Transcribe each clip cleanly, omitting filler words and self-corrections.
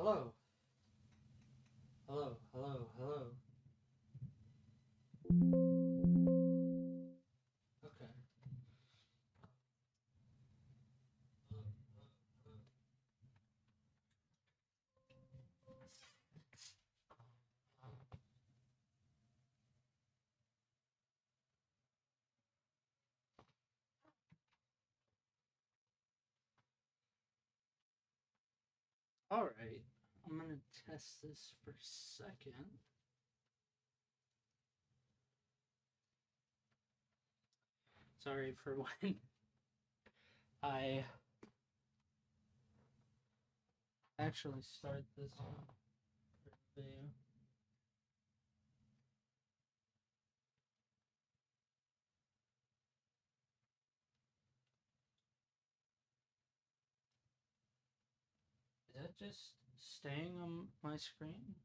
Hello. Hello, hello, hello. Okay. All right. I'm going to test this for a second. Sorry for when I actually start this video. Is that just staying on my screen?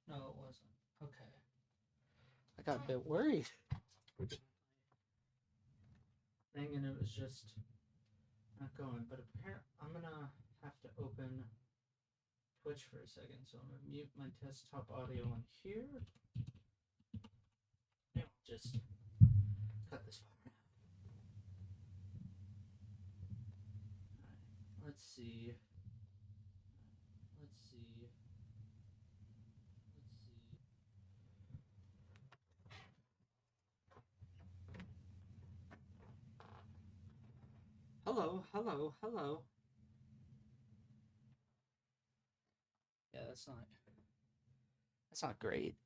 No, it wasn't. Okay. I got a bit worried. Thinking it was just not going, but apparently I'm gonna have to open Twitch for a second, so I'm gonna mute my desktop audio on here. Yeah, just cut this part out. Alright, let's see. Let's see. Hello, hello, hello. Yeah, that's not great.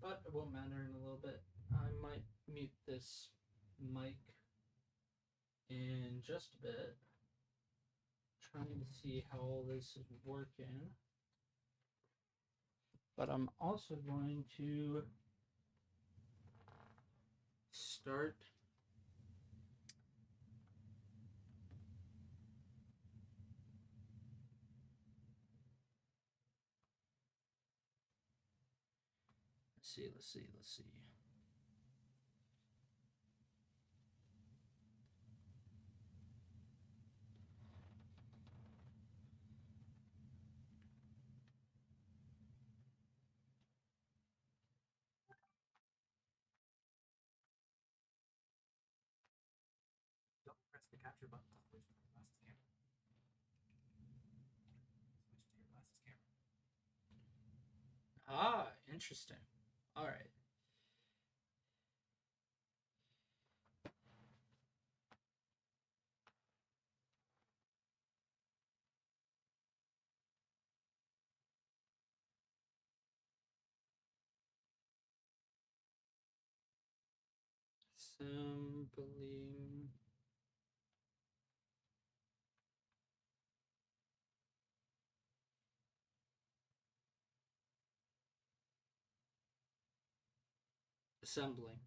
But it won't matter in a little bit. I might mute this mic in just a bit. Trying to see how all this is working. But I'm also going to start let's see. Don't press the capture button to switch to your glasses camera. Switch to your glasses camera. Ah, interesting. All right. Assembling. Assembling.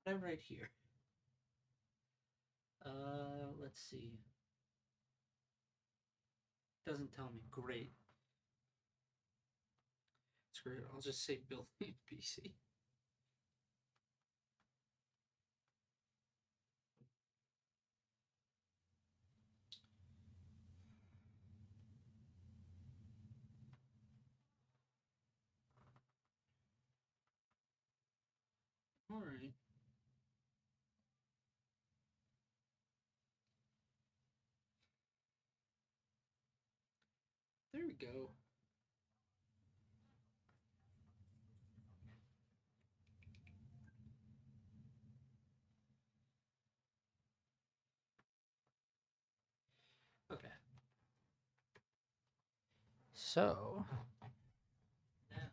I'm right here. Let's see. Doesn't tell me. Great. Screw it. I'll just say building PC. All right. There we go. Okay. So now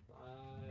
5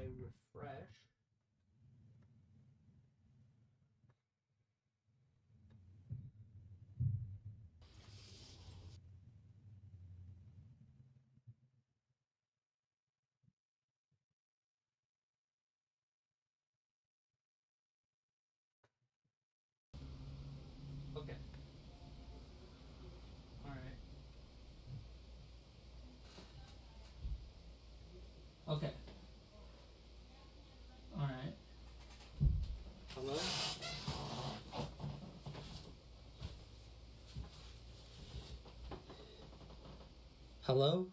Hello?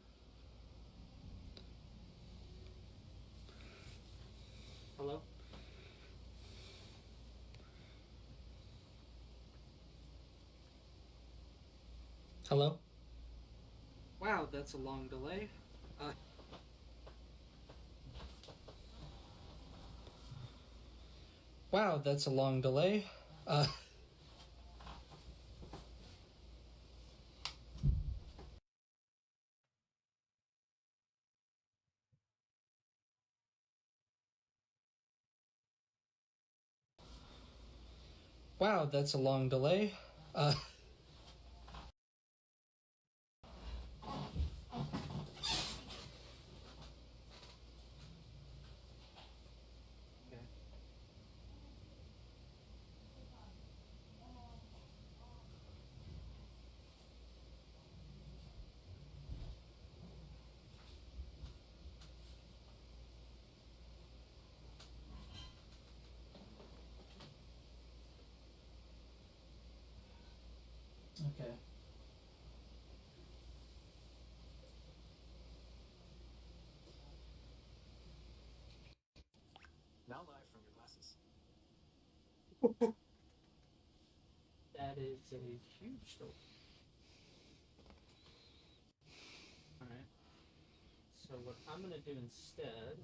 Hello? Hello? Wow, that's a long delay. Wow, that's a long delay. Wow, that's a long delay. Okay. Now live from your glasses. That is a huge story. Alright. So what I'm gonna do instead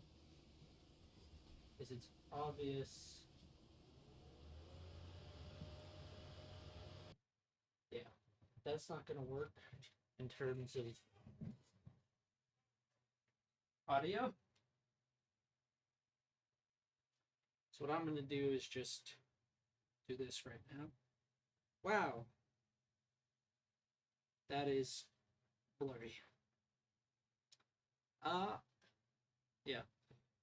is it's obvious. Yeah. That's not gonna work in terms of audio. So what I'm gonna do is just do this right now. Wow. That is blurry. Yeah.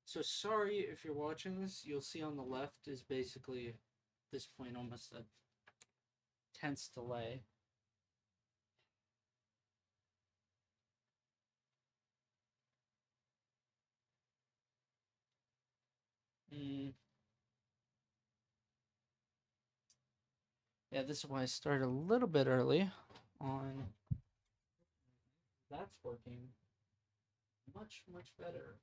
So sorry if you're watching this. You'll see on the left is basically at this point almost a tense delay. Yeah, this is why I started a little bit early on. That's working much, much better.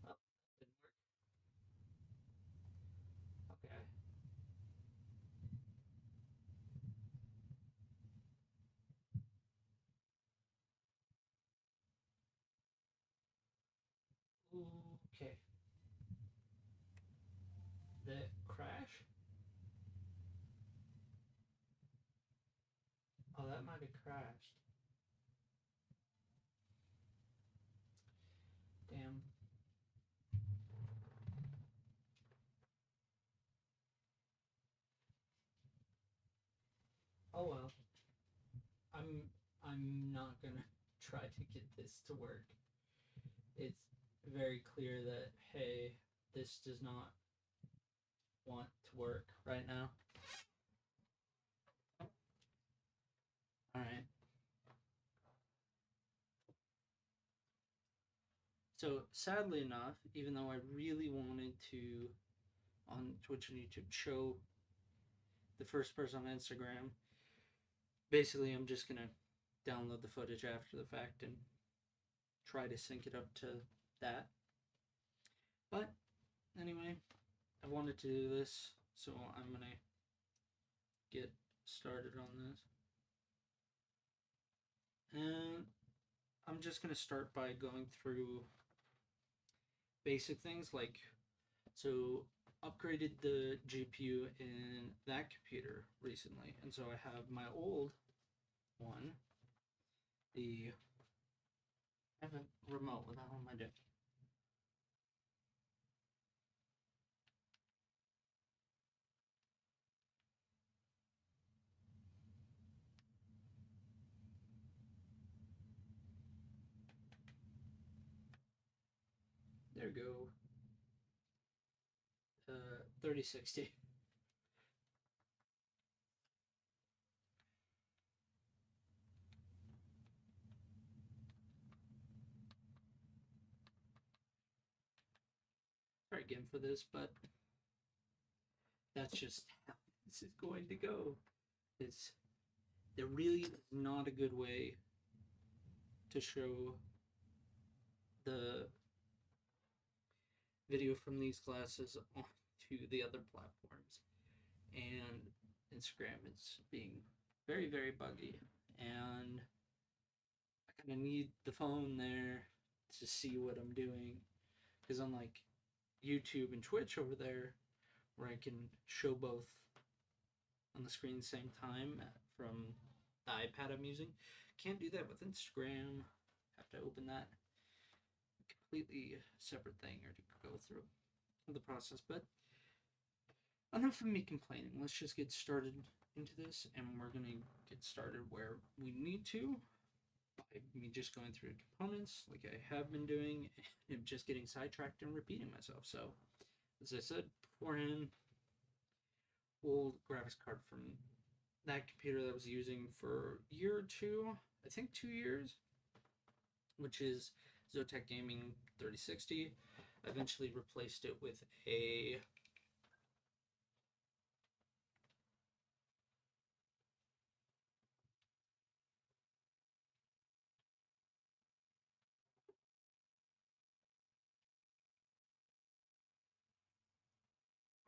Oh, didn't work. Okay. Okay. The crash? Oh, that might have crashed. Damn. Oh well. I'm not gonna try to get this to work. It's very clear that hey, this does not want to work right now. Alright. So sadly enough, even though I really wanted to on Twitch and YouTube show the first person on Instagram, basically I'm just gonna download the footage after the fact and try to sync it up to that. But anyway, I wanted to do this, so I'm gonna get started on this. And I'm just gonna start by going through basic things like, so upgraded the GPU in that computer recently, and so I have my old one, I have a remote. What the hell am I doing? There we go. 3060. Sorry again for this, but that's just how this is going to go. It's there really is not a good way to show the video from these classes onto the other platforms. And Instagram is being very, very buggy. And I kind of need the phone there to see what I'm doing. Because unlike YouTube and Twitch over there, where I can show both on the screen at the same time from the iPad I'm using, can't do that with Instagram. Have to open that completely separate thing or to go through the process. But enough of me complaining. Let's just get started into this, and we're gonna get started where we need to by me just going through components like I have been doing and just getting sidetracked and repeating myself. So, as I said beforehand, old graphics card from that computer that I was using for a year or two, I think 2 years, which is Zotac Gaming 3060. I eventually replaced it with a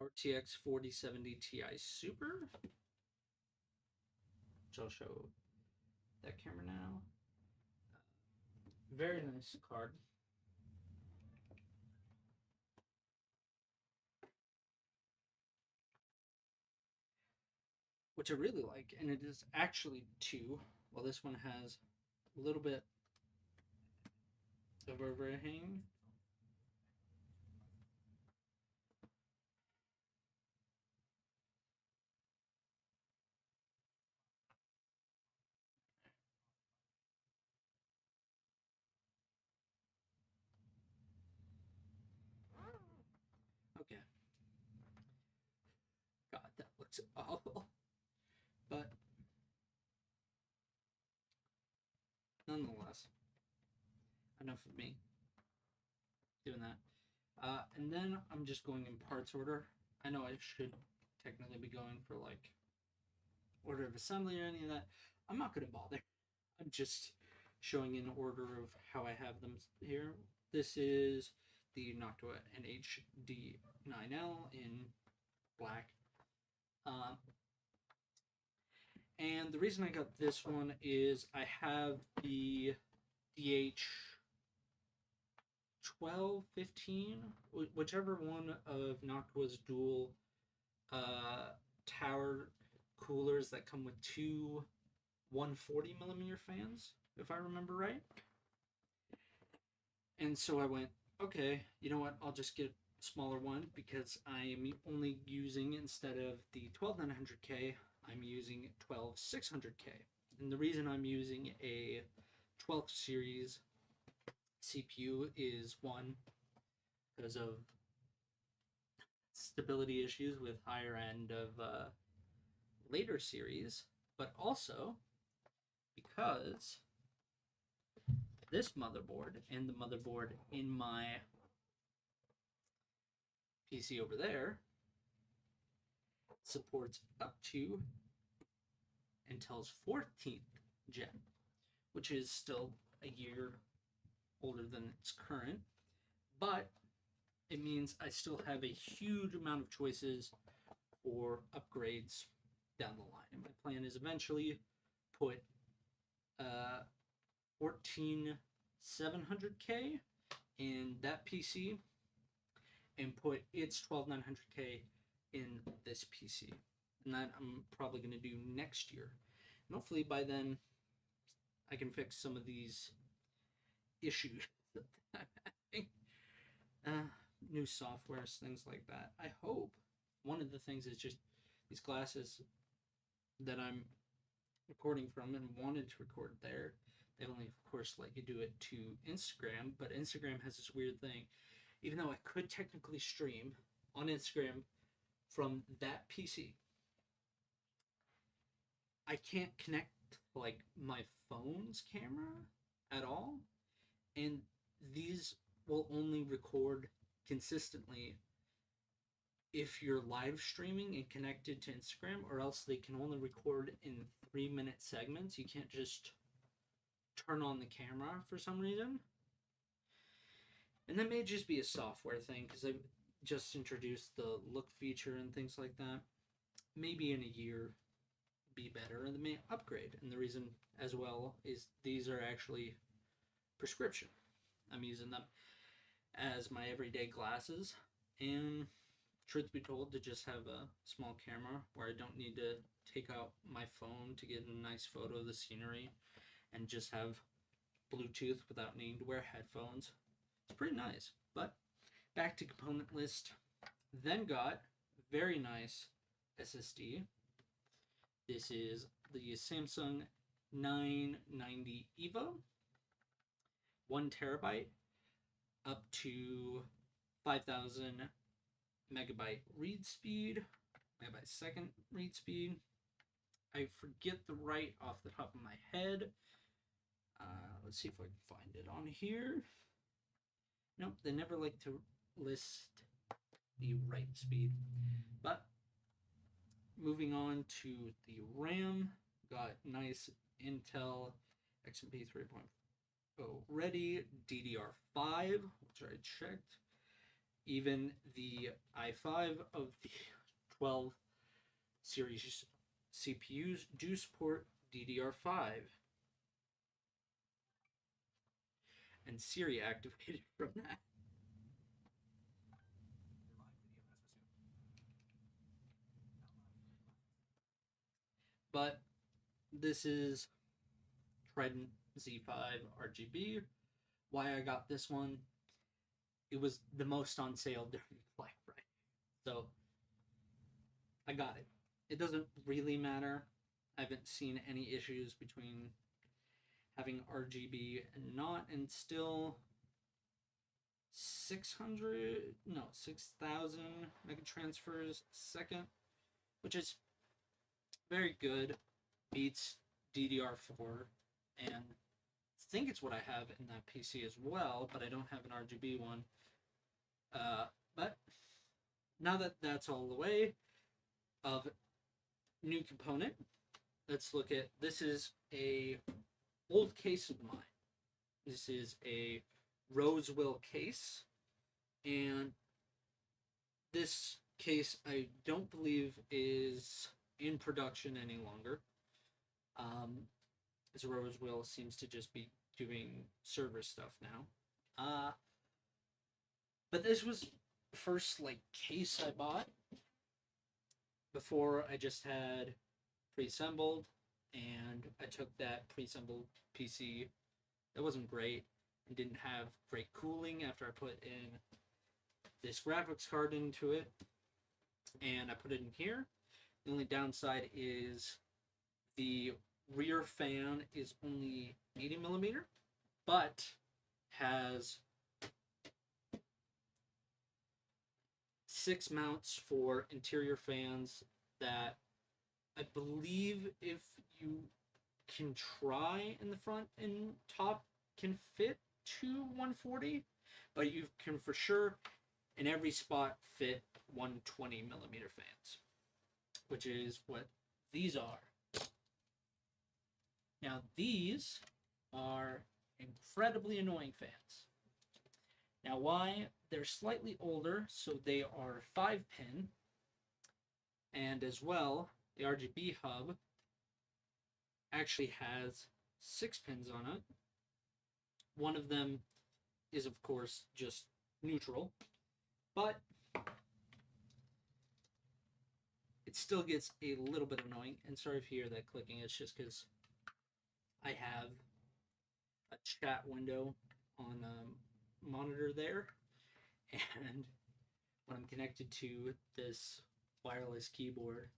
RTX 4070 Ti Super, which I'll show that camera now. Very nice card. Which I really like, and it is actually two. Well, this one has a little bit of overhang. Okay. God, that looks awful. But nonetheless, enough of me doing that. And then I'm just going in parts order. I know I should technically be going for like order of assembly or any of that. I'm not going to bother. I'm just showing in order of how I have them here. This is the Noctua NHD9L in black. And the reason I got this one is I have the DH12, 15, whichever one of Noctua's dual tower coolers that come with two 140 millimeter fans, if I remember right. And so I went, okay, you know what? I'll just get a smaller one because I am only using, instead of the 12900K, I'm using 12600K. And the reason I'm using a 12th series CPU is one, because of stability issues with higher end of later series, but also because this motherboard and the motherboard in my PC over there supports up to Intel's 14th gen, which is still a year older than its current, but it means I still have a huge amount of choices for upgrades down the line. And my plan is eventually put 14700K in that PC and put its 12900K in this PC. And that I'm probably going to do next year. And hopefully by then I can fix some of these issues that I'm having. New softwares, things like that. I hope. One of the things is just these glasses that I'm recording from and wanted to record there. They only, of course, let you do it to Instagram, but Instagram has this weird thing. Even though I could technically stream on Instagram from that PC, I can't connect like my phone's camera at all, and these will only record consistently if you're live streaming and connected to Instagram, or else they can only record in 3-minute segments. You can't just turn on the camera for some reason. And that may just be a software thing, because I've just introduced the look feature and things like that. Maybe in a year be better, and they may upgrade. And the reason as well is these are actually prescription. I'm using them as my everyday glasses, and truth be told, to just have a small camera where I don't need to take out my phone to get a nice photo of the scenery and just have Bluetooth without needing to wear headphones. It's pretty nice. But back to component list. Then got very nice SSD. This is the Samsung 990 EVO, 1 terabyte, up to 5,000 megabyte read speed, megabyte second read speed. I forget the right off the top of my head. Let's see if I can find it on here. Nope, they never like to list the right speed. But moving on to the RAM, got nice Intel XMP 3.0 ready, DDR5, which I checked. Even the i5 of the 12 series CPUs do support DDR5. And Siri activated from that. But this is Trident Z5 RGB. Why I got this one, it was the most on sale during Black Friday. So I got it. It doesn't really matter. I haven't seen any issues between having RGB and not, and still 6,000 megatransfers a second, which is very good. Beats DDR4, and I think it's what I have in that PC as well, but I don't have an RGB one. But now that that's all the way of new component, let's look at, this is a old case of mine. This is a Rosewill case, and this case I don't believe is in production any longer. As Rosewill seems to just be doing server stuff now. But this was the first like case I bought. Before I just had pre-assembled, and I took that pre-assembled PC that wasn't great and didn't have great cooling after I put in this graphics card into it, and I put it in here. The only downside is the rear fan is only 80 millimeter, but has 6 mounts for interior fans that I believe if you can try in the front and top can fit to 140, but you can for sure in every spot fit 120 millimeter fans, which is what these are. Now these are incredibly annoying fans. Now why they're slightly older, so they are 5-pin, and as well, the RGB hub actually has 6 pins on it. One of them is, of course, just neutral, but it still gets a little bit annoying. And sorry if you hear that clicking, it's just because I have a chat window on a monitor there, and when I'm connected to this wireless keyboard,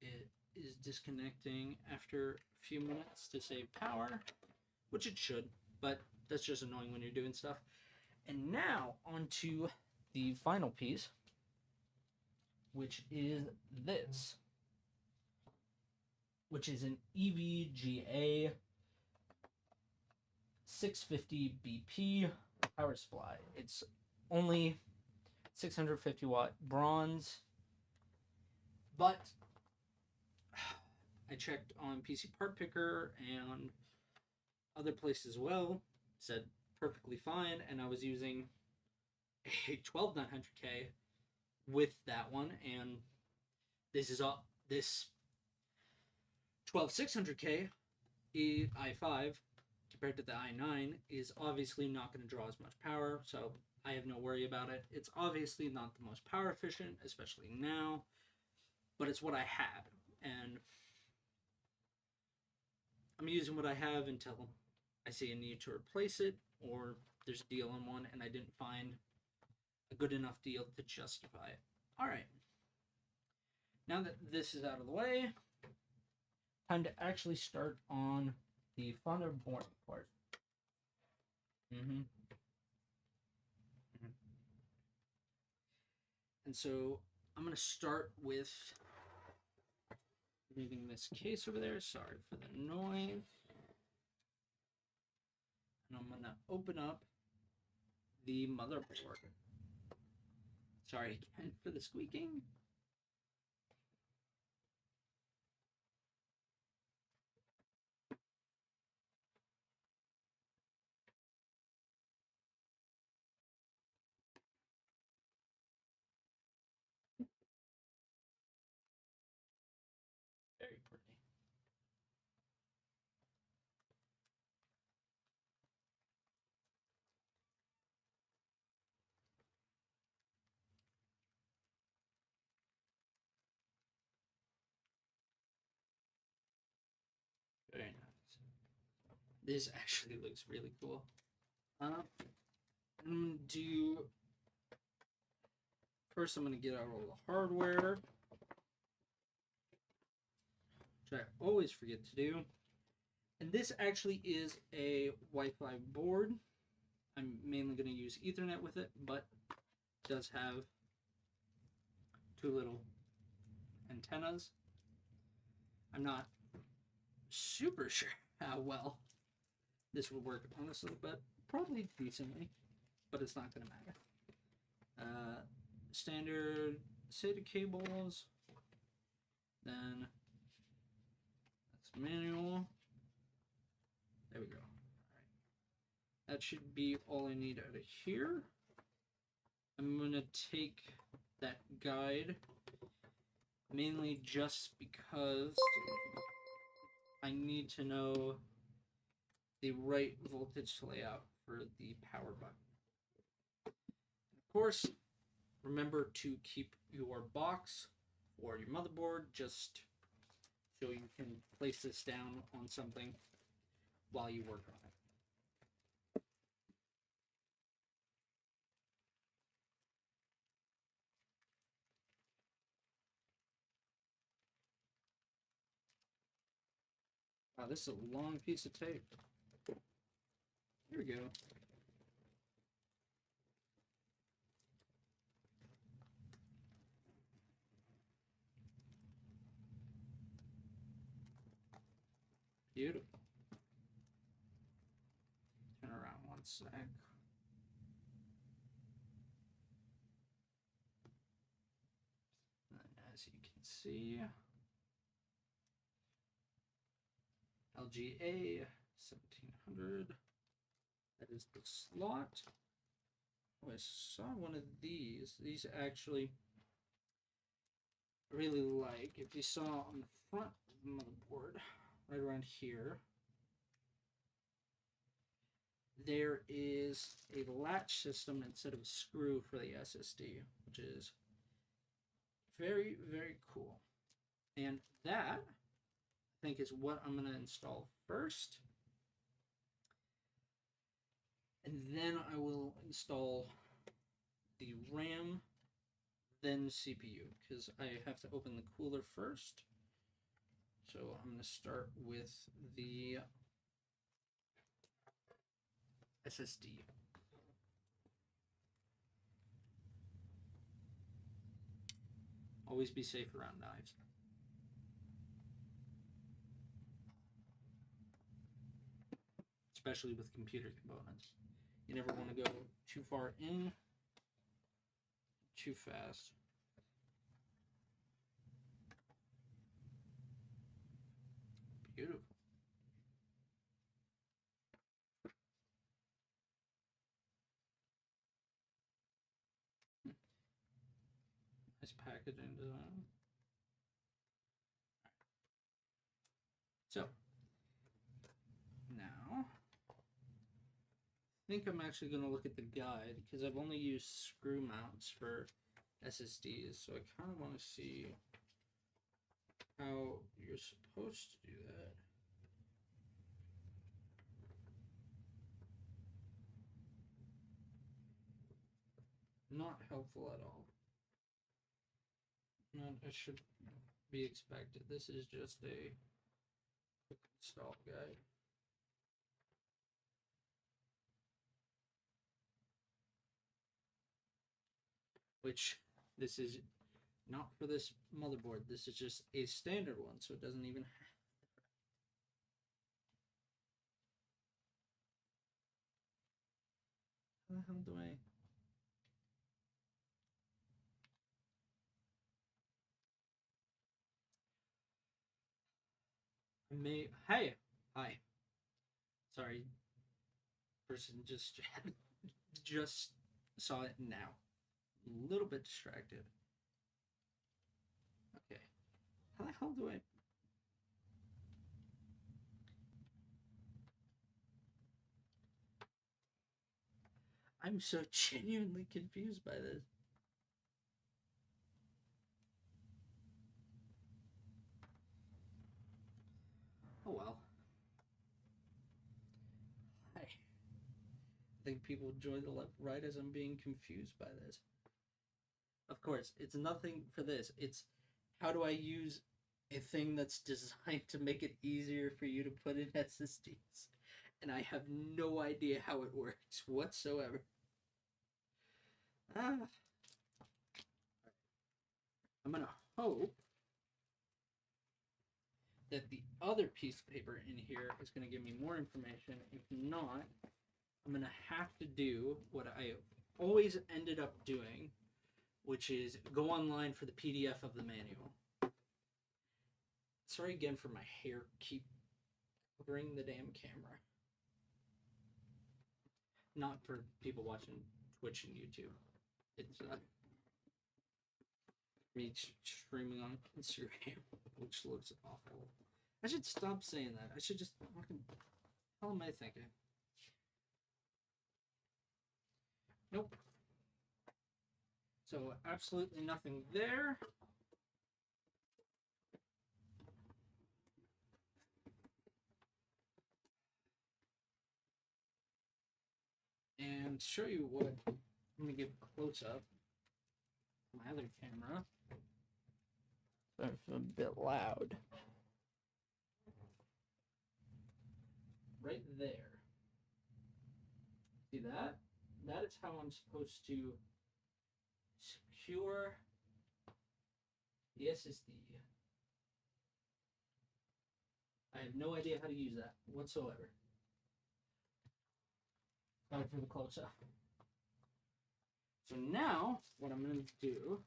it is disconnecting after a few minutes to save power, which it should, but that's just annoying when you're doing stuff. And now onto the final piece, which is this, which is an EVGA 650 BP power supply. It's only 650 watt bronze, but I checked on PC Part Picker and other places as well, said perfectly fine, and I was using a 12900K with that one, and this 12600K i5 compared to the i9 is obviously not going to draw as much power, so I have no worry about it. It's obviously not the most power efficient, especially now, but it's what I had, and I'm using what I have until I see a need to replace it, or there's a deal on one and I didn't find a good enough deal to justify it. Alright, now that this is out of the way, time to actually start on the funner boring part. And so I'm going to start with moving this case over there. Sorry for the noise. And I'm going to open up the motherboard. Sorry again for the squeaking. Very pretty. Very nice. This actually looks really cool. I'm gonna do. First, I'm gonna get out all the hardware, which I always forget to do. And this actually is a Wi-Fi board. I'm mainly going to use Ethernet with it, but it does have two little antennas. I'm not super sure how well this will work, honestly, but probably decently, but it's not going to matter. Standard SATA cables, then that's manual. There we go. All right. That should be all I need out of here. I'm going to take that guide mainly just because I need to know the right voltage to lay out for the power button. Of course, remember to keep your box or your motherboard just so you can place this down on something while you work on it. Wow, this is a long piece of tape. Here we go. Beautiful. Turn around one sec. And as you can see, LGA 1700. That is the slot. I saw one of these. These actually really like. If you saw on the front of the motherboard, right around here, there is a latch system instead of a screw for the SSD, which is very, very cool. And that, I think, is what I'm going to install first. And then I will install the RAM, then CPU, because I have to open the cooler first. So I'm going to start with the SSD. Always be safe around knives. Especially with computer components. You never want to go too far in, too fast. Beautiful. Nice packaging design. So, now, I think I'm actually going to look at the guide because I've only used screw mounts for SSDs, so I kind of want to see how you're supposed to do that. Not helpful at all. Not, it should be expected. This is just a quick install guide. Which, this is not for this motherboard. This is just a standard one, so it doesn't even have. How the hell do I? Hey, hi. Sorry, person just saw it now. A little bit distracted. Okay, how the hell do I? I'm so genuinely confused by this. Oh well. Hi. I think people join the left right as I'm being confused by this. Of course, it's nothing for this. It's how do I use a thing that's designed to make it easier for you to put in SSDs? And I have no idea how it works whatsoever. Ah. I'm gonna hope that the other piece of paper in here is gonna give me more information. If not, I'm gonna have to do what I always ended up doing, which is go online for the PDF of the manual. Sorry again for my hair keep covering the damn camera. Not for people watching Twitch and YouTube. It's me streaming on Instagram, which looks awful. I should stop saying that. I should just fucking. How am I thinking? Nope. So absolutely nothing there. And to show you what, I'm gonna give a close up. My other camera. Sorry if I'm a bit loud. Right there. See that? That is how I'm supposed to secure the SSD. I have no idea how to use that whatsoever. Sorry for the close up. So now, what I'm going to do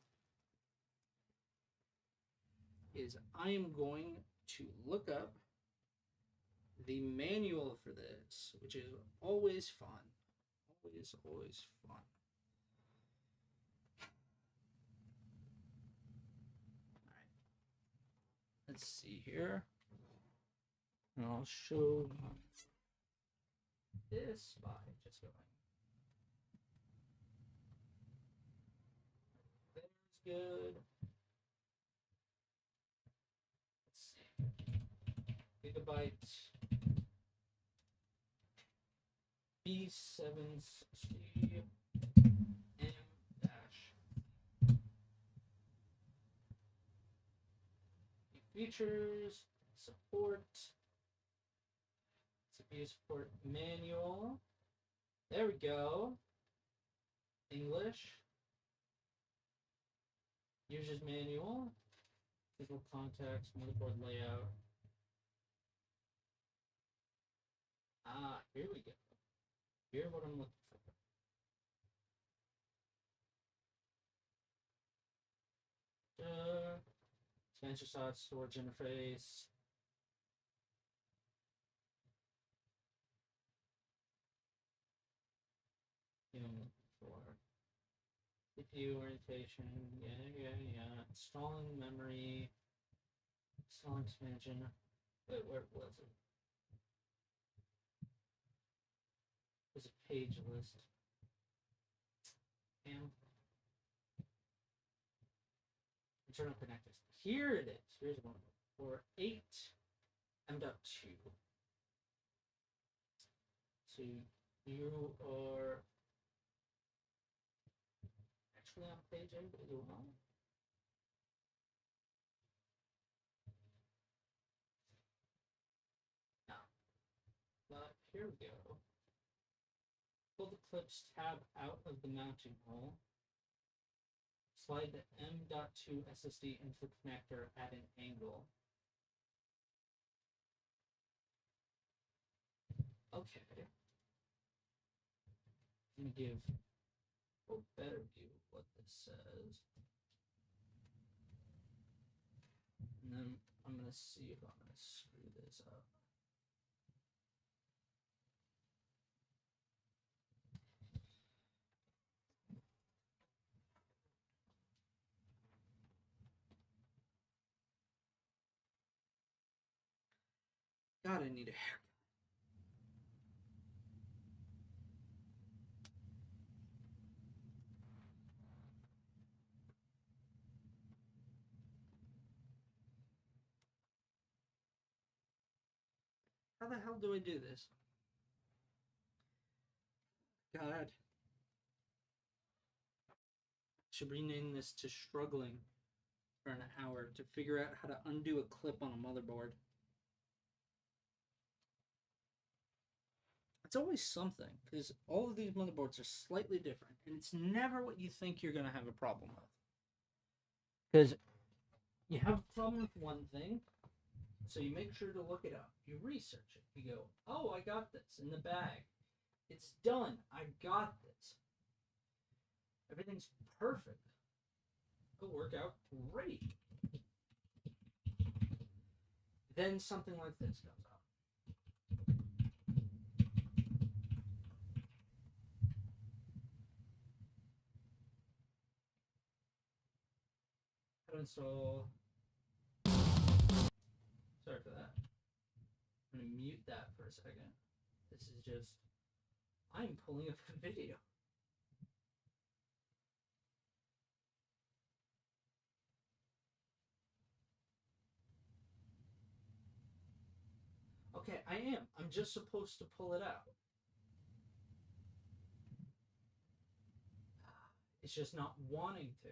is I am going to look up the manual for this, which is always fun. Always fun. let's see here. And I'll show this by just going. That's good. Let's see. Gigabyte B760 M dash. Features, support, CPU support manual. There we go. English. User's manual. Visual context, motherboard layout. Ah, here we go. Here's what I'm looking for. Expansion slots, storage interface. For CPU orientation, yeah. Installing memory, installing expansion. Wait, where was it? There's a page list. And internal connectors. Here it is. Here's one for 8 M.2. So you are actually on page 8 as well. No. But here we go. Pull the clips tab out of the mounting hole. Slide the M.2 SSD into the connector at an angle. Okay. Let me give a better view of what this says. And then I'm going to see if I'm going to screw this up. God, I need a haircut. How the hell do I do this? God. Should rename this to Struggling for an hour to figure out how to undo a clip on a motherboard. It's always something, because all of these motherboards are slightly different, and it's never what you think you're going to have a problem with. Because you have a problem with one thing, so you make sure to look it up. You research it. You go, oh, I got this in the bag. It's done. I got this. Everything's perfect. It'll work out great. Then something like this comes up. How to install. Sorry for that. I'm going to mute that for a second. This is just. I'm pulling up a video. Okay, I am. I'm just supposed to pull it out. It's just not wanting to.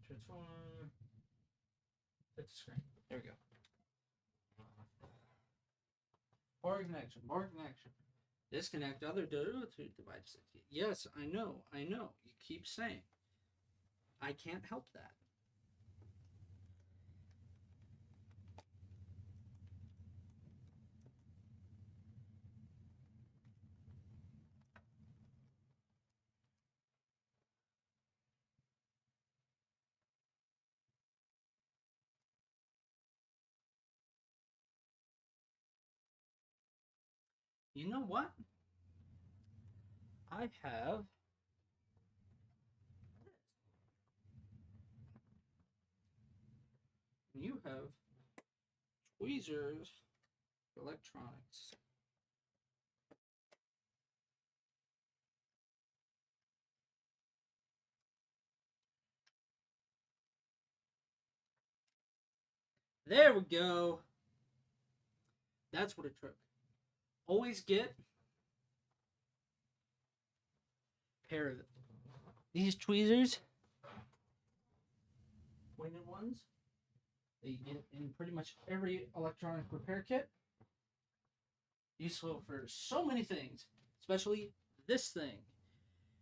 Transform. Hit the screen. There we go. Power connection. Power connection. Disconnect other Bluetooth devices. Yes, I know. You keep saying. I can't help that. You know what? I have you have tweezers electronics. There we go. That's what it took. Always get a pair of these tweezers, pointed ones. That you get in pretty much every electronic repair kit. Useful for so many things, especially this thing.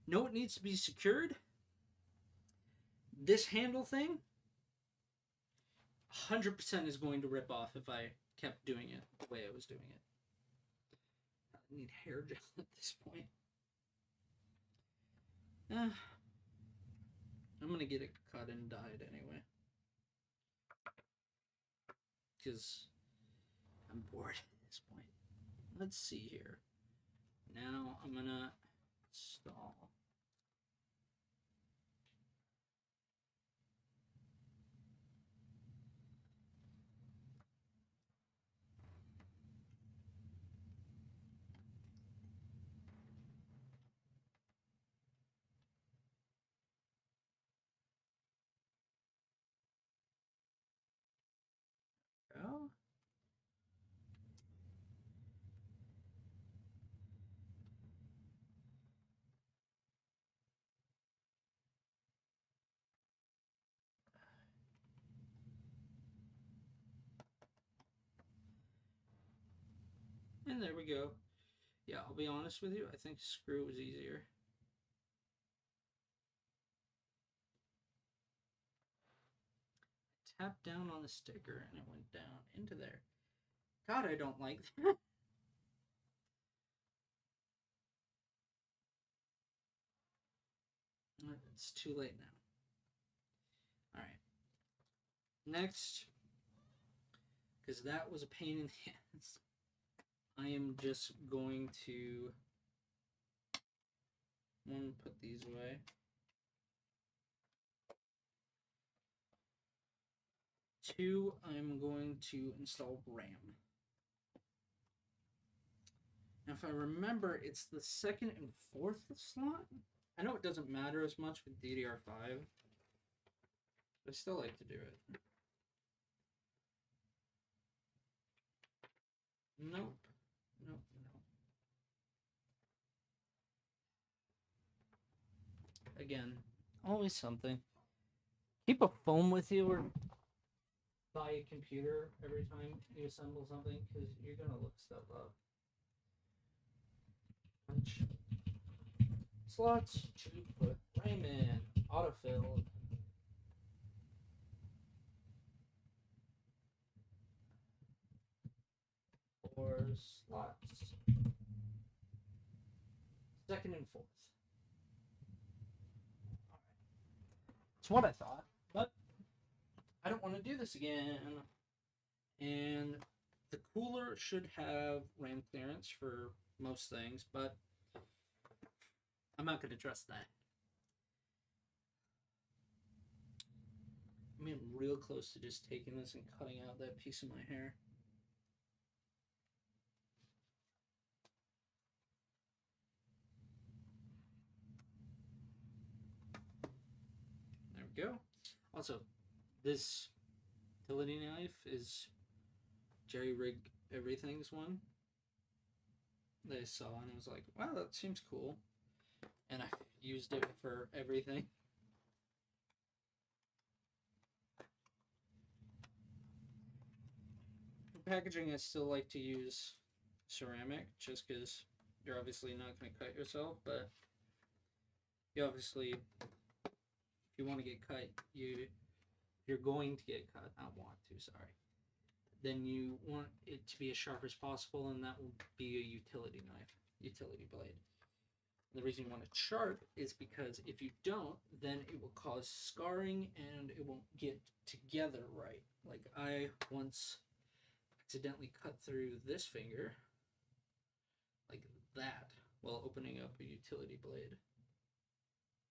Know it needs to be secured. This handle thing, 100% is going to rip off if I kept doing it the way I was doing it. I need hair gel at this point. I'm gonna get it cut and dyed anyway, because I'm bored at this point. Let's see here. Now I'm gonna install. Go. And there we go. Yeah, I'll be honest with you, I think screw was easier. I tapped down on the sticker and it went down into there. God, I don't like that. It's too late now. Alright. Next, because that was a pain in the ass, I am just going to put these away. 2, I'm going to install RAM. Now, if I remember, it's the 2nd and 4th slot. I know it doesn't matter as much with DDR5, but I still like to do it. Nope. Nope. Again, always something. Keep a phone with you or buy a computer every time you assemble something, because you're going to look stuff up. Punch. Slots to put RAM in. Autofilled. Or slots. 2nd and 4th. It's what I thought, but I don't want to do this again. And the cooler should have RAM clearance for most things, but I'm not going to trust that. I'm getting real close to just taking this and cutting out that piece of my hair. There we go. Also, this utility knife is Jerry Rig Everything's one that I saw, and I was like, wow, that seems cool. And I used it for everything. For packaging, I still like to use ceramic, just because you're obviously not going to cut yourself, but you obviously, if you want to get cut, you're going to get cut, not want to, sorry, then you want it to be as sharp as possible, and that will be a utility knife, utility blade. And the reason you want it sharp is because if you don't, then it will cause scarring and it won't get together right. Like I once accidentally cut through this finger that while opening up a utility blade.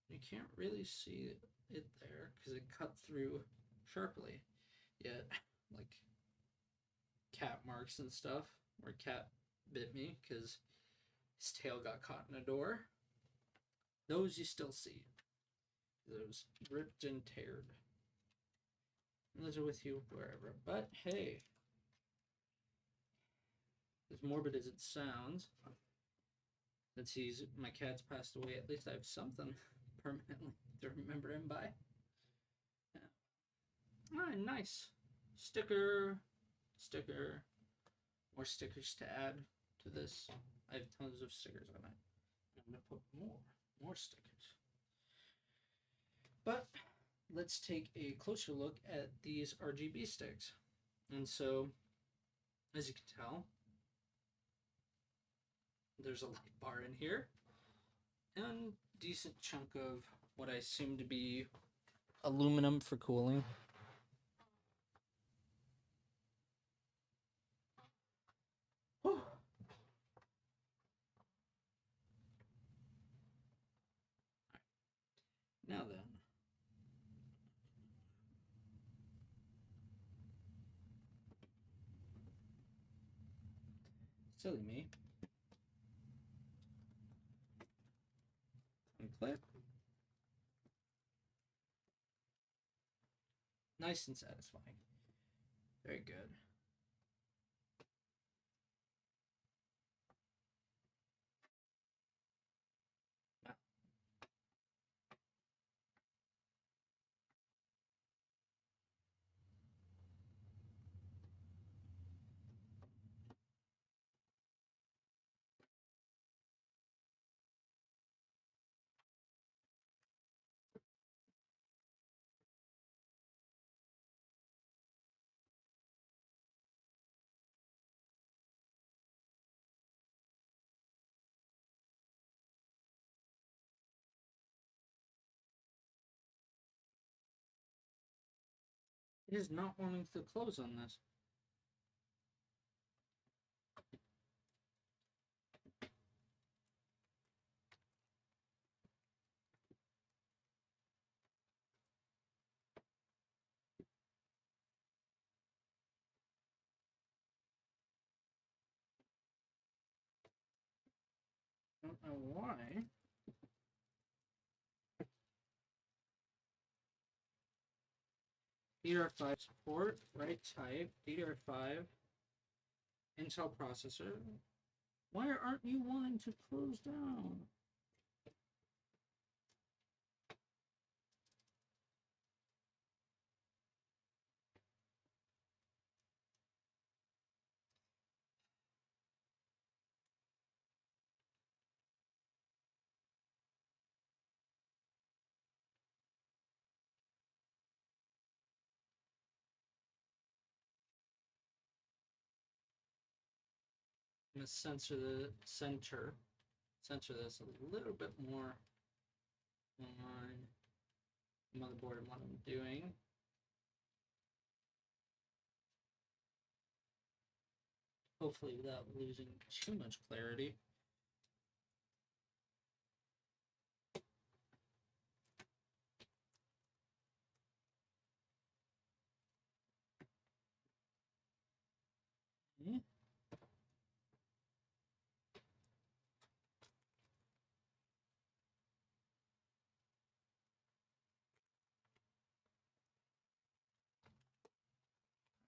You can't really see it there because it cut through sharply. Yet, like cat marks and stuff, where cat bit me because his tail got caught in a door. Those you still see. Those ripped and teared. And those are with you wherever. But hey, as morbid as it sounds, since my cat's passed away, at least I have something permanently to remember him by. Yeah. Ah, nice. Sticker. More stickers to add to this. I have tons of stickers on it. I'm going to put more stickers. But let's take a closer look at these RGB sticks. And so, as you can tell, there's a light bar in here and a decent chunk of what I assume to be aluminum for cooling. Whew. Now then, silly me. Unclip. Nice and satisfying. Very good. It is not wanting to close on this. Don't know why. DDR5 support, right type, DDR5, Intel processor. Why aren't you wanting to close down? I'm going to censor this a little bit more on motherboard and what I'm doing. Hopefully without losing too much clarity. Okay.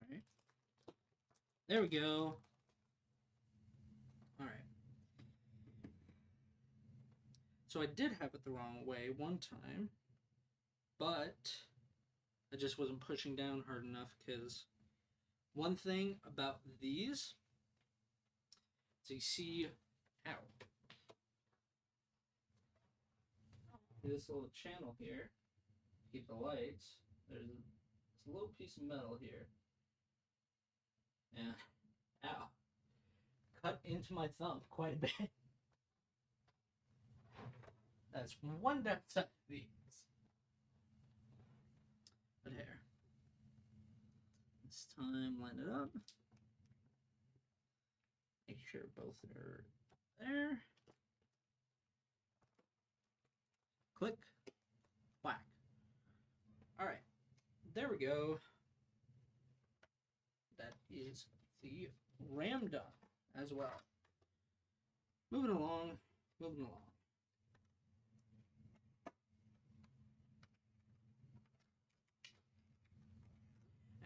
All right. There we go. All right. So I did have it the wrong way one time, but I just wasn't pushing down hard enough because one thing about these is you see, ow, this little channel here, keep the lights, there's a little piece of metal here. Yeah, ow, cut into my thumb quite a bit. That's one downside of these. But here, this time line it up. Make sure both are there. Click. Whack. Alright. There we go. That is the RAM done as well. Moving along. Moving along.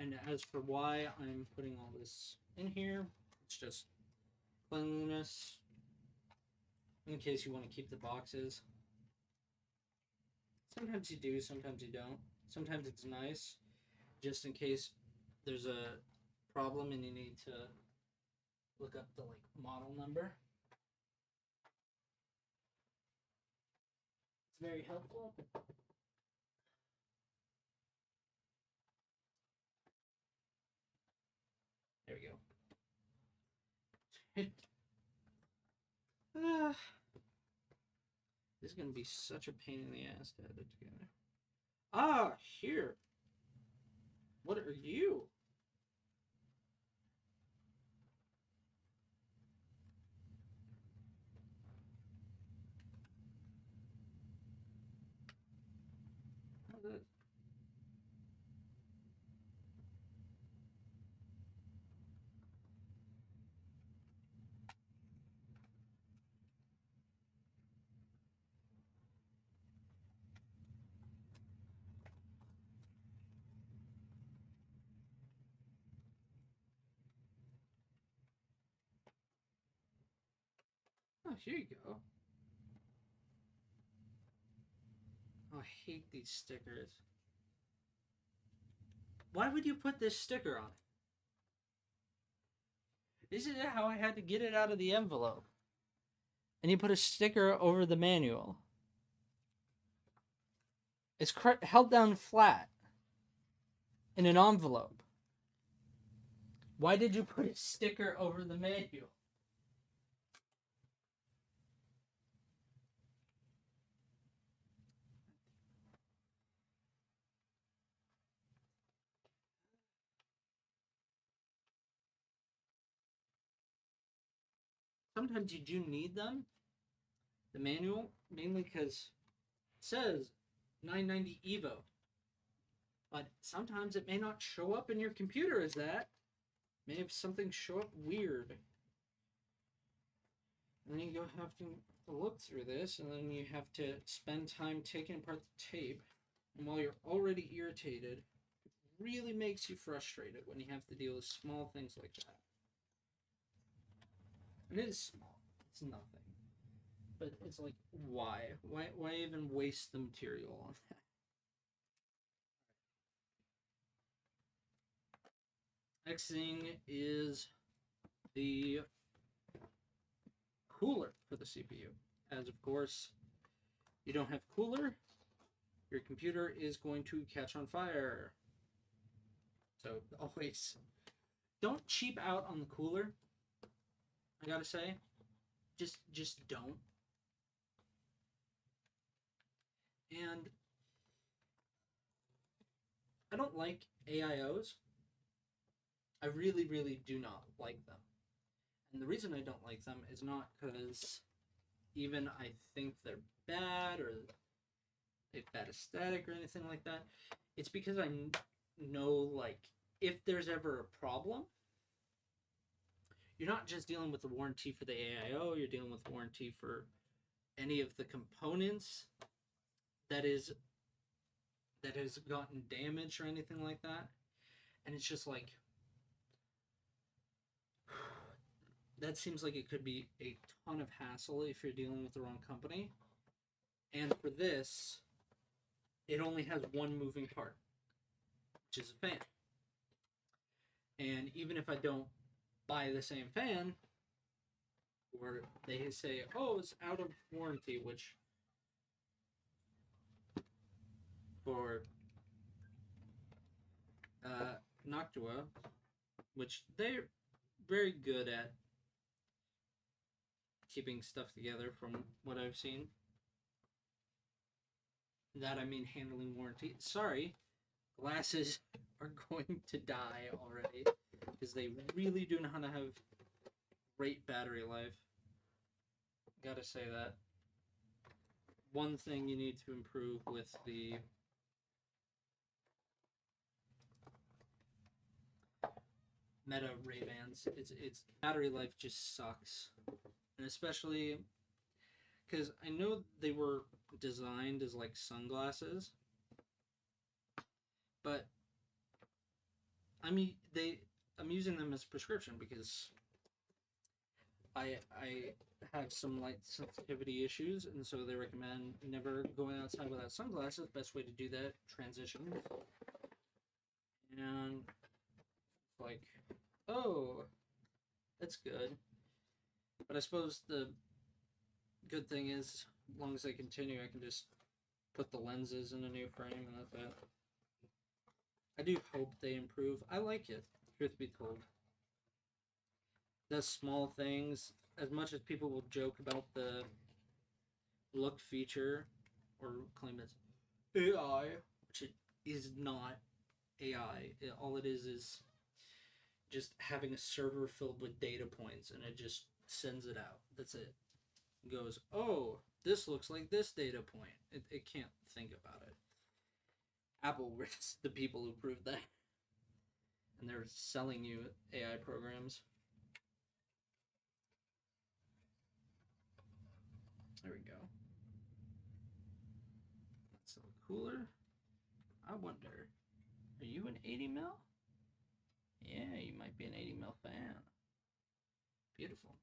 And as for why I'm putting all this in here, it's just cleanliness. In case you want to keep the boxes. Sometimes you do, sometimes you don't. Sometimes it's nice, just in case there's a problem and you need to look up the model number. It's very helpful. There we go. This is going to be such a pain in the ass to edit together. Ah, here. What are you? How's that? Oh, here you go. Oh, I hate these stickers. Why would you put this sticker on it? Isn't it how I had to get it out of the envelope? And you put a sticker over the manual. It's held down flat in an envelope. Why did you put a sticker over the manual? Sometimes you do need them, the manual, mainly because it says 990 Evo. But sometimes it may not show up in your computer as that. May have something show up weird. And then you have to look through this, and then you have to spend time taking apart the tape. And while you're already irritated, it really makes you frustrated when you have to deal with small things like that. And it is small. It's nothing. But it's like, why? Why even waste the material on that? Next thing is the cooler for the CPU. As of course, you don't have cooler, your computer is going to catch on fire. So always don't cheap out on the cooler. I gotta say, just don't. And I don't like AIOs. I really, really do not like them. And the reason I don't like them is not because even I think they're bad or they have bad aesthetic or anything like that. It's because I know, if there's ever a problem, you're not just dealing with the warranty for the AIO, you're dealing with warranty for any of the components that has gotten damaged or anything like that. And it's just like, that seems like it could be a ton of hassle if you're dealing with the wrong company. And for this, it only has one moving part, which is a fan. And even if I don't buy the same fan, or they say, oh, it's out of warranty, which for Noctua, which they're very good at keeping stuff together from what I've seen. That I mean handling warranty. Sorry, glasses are going to die already because they really do know how to have great battery life. Gotta say that one thing you need to improve with the Meta Ray-Bans, it's battery life just sucks, and especially because I know they were designed as like sunglasses, but I mean I'm using them as prescription because I have some light sensitivity issues, and so they recommend never going outside without sunglasses. Best way to do that, transition. And like, oh, that's good. But I suppose the good thing is, as long as I continue, I can just put the lenses in a new frame, and that's it. I do hope they improve. I like it, truth be told. The small things, as much as people will joke about the look feature or claim it's AI, which it is not AI. All it is just having a server filled with data points, and it just sends it out. That's it. It goes, oh, this looks like this data point. It can't think about it. Apple was the people who proved that. And they're selling you AI programs. There we go. That's a little cooler. I wonder, are you an 80 mil? Yeah, you might be an 80 mil fan. Beautiful.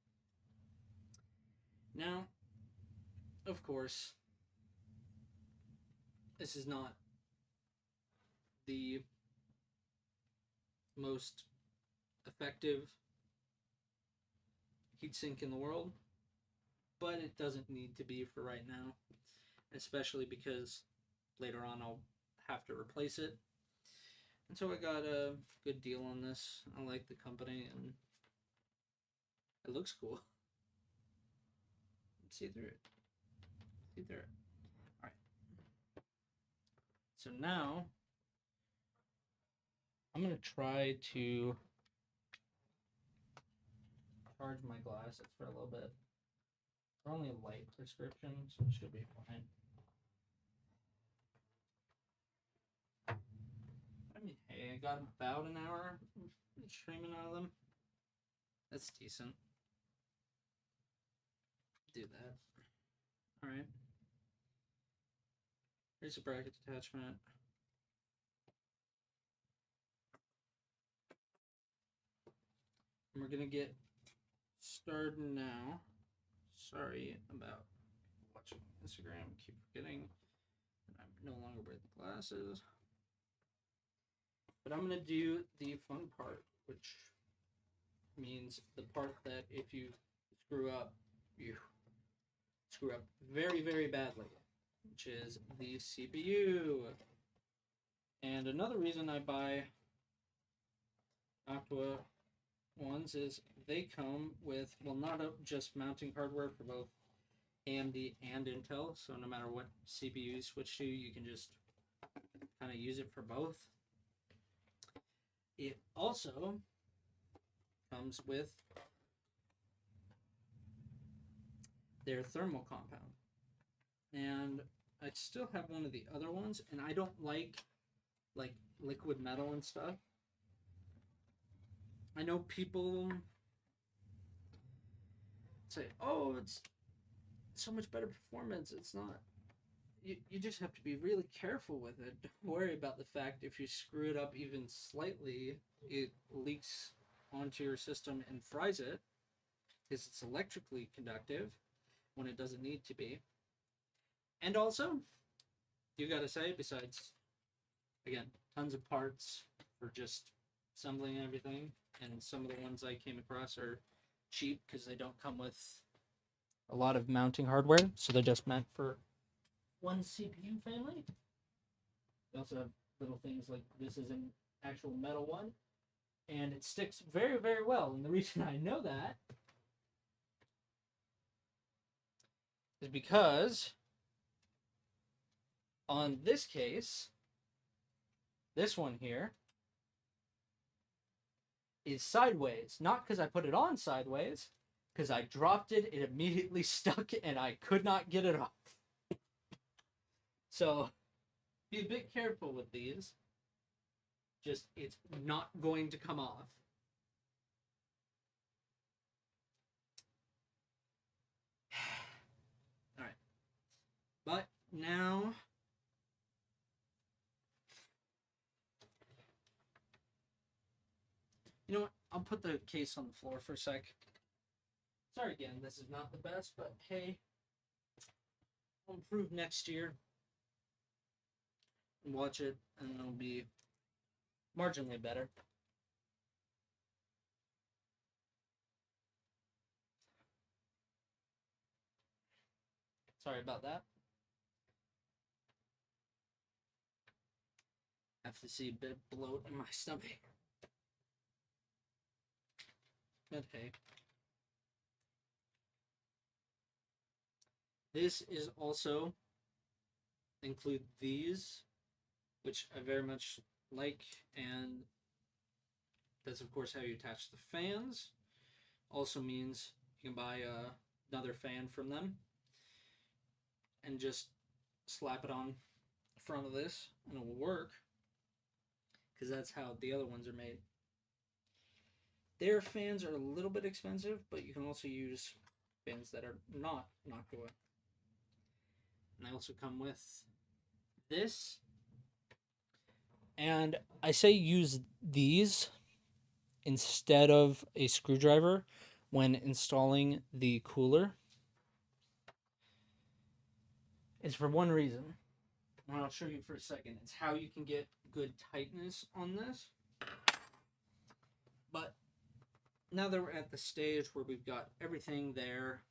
Now, of course, this is not the most effective heatsink in the world, but it doesn't need to be for right now, especially because later on I'll have to replace it. And so I got a good deal on this. I like the company, and it looks cool. See through it. See through it. Alright. So now I'm going to try to charge my glasses for a little bit. They're only a light prescription, so it should be fine. I mean, hey, I got about an hour streaming out of them. That's decent. Do that. Alright. Here's a bracket attachment. And we're gonna get started now. Sorry about watching Instagram. Keep forgetting that I'm no longer wearing the glasses. But I'm gonna do the fun part, which means the part that if you screw up, you screw up very, very badly, which is the CPU. And another reason I buy Aqua ones is they come with, well, not just mounting hardware for both AMD and Intel, so no matter what CPU you switch to, you can just kind of use it for both. It also comes with their thermal compound. And I still have one of the other ones, and I don't like liquid metal and stuff. I know people say, oh, it's so much better performance. It's not. You just have to be really careful with it. Don't worry about the fact if you screw it up even slightly, it leaks onto your system and fries it, because it's electrically conductive when it doesn't need to be. And also, you gotta say, besides, again, tons of parts for just assembling everything, and some of the ones I came across are cheap because they don't come with a lot of mounting hardware, so they're just meant for one CPU family. They also have little things like this is an actual metal one, and it sticks very, very well. And the reason I know that is because on this case, this one here is sideways. Not because I put it on sideways, because I dropped it, it immediately stuck, and I could not get it off. So be a bit careful with these. Just, it's not going to come off. All right. But now, you know what? I'll put the case on the floor for a sec. Sorry again, this is not the best, but hey, I'll improve next year. And watch it, and it'll be marginally better. Sorry about that. I have to see a bit of bloat in my stomach. But hey. This is also include these, which I very much like, and that's of course how you attach the fans. Also means you can buy another fan from them and just slap it on the front of this and it will work, because that's how the other ones are made. Their fans are a little bit expensive, but you can also use fans that are not Noctua. And they also come with this. And I say use these instead of a screwdriver when installing the cooler. It's for one reason. And I'll show you for a second. It's how you can get good tightness on this. But now that we're at the stage where we've got everything there,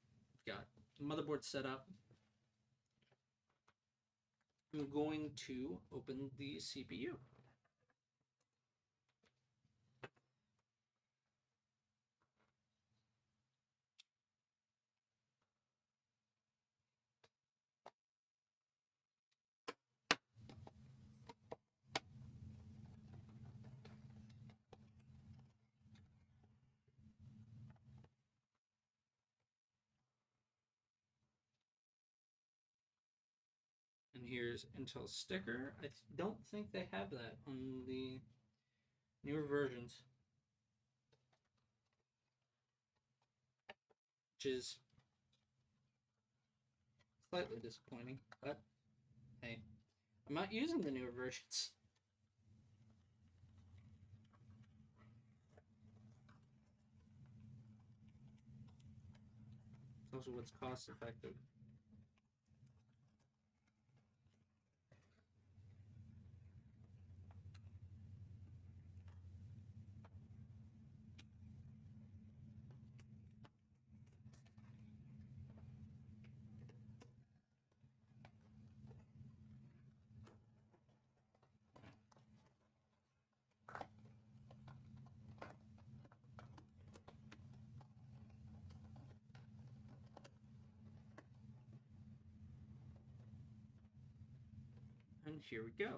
we've got the motherboard set up, I'm going to open the CPU. And here's Intel sticker. I don't think they have that on the newer versions, which is slightly disappointing, but hey, I'm not using the newer versions. It's also what's cost effective. And here we go.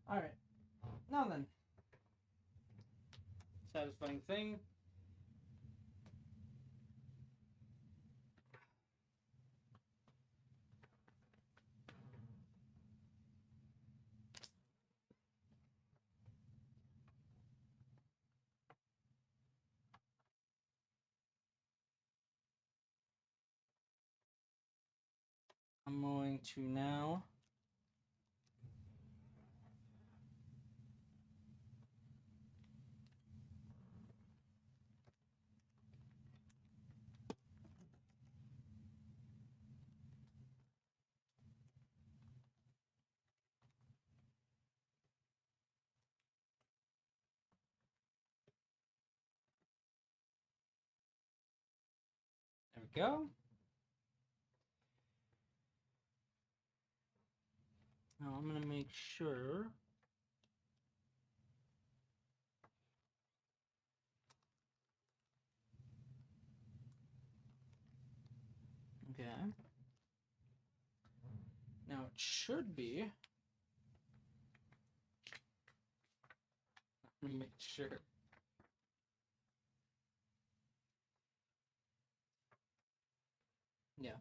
All right. Now then, satisfying thing. I'm going to now there we go. Now I'm going to make sure Okay. Now it should be. Let me make sure. Yeah.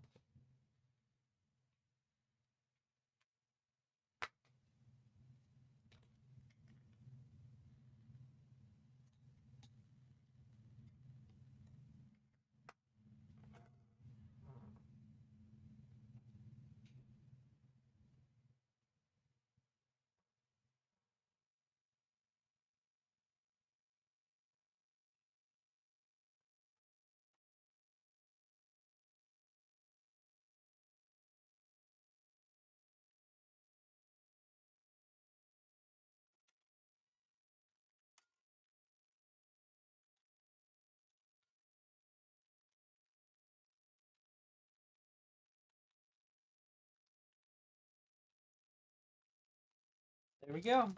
There we go.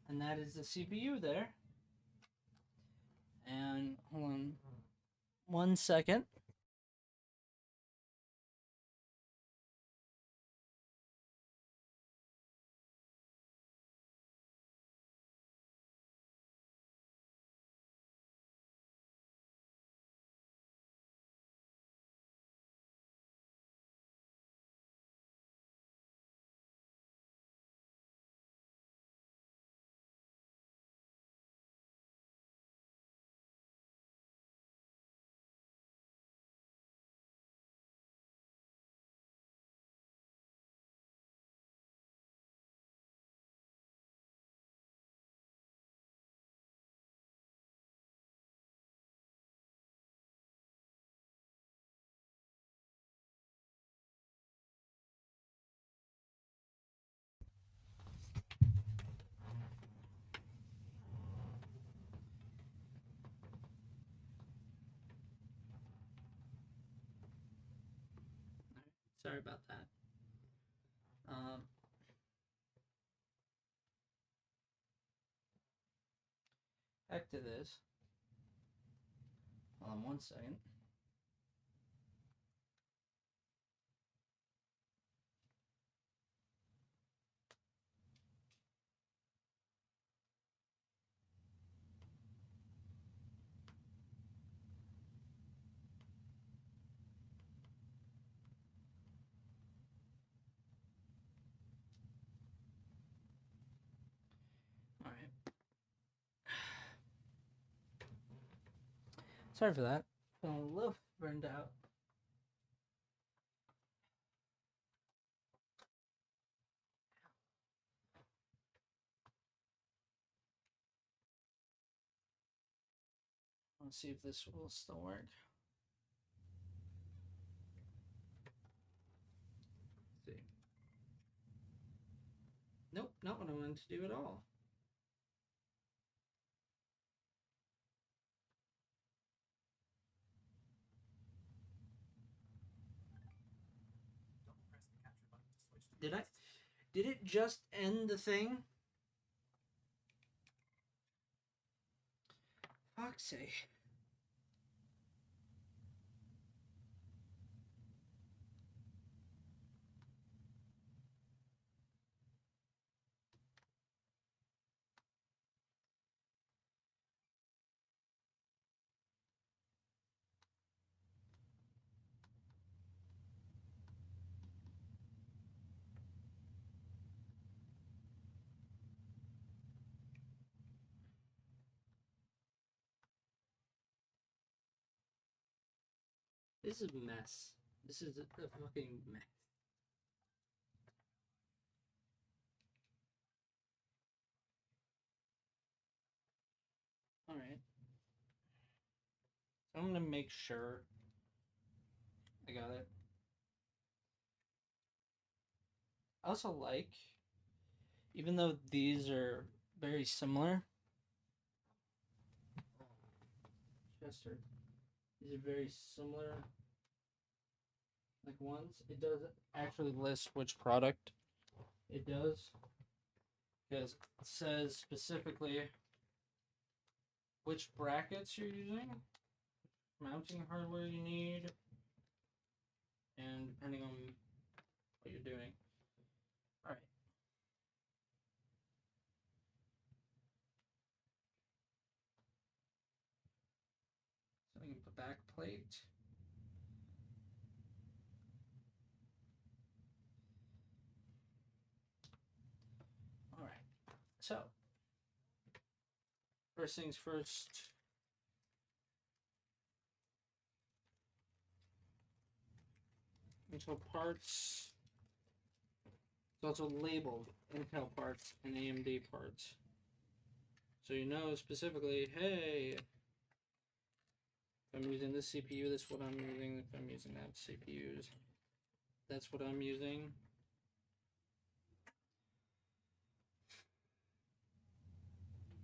And that is the CPU there. And hold on 1 second. Sorry about that. Back to this. Hold on 1 second. All right. Sorry for that. Feeling a little burned out. Let's see if this will still work. Let's see. Nope, not what I wanted to do at all. Double press the capture button to switch to Did I? Did it just end the thing? Fuck's sake. This is a mess. This is a fucking mess. Alright. So I'm gonna make sure I got it. I also like, even though these are very similar, Chester, these are very similar like ones. It does actually list which product it does, because it says specifically which brackets you're using, mounting hardware you need, and depending on what you're doing. All right. Setting up the back plate. All right. So, first things first. Intel parts. It's also labeled Intel parts and AMD parts. So you know specifically, hey, if I'm using this CPU, that's what I'm using. If I'm using that CPUs, that's what I'm using.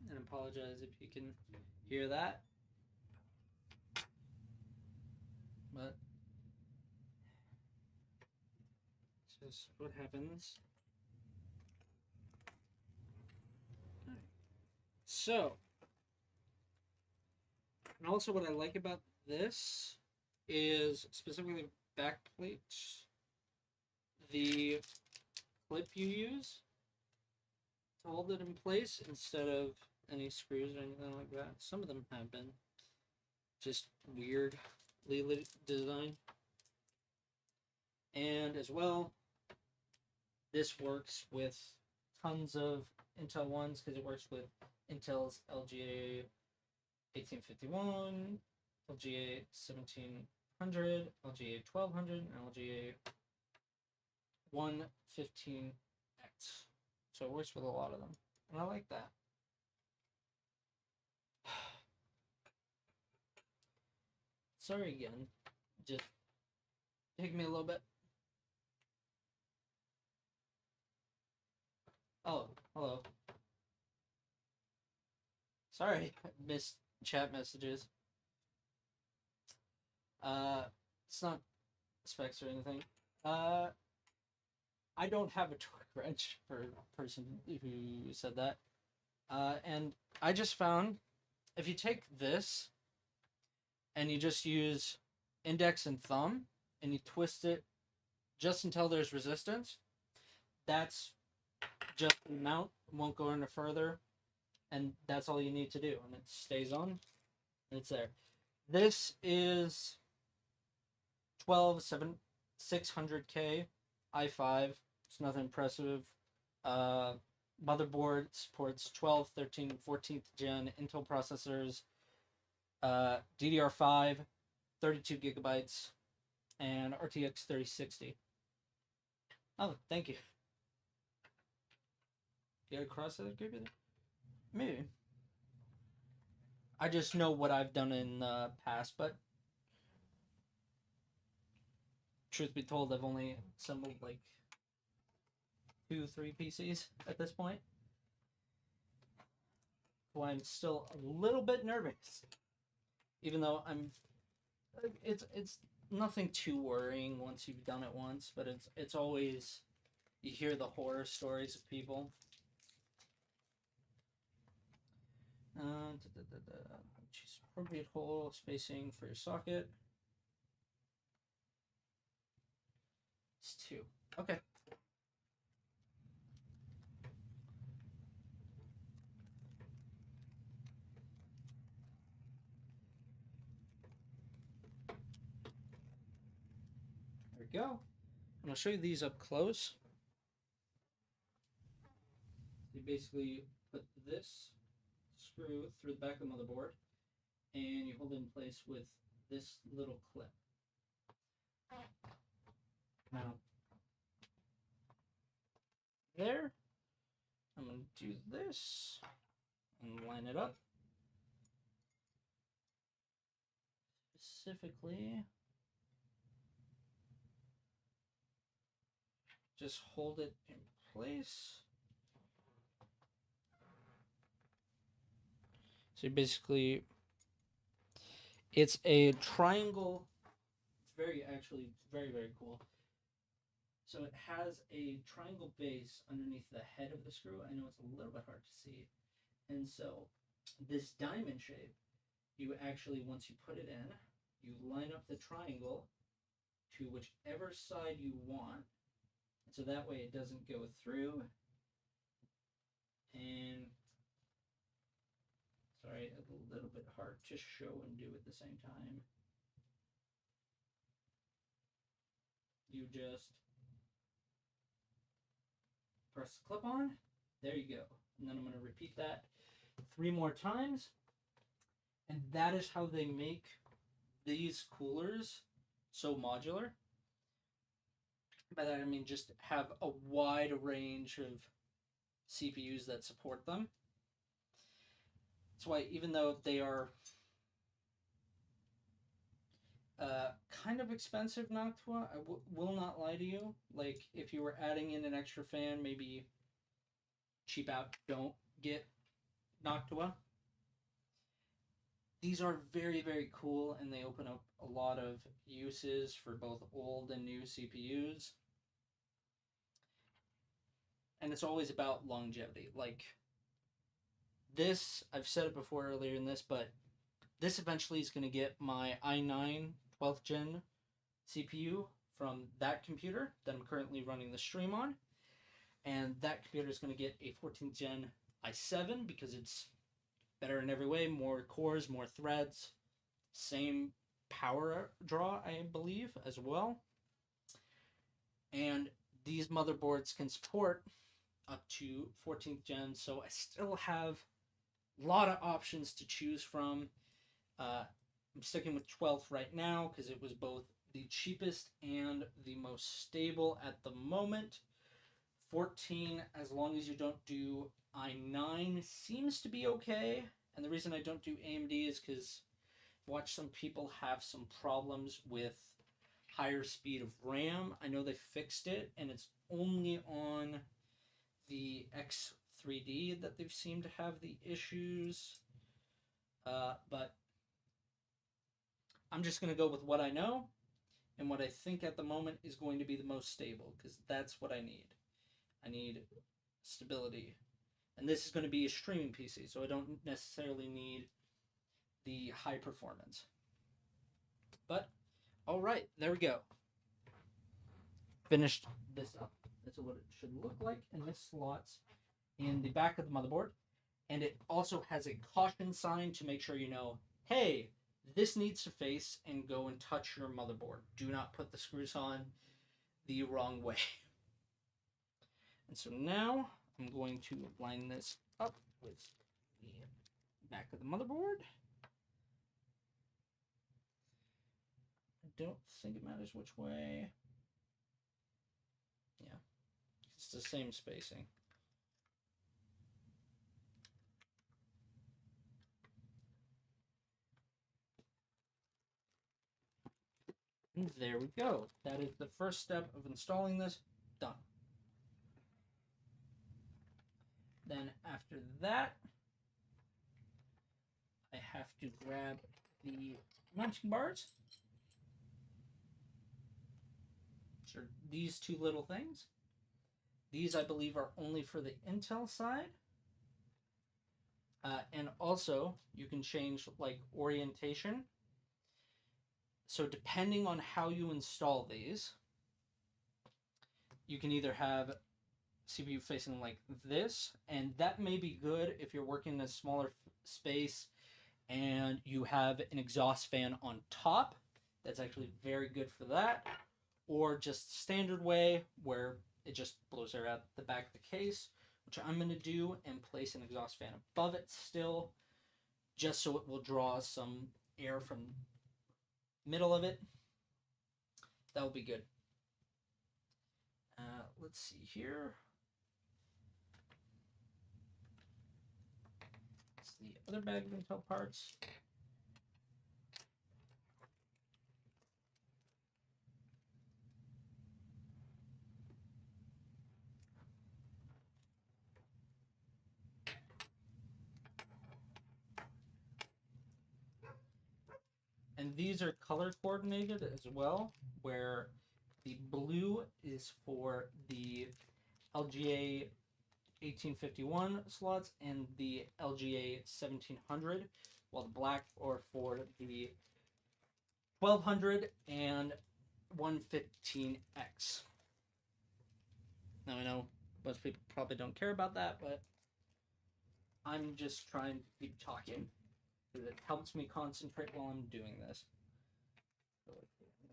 And apologize if you can hear that. But it's just what happens. So, and also what I like about this is specifically back plates, the clip you use to hold it in place instead of any screws or anything like that. Some of them have been just weirdly designed. And as well, this works with tons of Intel ones because it works with Intel's LGA 1851, LGA 1700, LGA 1200, and LGA 115X. So it works with a lot of them. And I like that. Sorry again. Just take me a little bit. Oh, hello. Sorry, I missed chat messages. It's not specs or anything. I don't have a torque wrench for a person who said that. And I just found if you take this and you just use index and thumb and you twist it just until there's resistance, that's just the amount, won't go any further, and that's all you need to do, and it stays on, and it's there. This is 600K i5. It's nothing impressive. Motherboard supports 12, 13, 14th gen Intel processors, DDR5, 32 gigabytes, and RTX 3060. Oh, thank you. You got a cross that group there? Maybe. I just know what I've done in the past, but truth be told, I've only assembled like 2-3 PCs at this point. So I'm still a little bit nervous, even though it's nothing too worrying once you've done it once, but it's always, you hear the horror stories of people. Choose appropriate hole spacing for your socket. It's 2. Okay. There we go. And I'll show you these up close. You basically put this screw through the back of the motherboard and you hold it in place with this little clip. Now, there, I'm going to do this and line it up. Specifically, just hold it in place. So basically, it's a triangle. It's very, very cool. So it has a triangle base underneath the head of the screw. I know it's a little bit hard to see. And so this diamond shape, you actually, once you put it in, you line up the triangle to whichever side you want. So that way it doesn't go through. And sorry, a little bit hard to show and do at the same time. You just press the clip on. There you go. And then I'm going to repeat that 3 more times. And that is how they make these coolers so modular. By that I mean just have a wide range of CPUs that support them. That's why even though they are kind of expensive, Noctua, I will not lie to you. Like, if you were adding in an extra fan, maybe cheap out, don't get Noctua. These are very, very cool, and they open up a lot of uses for both old and new CPUs. And it's always about longevity. Like, this, I've said it before earlier in this, but this eventually is going to get my i9 12th gen CPU from that computer that I'm currently running the stream on. And that computer is going to get a 14th gen i7 because it's better in every way, more cores, more threads, same power draw, I believe, as well. And these motherboards can support up to 14th gen, so I still have a lot of options to choose from. I'm sticking with 12th right now because it was both the cheapest and the most stable at the moment. 14, as long as you don't do i9, seems to be okay. And the reason I don't do AMD is because I've watched some people have some problems with higher speed of RAM. I know they fixed it, and it's only on the X3D that they've seemed to have the issues. But I'm just going to go with what I know and what I think at the moment is going to be the most stable, because that's what I need. I need stability. And this is going to be a streaming PC, so I don't necessarily need the high performance. But, alright, there we go. Finished this up. That's what it should look like, and this slots in the back of the motherboard. And it also has a caution sign to make sure you know, hey, this needs to face and go and touch your motherboard. Do not put the screws on the wrong way. And so now I'm going to line this up with the back of the motherboard. I don't think it matters which way. Yeah, it's the same spacing. And there we go. That is the first step of installing this. Done. Then after that, I have to grab the mounting bars. So these two little things. These, I believe, are only for the Intel side. And also, you can change, like, orientation. So depending on how you install these, you can either have CPU facing like this, and that may be good if you're working in a smaller space and you have an exhaust fan on top. That's actually very good for that. Or just standard way where it just blows air out the back of the case, which I'm going to do, and place an exhaust fan above it still, just so it will draw some air from middle of it. That will be good. Let's see here. It's the other bag of Intel parts. And these are color coordinated as well, where the blue is for the LGA 1851 slots and the LGA 1700, while the black are for the 1200 and 115X. Now I know most people probably don't care about that, but I'm just trying to keep talking because it helps me concentrate while I'm doing this. So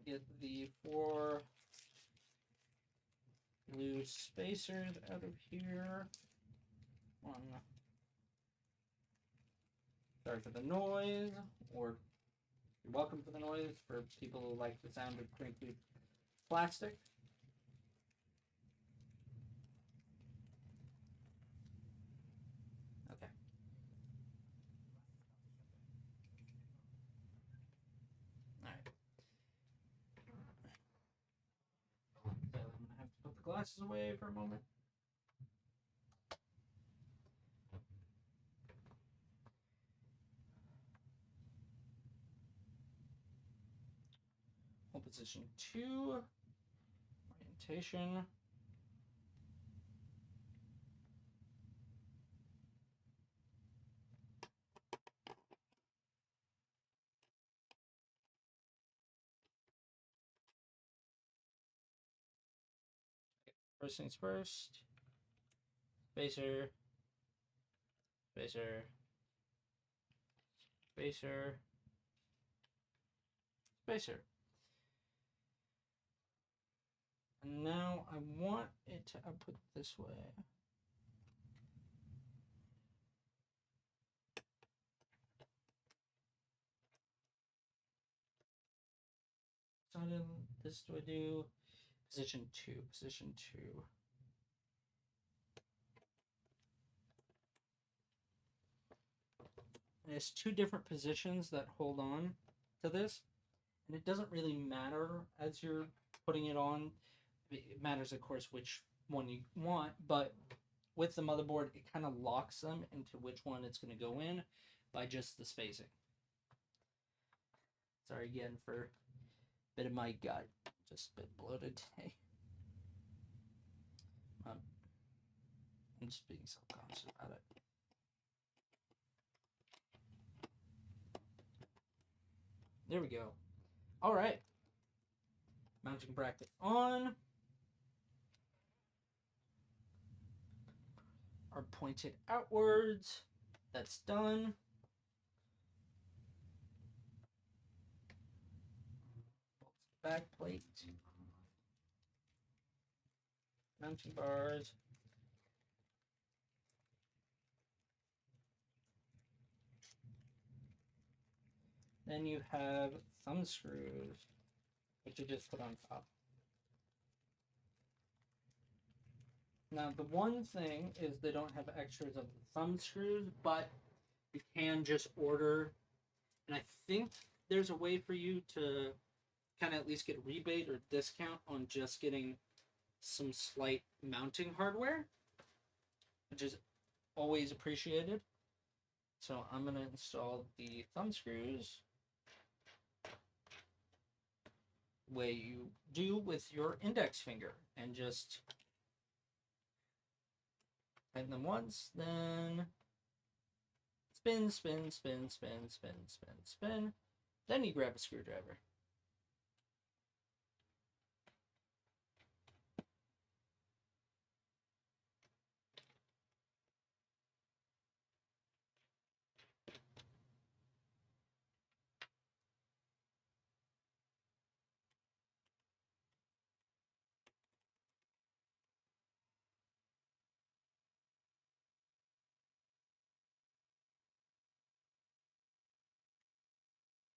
get the 4 blue spacers out of here. One. Sorry for the noise, or you're welcome for the noise for people who like the sound of crinkly plastic. Okay. Alright. So I'm going to have to put the glasses away for a moment. Hold position 2. Orientation. First things first. Spacer. Spacer. Spacer. Spacer. And now I want it to output this way. So then this do I do position 2, position 2. And it's 2 different positions that hold on to this, and it doesn't really matter as you're putting it on. It matters, of course, which one you want, but with the motherboard, it kind of locks them into which one it's going to go in by just the spacing. Sorry again for a bit of my gut, just a bit bloated today. I'm just being self-conscious about it. There we go. All right. Mounting bracket on. Are pointed outwards. That's done. Back plate. Mounting bars. Then you have thumb screws, which you just put on top. Now, the one thing is they don't have extras of the thumb screws, but you can just order, and I think there's a way for you to kind of at least get a rebate or discount on just getting some slight mounting hardware, which is always appreciated. So I'm going to install the thumb screws the way you do with your index finger, and just tighten them once, then spin, spin, spin, spin, spin, spin, spin. Then you grab a screwdriver.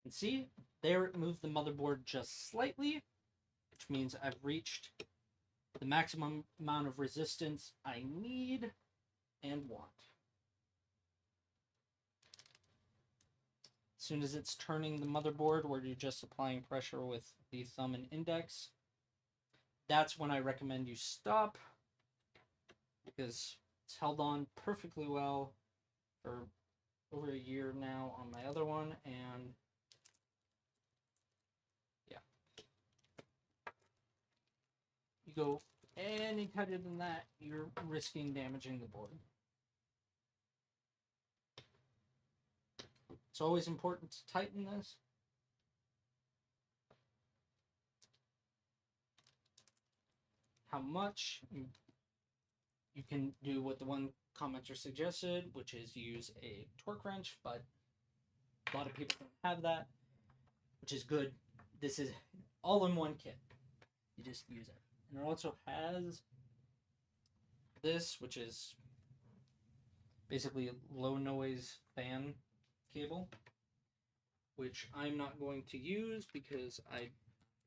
And see, there it moved the motherboard just slightly, which means I've reached the maximum amount of resistance I need and want. As soon as it's turning the motherboard where you're just applying pressure with the thumb and index, that's when I recommend you stop, because it's held on perfectly well for over a year now on my other one, and yeah. You go any tighter than that, you're risking damaging the board. It's always important to tighten this. how much. You can do what the one commenter suggested, which is use a torque wrench, but a lot of people don't have that, which is good. This is all in one kit. You just use it. And it also has this, which is basically a low noise fan cable, which I'm not going to use because I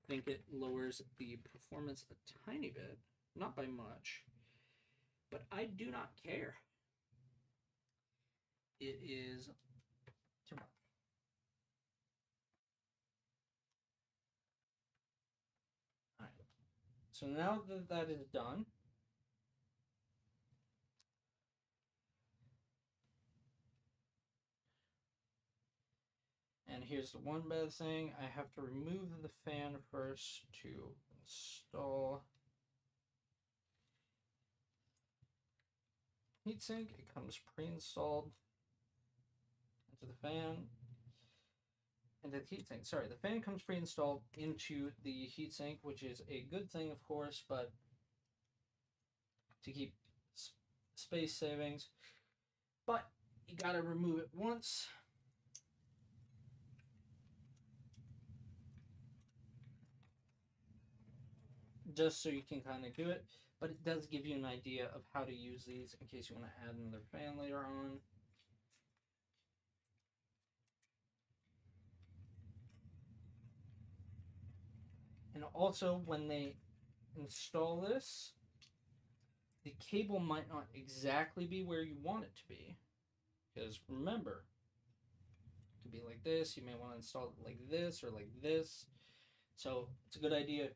think it lowers the performance a tiny bit, not by much, but I do not care. It is too much. All right. So now that that is done, and here's the one bad thing, I have to remove the fan first to install heatsink. It comes pre-installed into the fan. And the heatsink, sorry, the fan comes pre-installed into the heatsink, which is a good thing, of course, but to keep space savings. But you gotta remove it once. Just so you can kind of do it, but it does give you an idea of how to use these in case you want to add another fan later on. And also, when they install this, the cable might not exactly be where you want it to be. Because remember, it could be like this. You may want to install it like this or like this. So it's a good idea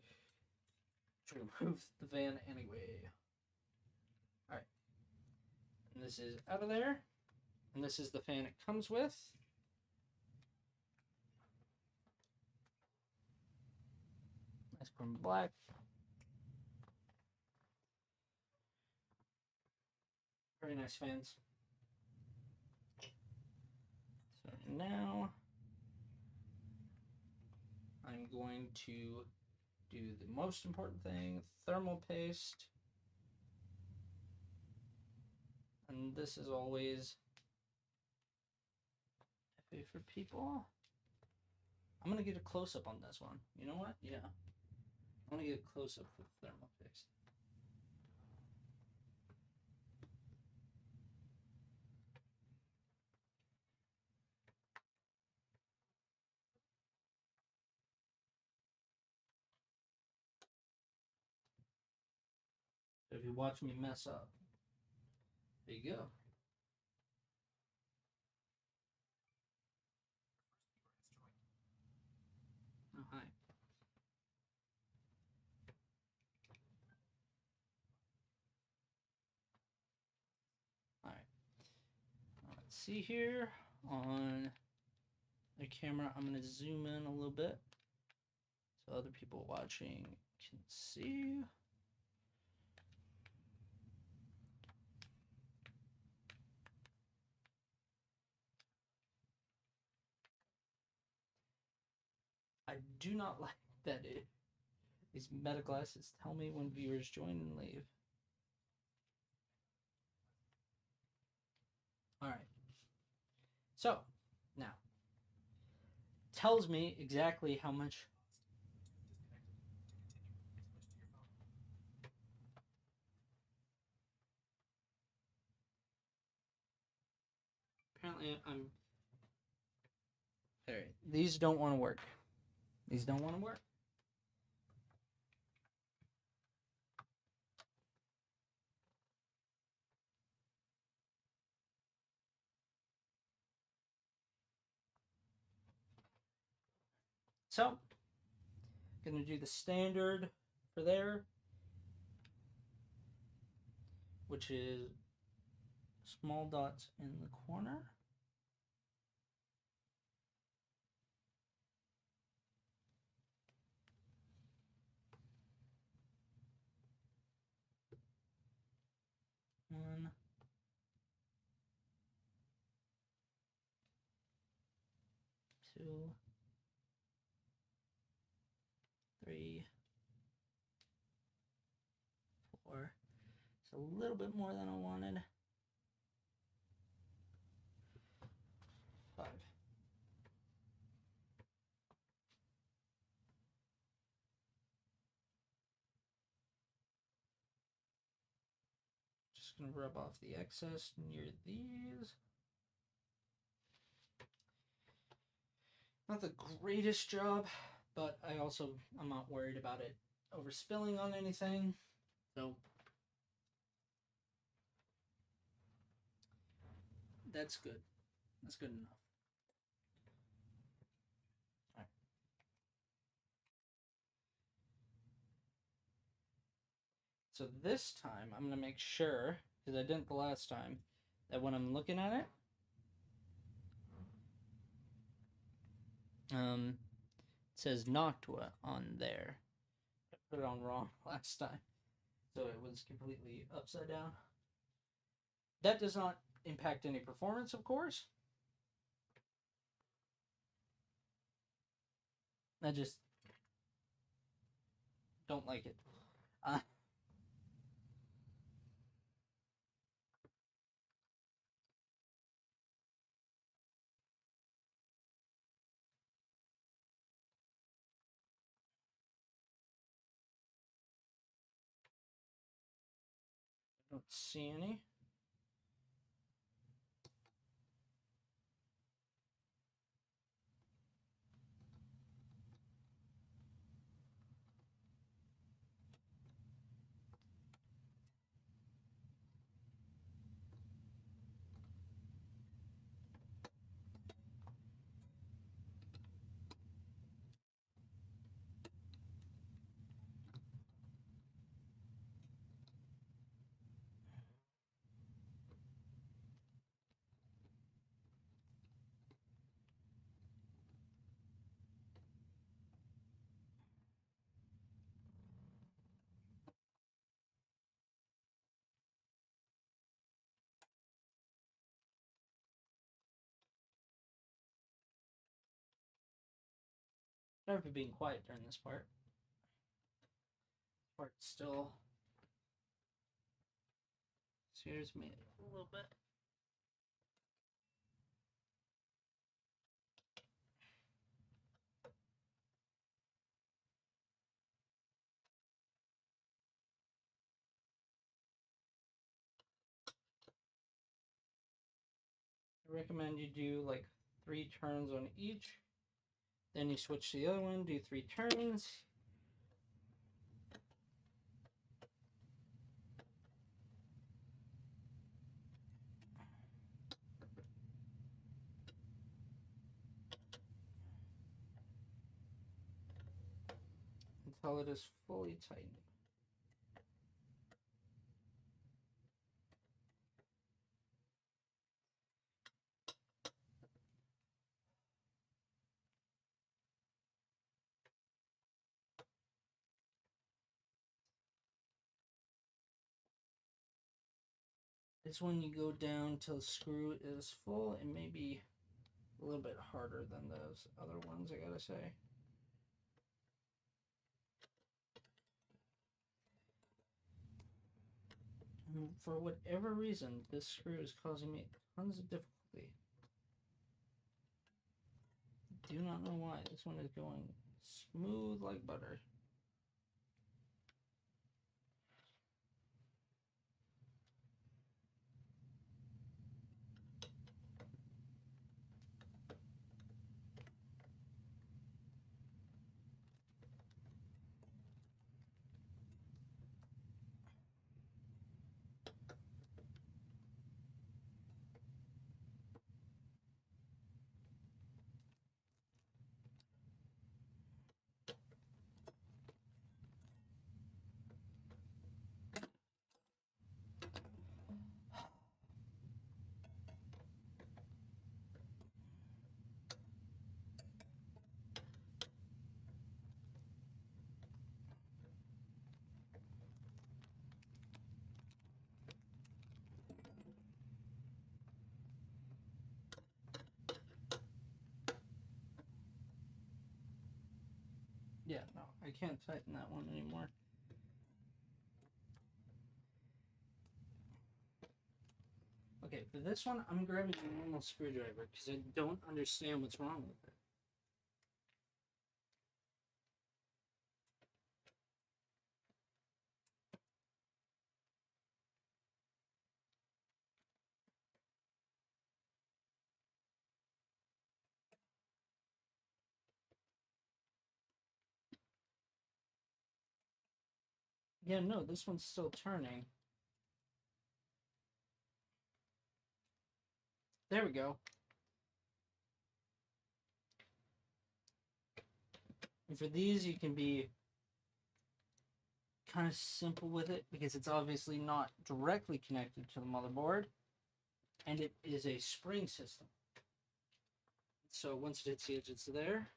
to remove the fan anyway. Alright. And this is out of there. And this is the fan it comes with. Nice chrome black. Very nice fans. So now I'm going to do the most important thing, thermal paste. And this is always FA for people. I'm going to get a close-up on this one. You know what? Yeah. I want to get a close-up for the thermal paste. If you watch me mess up, there you go. Oh, hi. All right. Let's see here on the camera. I'm going to zoom in a little bit so other people watching can see. I do not like that these meta glasses tell me when viewers join and leave. All right. So now tells me exactly how much. Apparently, I'm. All right. These don't want to work. These don't want to work. So, I'm going to do the standard for there, which is small dots in the corner. One, two, three, a little bit more than I wanted. 5. Just gonna rub off the excess near these. Not the greatest job, but I'm not worried about it overspilling on anything. So that's good. That's good enough. All right. So this time I'm gonna make sure, because I didn't the last time, that when I'm looking at it, it says Noctua on there. I put it on wrong last time, so it was completely upside down. That does not impact any performance, of course. I just don't like it. I don't see any. Sorry for being quiet during this part. Part still scares me a little bit. I recommend you do like 3 turns on each. Then you switch to the other one, do 3 turns. Until it is fully tightened. It's when you go down till the screw is full. It may be a little bit harder than those other ones, I gotta say. And for whatever reason, this screw is causing me tons of difficulty. Do not know why. This one is going smooth like butter. Yeah, no, I can't tighten that one anymore. for this one, I'm grabbing a normal screwdriver because I don't understand what's wrong with it. Yeah, no, this one's still turning. There we go. And for these, you can be kind of simple with it because it's obviously not directly connected to the motherboard, and it is a spring system. So once it hits the edge, it's there.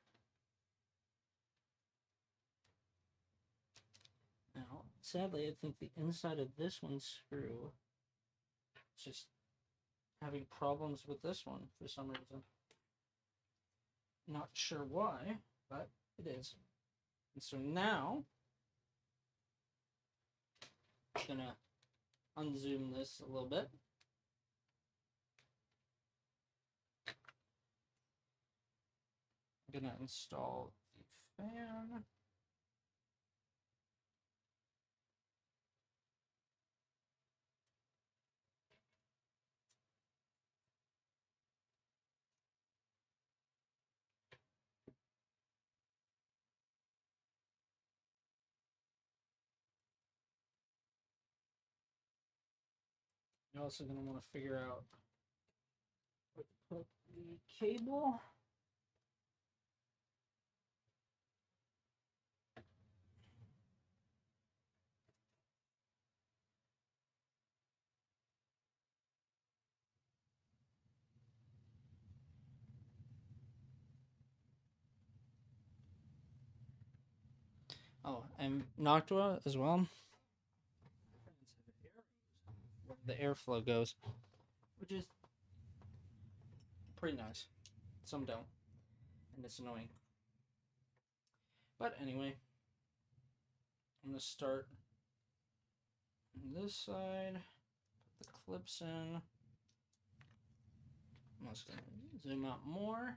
Now, sadly, I think the inside of this one's screw is just having problems with this one for some reason. Not sure why, but it is. And so now, I'm gonna unzoom this a little bit. I'm gonna install the fan. You're also going to want to figure out where to put the cable. Oh, and Noctua as well. Where the airflow goes, which is pretty nice. Some don't, and it's annoying. But anyway, I'm gonna start on this side, put the clips in. I'm just gonna zoom out more.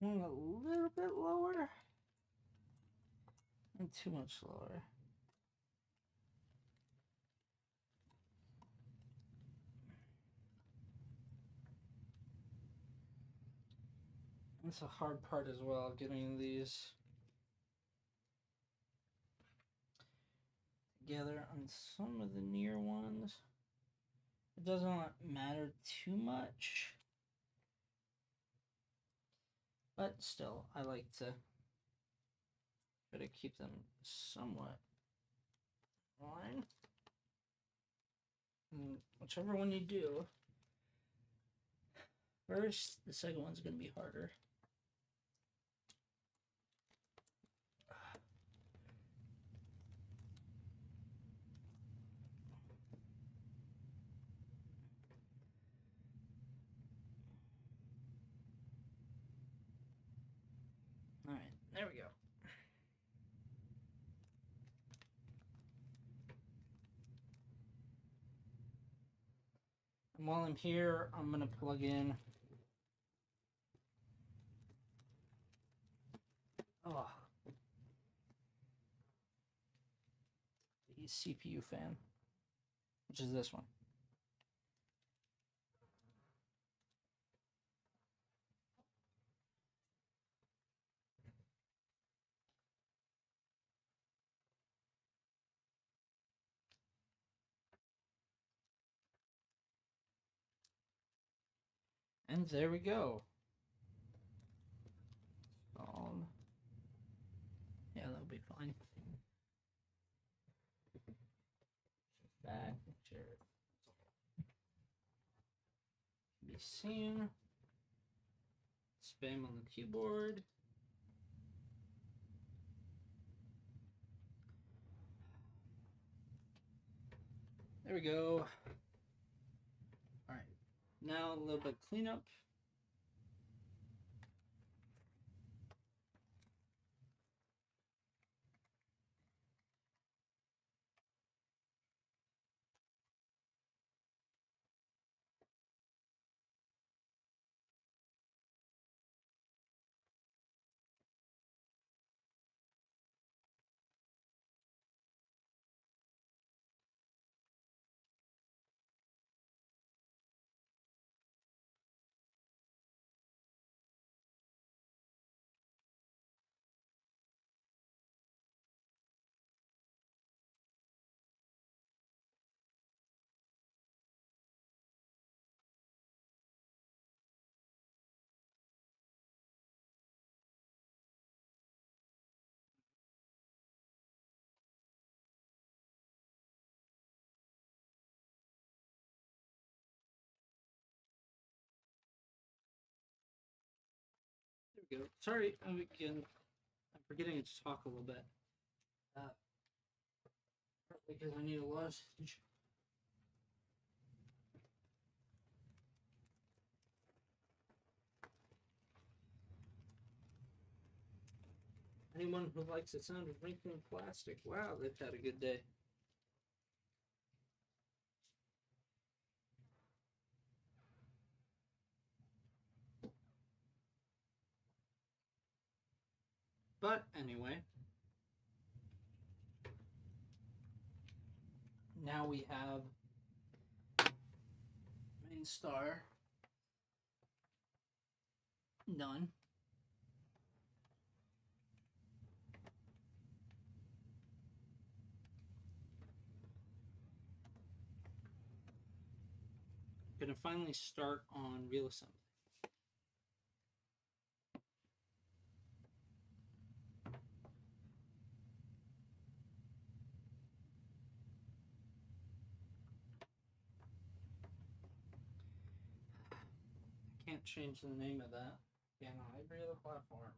A little bit lower, and too much lower. That's a hard part as well, getting these together on some of the near ones. It doesn't matter too much, but still, I like to try to keep them somewhat in line. And whichever one you do first, the second one's going to be harder. All right, there we go. And while I'm here, I'm going to plug in the CPU fan, which is this one. And there we go. Yeah, that'll be fine. Back, chair. Be seen. Spam on the keyboard. There we go. All right. Now a little bit of cleanup. There we go. Sorry, again, I'm forgetting to talk a little bit. Because I need a lozenge. Anyone who likes the sound of wrinkling plastic, wow, they've had a good day. But anyway, now we have main star done. Gonna finally start on real assembly. I can't change the name of that. Yeah, no, every other platform.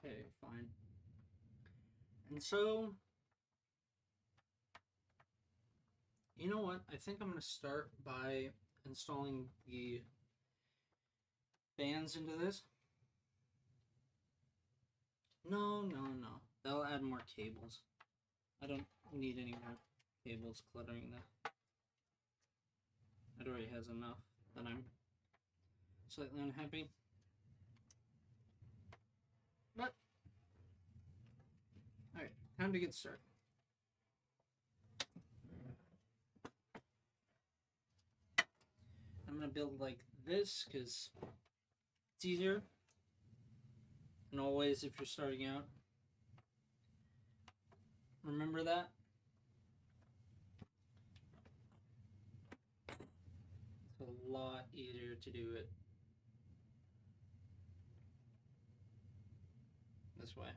Okay, fine. And so, you know what? I think I'm going to start by installing the fans into this. No. They'll add more cables. I don't need any more cables cluttering that. It already has enough that I'm slightly unhappy. But, alright, time to get started. I'm going to build like this because it's easier. And always, if you're starting out, remember that. It's a lot easier to do it this way.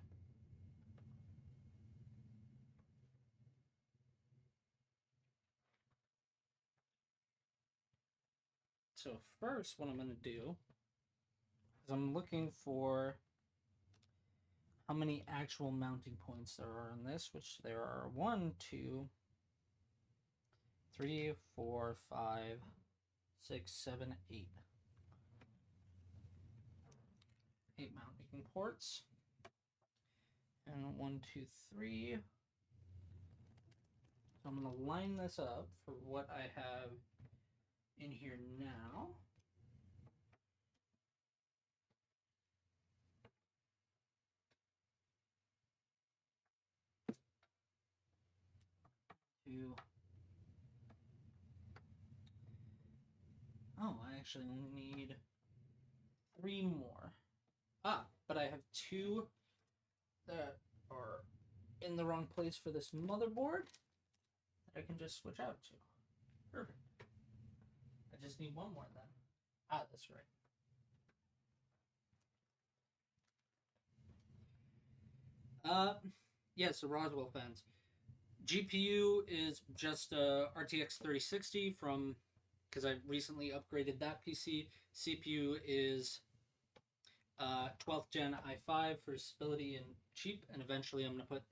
So first, what I'm going to do is I'm looking for how many actual mounting points there are on this, which there are 1, 2, 3, 4, 5, 6, 7, 8. 8 mounting ports. And 1, 2, 3. So I'm going to line this up for what I have in here now. 2. Oh, I actually only need 3 more. But I have 2 that are in the wrong place for this motherboard that I can just switch out to. Perfect. I just need 1 more then. That's right. Yeah, so Roswell fans. GPU is just RTX 3060 from, because I recently upgraded that PC. CPU is 12th gen i5 for stability and cheap, and eventually I'm going to put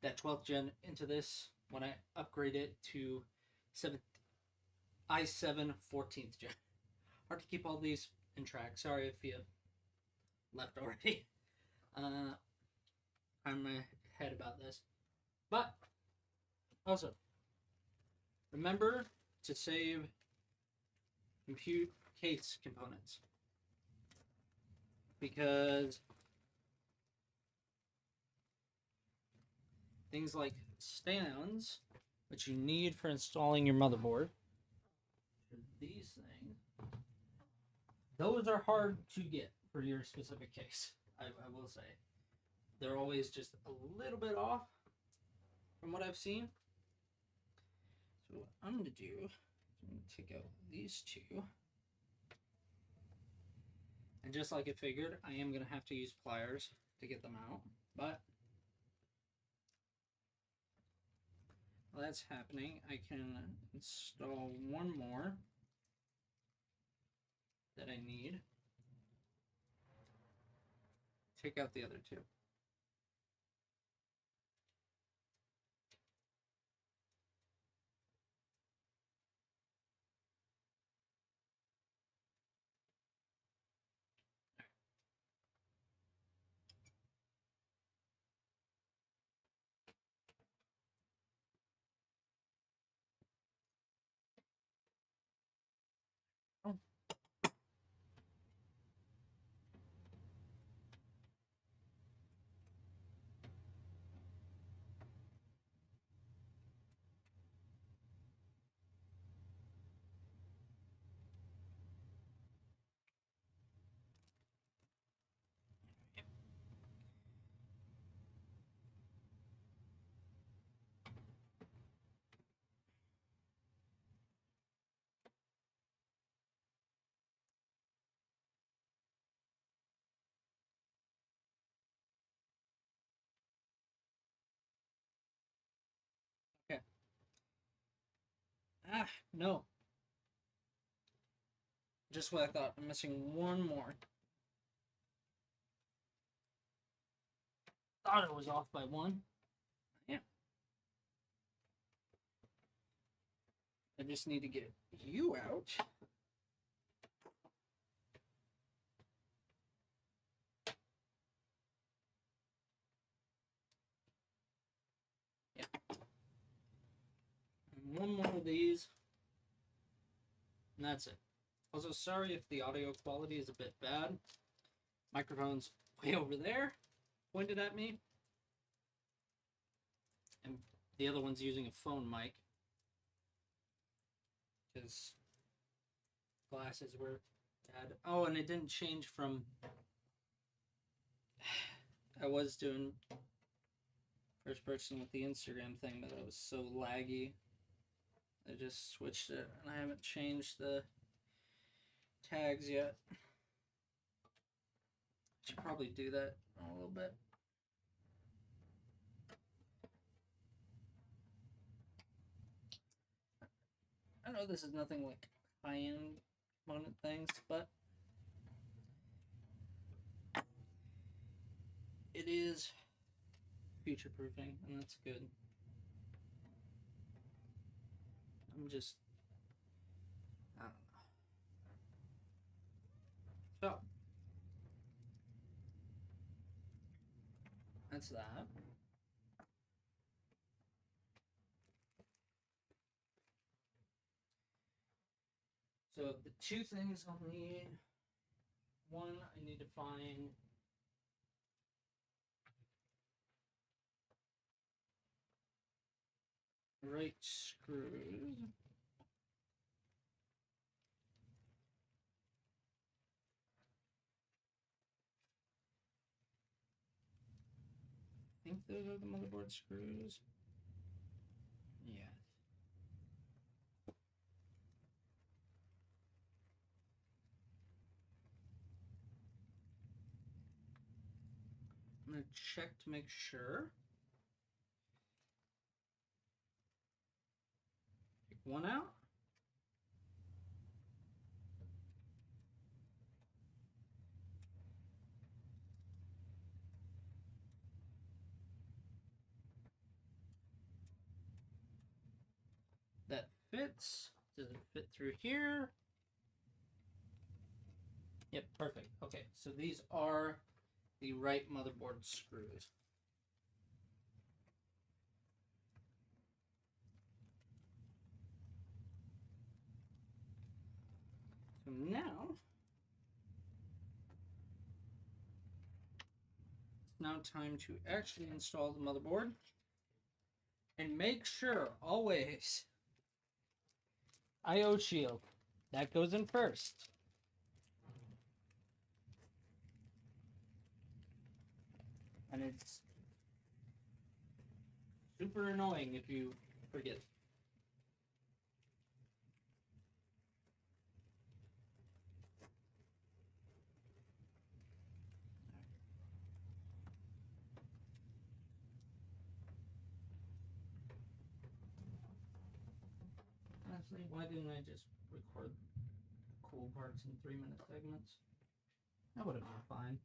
that 12th gen into this when I upgrade it to i7 14th gen. Hard to keep all these in track. Sorry if you left already. I'm ahead about this. But also, remember to save compute case components, because things like stands, which you need for installing your motherboard, these things, those are hard to get for your specific case. I will say. They're always just a little bit off from what I've seen. So what I'm going to do is I'm going to take out these 2. And just like I figured, I am going to have to use pliers to get them out. But while that's happening, I can install 1 more that I need. Take out the other 2. Oh. Okay. No. Just what I thought. I'm missing 1 more. Thought it was off by 1. Yeah. I just need to get you out. Yeah. And 1 more of these. And that's it. Also, sorry if the audio quality is a bit bad. Microphone's way over there, pointed at me. And the other one's using a phone mic, because glasses were bad. Oh, and it didn't change from... I was doing first person with the Instagram thing, but it was so laggy. I just switched it, and I haven't changed the tags yet. Should probably do that in a little bit. I know this is nothing like high-end component things, but it is future-proofing, and that's good. I'm just, I don't know. So, that's that. So the 2 things I'll need, 1, I need to find right screws. I think those are the motherboard screws. Yeah. I'm going to check to make sure. Take one out. That fits. Does it fit through here? Yep, perfect. Okay, so these are the right motherboard screws. So now, it's now time to actually install the motherboard. And make sure, always, I/O shield. That goes in first. And it's super annoying if you forget. Honestly, why didn't I just record cool parts in 3-minute segments? That would have been fine.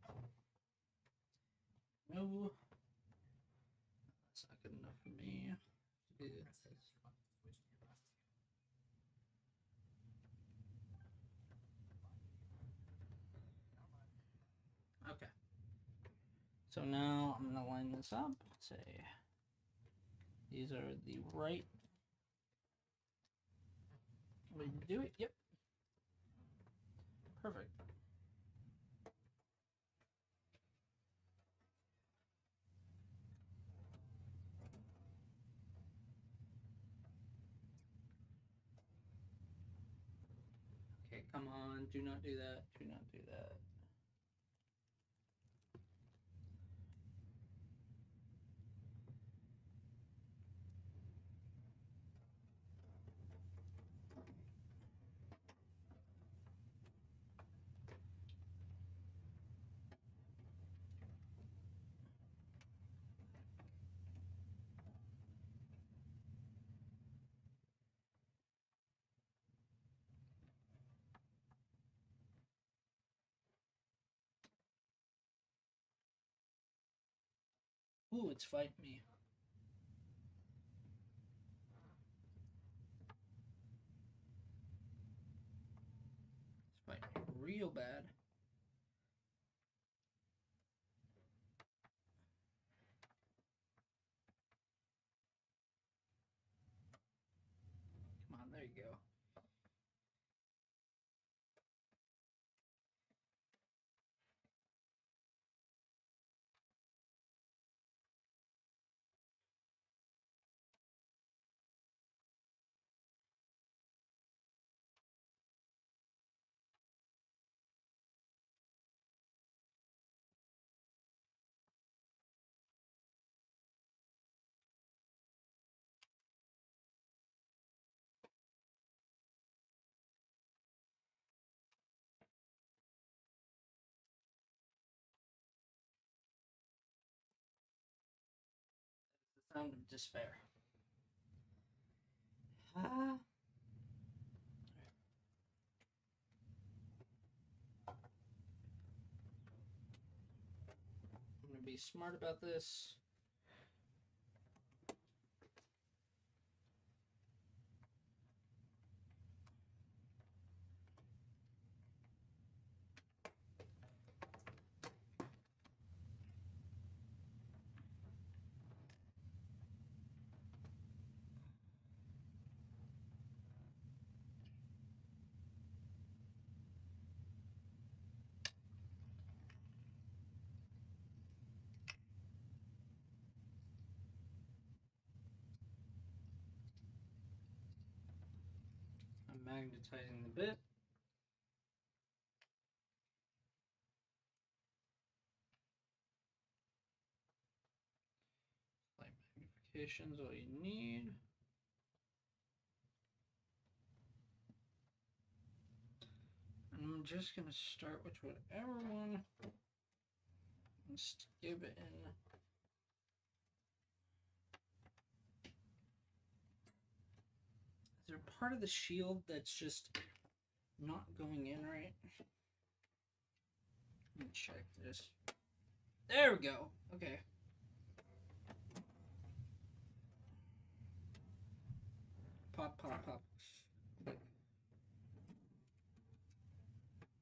No. That's not good enough for me. Okay. So now I'm going to line this up. Say these are the right way to do it. Yep. Perfect. Okay, come on. Do not do that. Do not do that. Ooh, it's fighting me. It's fighting me real bad. Come on, there you go. The sound of despair. I'm going to be smart about this. magnetizing the bit. Light magnification is all you need. I'm just going to start with whatever one wants to give it in. Is there part of the shield that's just not going in right? Let me check this. There we go. Okay. Pop, pop, pop.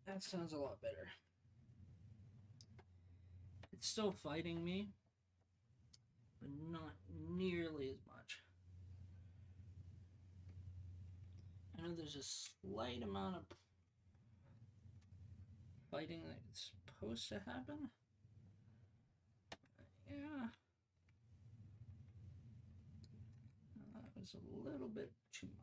That sounds a lot better. It's still fighting me, but not nearly as much. I know there's a slight amount of fighting that's supposed to happen. Yeah. That was a little bit too much.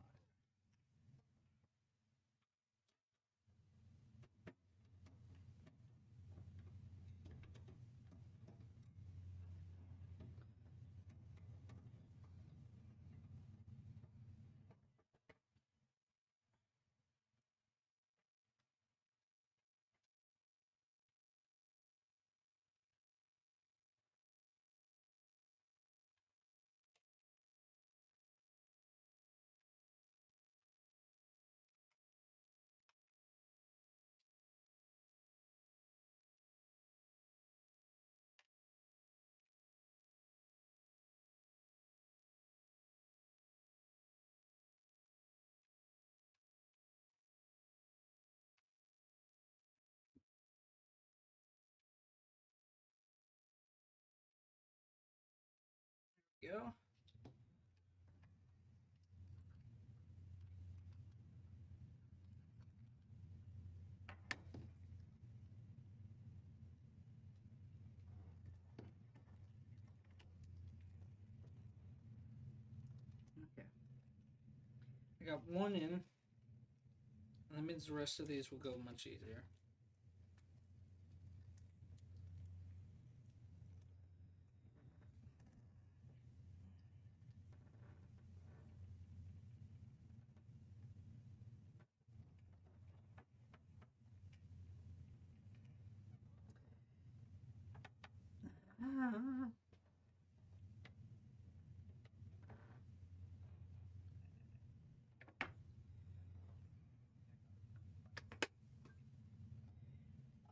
Go. Okay. I got one in. That means the rest of these will go much easier.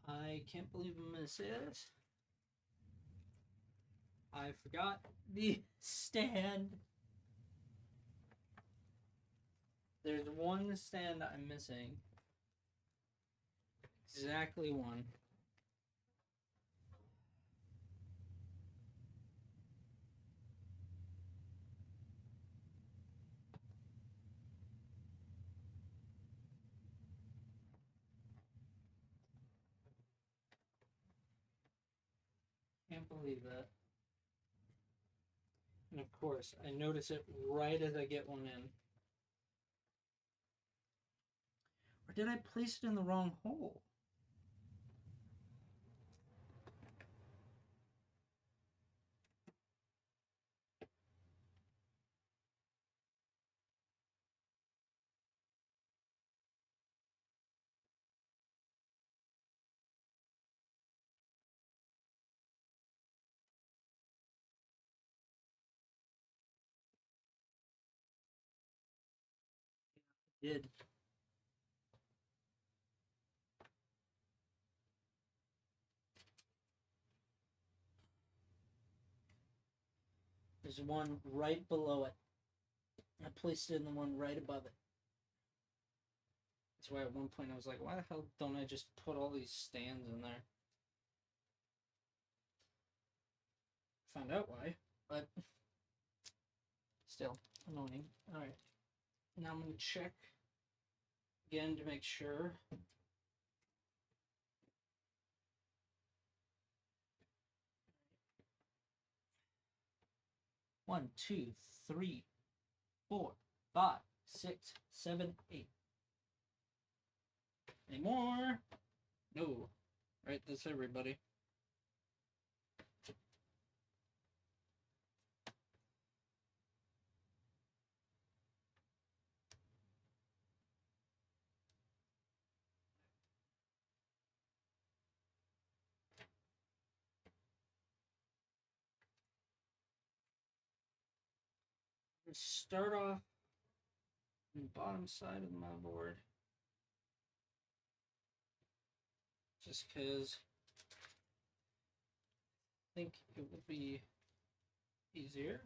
I can't believe I'm going to say this. I forgot the stand. There's one stand I'm missing. Exactly one. Can't believe that. And of course, I notice it right as I get one in. Or did I place it in the wrong hole? Did. There's one right below it. I placed it in the one right above it. That's why at one point I was like, why the hell don't I just put all these stands in there? Found out why, but still annoying. Alright. Now I'm going to check again to make sure. One, two, three, 4, 5, 6, 7, 8. Any more? No. Right, that's everybody. Let's start off on the bottom side of the motherboard. Just because I think it would be easier.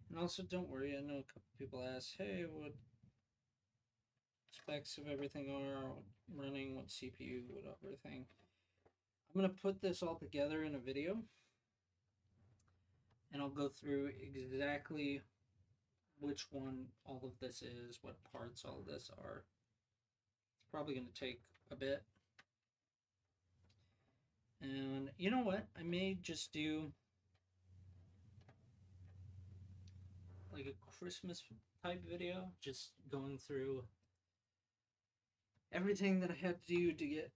And also, don't worry, I know a couple people ask, hey, what specs of everything are, running, what CPU, what everything. I'm going to put this all together in a video, and I'll go through exactly which one all of this is, what parts all of this are. It's probably going to take a bit. And you know what? I may just do like a Christmas type video, just going through everything that I had to do to get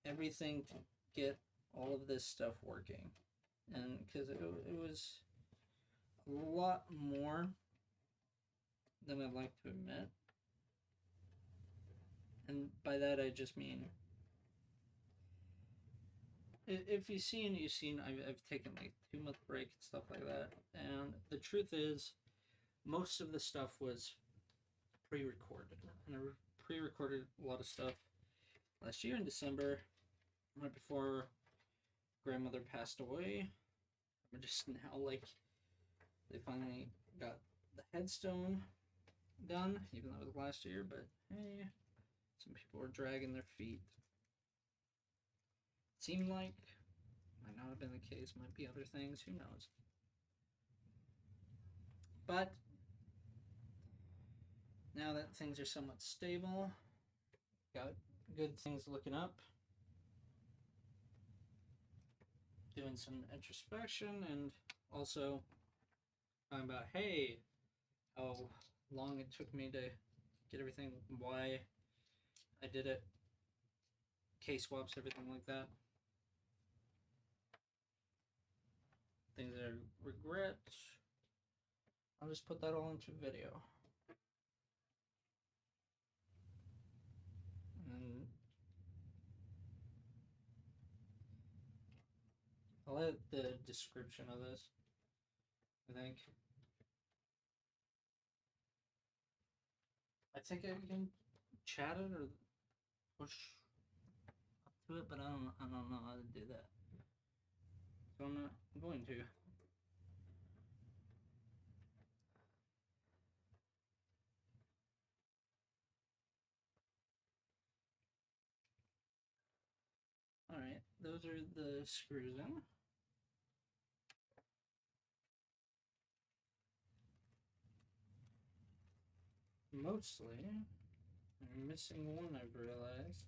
everything to get all of this stuff working. And because it was a lot more than I'd like to admit. And by that I just mean, if you've seen, I've taken like 2-month break and stuff like that. And the truth is, most of the stuff was pre-recorded. And I pre-recorded a lot of stuff last year in December, right before grandmother passed away. We're just now like, they finally got the headstone done, even though it was last year, but hey, some people were dragging their feet. It seemed like, might not have been the case, might be other things, who knows. But now that things are somewhat stable, got good things looking up, doing some introspection, and also talking about, hey, how long it took me to get everything, why I did it, case swaps, everything like that. Things that I regret. I'll just put that all into video. And I'll add the description of this, I think. I think I can chat it or push up to it, but I don't know how to do that. So I'm not going to. Alright, those are the screws in. Mostly. I'm missing one, I've realized.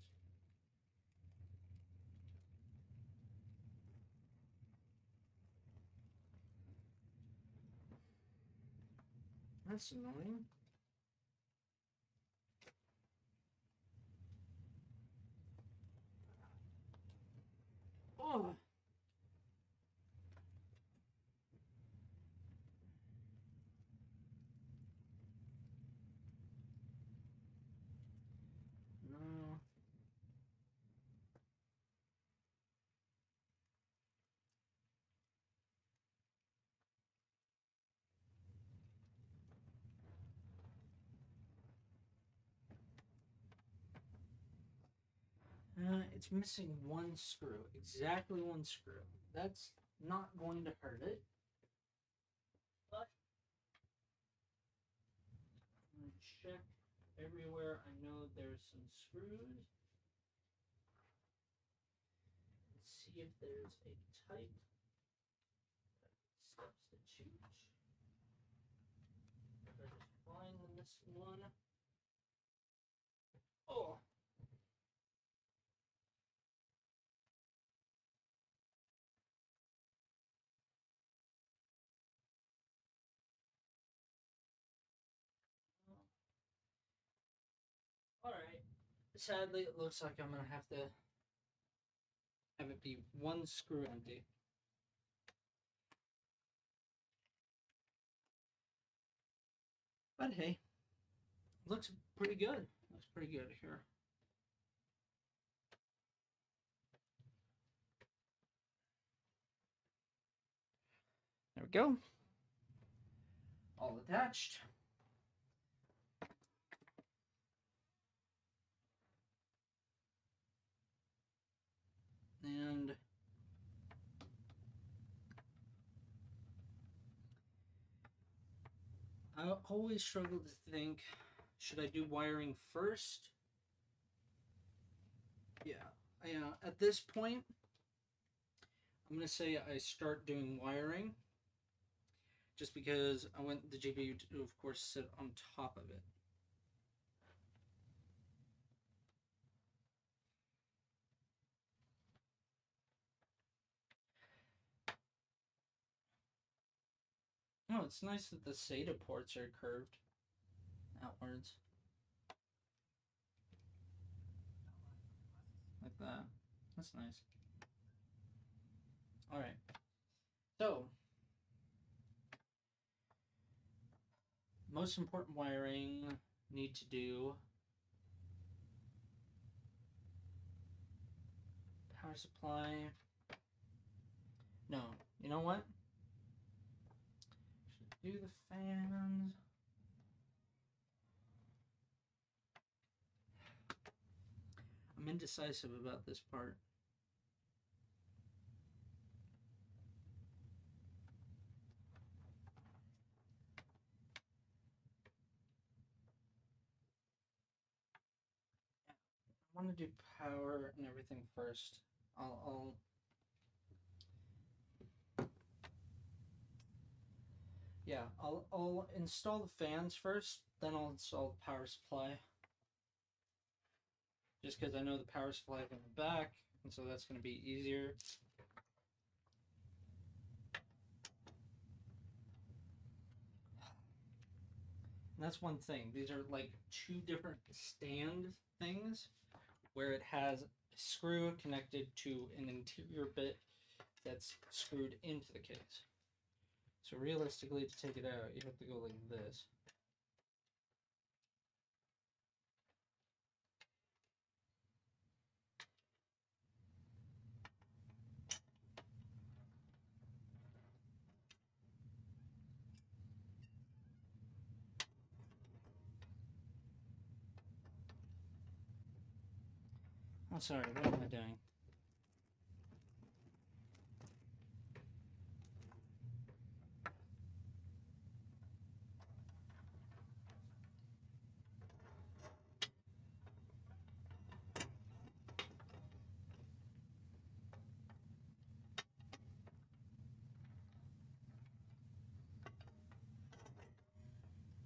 That's annoying. Oh! No. It's missing one screw. Exactly one screw. That's not going to hurt it. But I'm going to check everywhere I know there's some screws. And see if there's a type substitute. If I just find the missing one. sadly, it looks like I'm gonna have to have it be one screw empty. But hey, looks pretty good. Looks pretty good here. There we go. All attached. And I always struggle to think, should I do wiring first? Yeah, at this point, I'm gonna say I start doing wiring, just because I want the GPU to, of course, sit on top of it. Oh, it's nice that the SATA ports are curved outwards. Like that. That's nice. Alright. So, most important wiring need to do power supply. No, you know what? Should do the fans. I'm indecisive about this part. I want to do power and everything first. I'll install the fans first, then I'll install the power supply. Just because I know the power supply is in the back, and so that's going to be easier. And that's one thing. These are like two different stand things where it has a screw connected to an interior bit that's screwed into the case. So realistically, to take it out, you have to go like this. I'm sorry, what am I doing?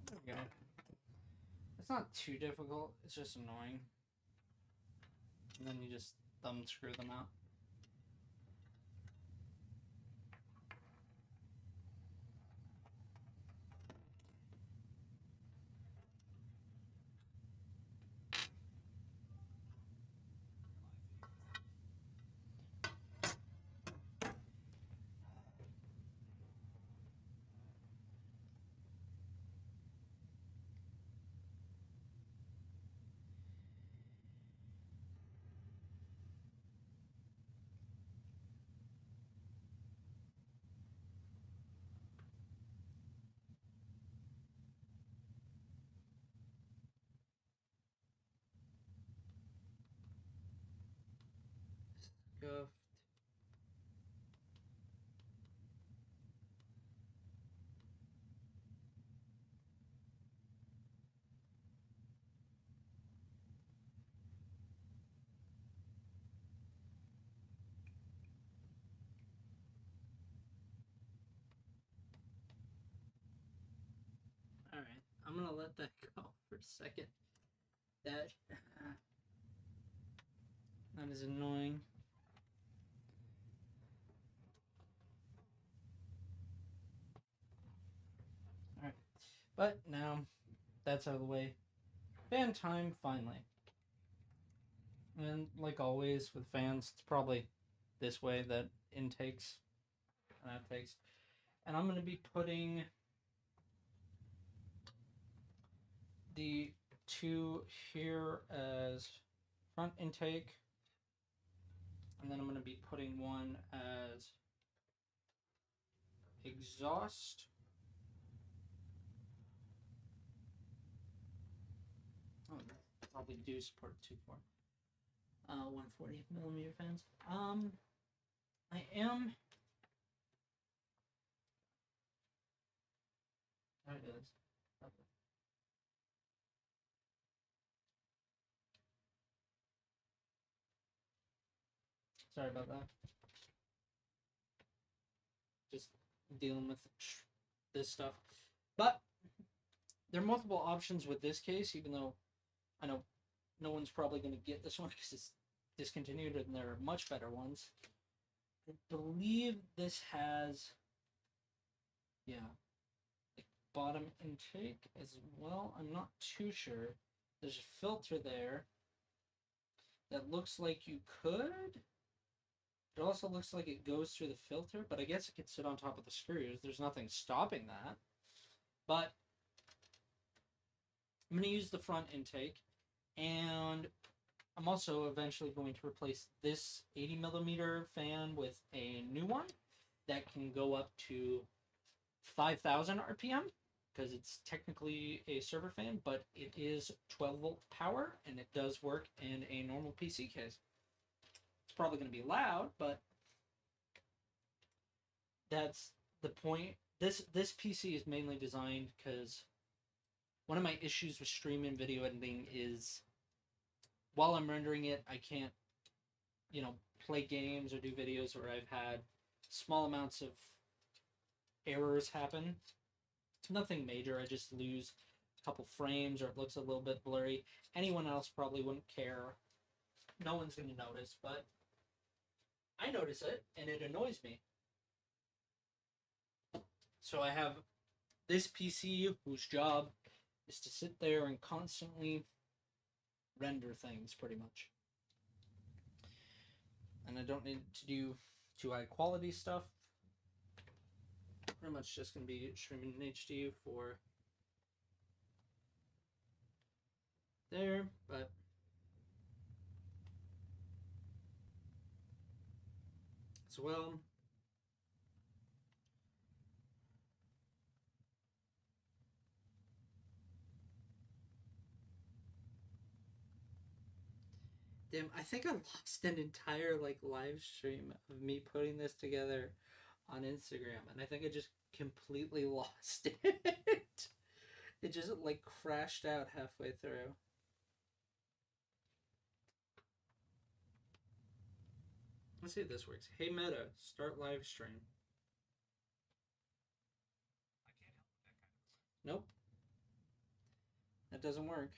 There we go. It's not too difficult, it's just annoying. And then you just thumb screw them out. Scuffed. Alright, I'm gonna let that go for a second. That is annoying. Alright, but now that's out of the way. Fan time, finally. And like always with fans, it's probably this way that intakes and outtakes. And I'm going to be putting the two here as front intake, and then I'm going to be putting one as exhaust. Oh, probably do support 140 millimeter fans. I am. There it is. Okay. Sorry about that. Just dealing with this stuff. But there are multiple options with this case, even though I know no one's probably going to get this one because it's discontinued and there are much better ones. I believe this has, yeah, like bottom intake as well. I'm not too sure. There's a filter there that looks like you could. It also looks like it goes through the filter, but I guess it could sit on top of the screws. There's nothing stopping that. But I'm going to use the front intake, and I'm also eventually going to replace this 80 millimeter fan with a new one that can go up to 5,000 RPM because it's technically a server fan, but it is 12 volt power and it does work in a normal PC case. It's probably going to be loud, but that's the point. This PC is mainly designed because one of my issues with streaming video editing is while I'm rendering it, I can't, play games or do videos where I've had small amounts of errors happen. Nothing major, I just lose a couple frames or it looks a little bit blurry. Anyone else probably wouldn't care. No one's going to notice, but I notice it and it annoys me. So I have this PC whose job is to sit there and constantly render things pretty much. And I don't need to do too high quality stuff. Pretty much just going to be streaming in HD for there, but as well. Damn, I think I lost an entire live stream of me putting this together on Instagram, and I think I just completely lost it. It just crashed out halfway through. Let's see if this works. Hey Meta, start live stream. I can't help that kind of. Nope. That doesn't work.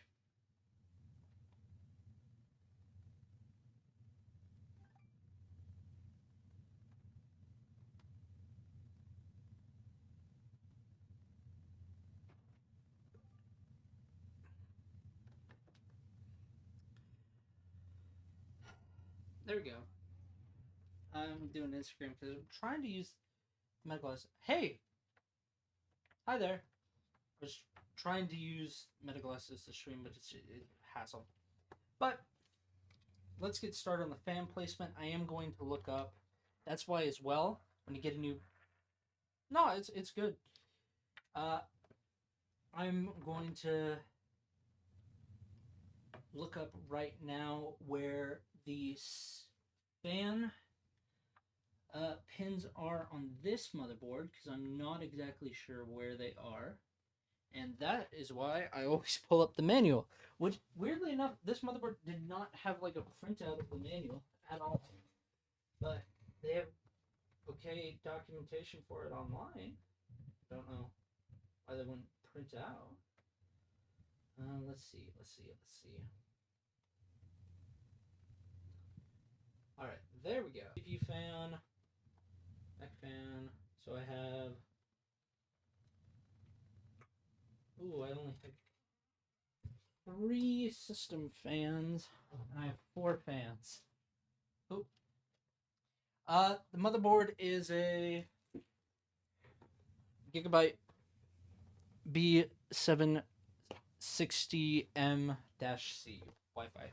There we go. I'm doing Instagram because I'm trying to use MetaGlass. Hey! Hi there. I was trying to use MetaGlasses to stream, but it's hassle. But let's get started on the fan placement. I am going to look up. That's why as well, when you get a new... No, it's good. I'm going to look up right now where the fan pins are on this motherboard because I'm not exactly sure where they are. And that is why I always pull up the manual. Which, weirdly enough, this motherboard did not have a printout of the manual at all. But they have okay documentation for it online. Don't know why they wouldn't print out. Let's see. Alright, there we go. CPU fan, back fan. So I have... Ooh, I only have 3 system fans, and I have 4 fans. Oh. The motherboard is a Gigabyte B760M-C Wi-Fi.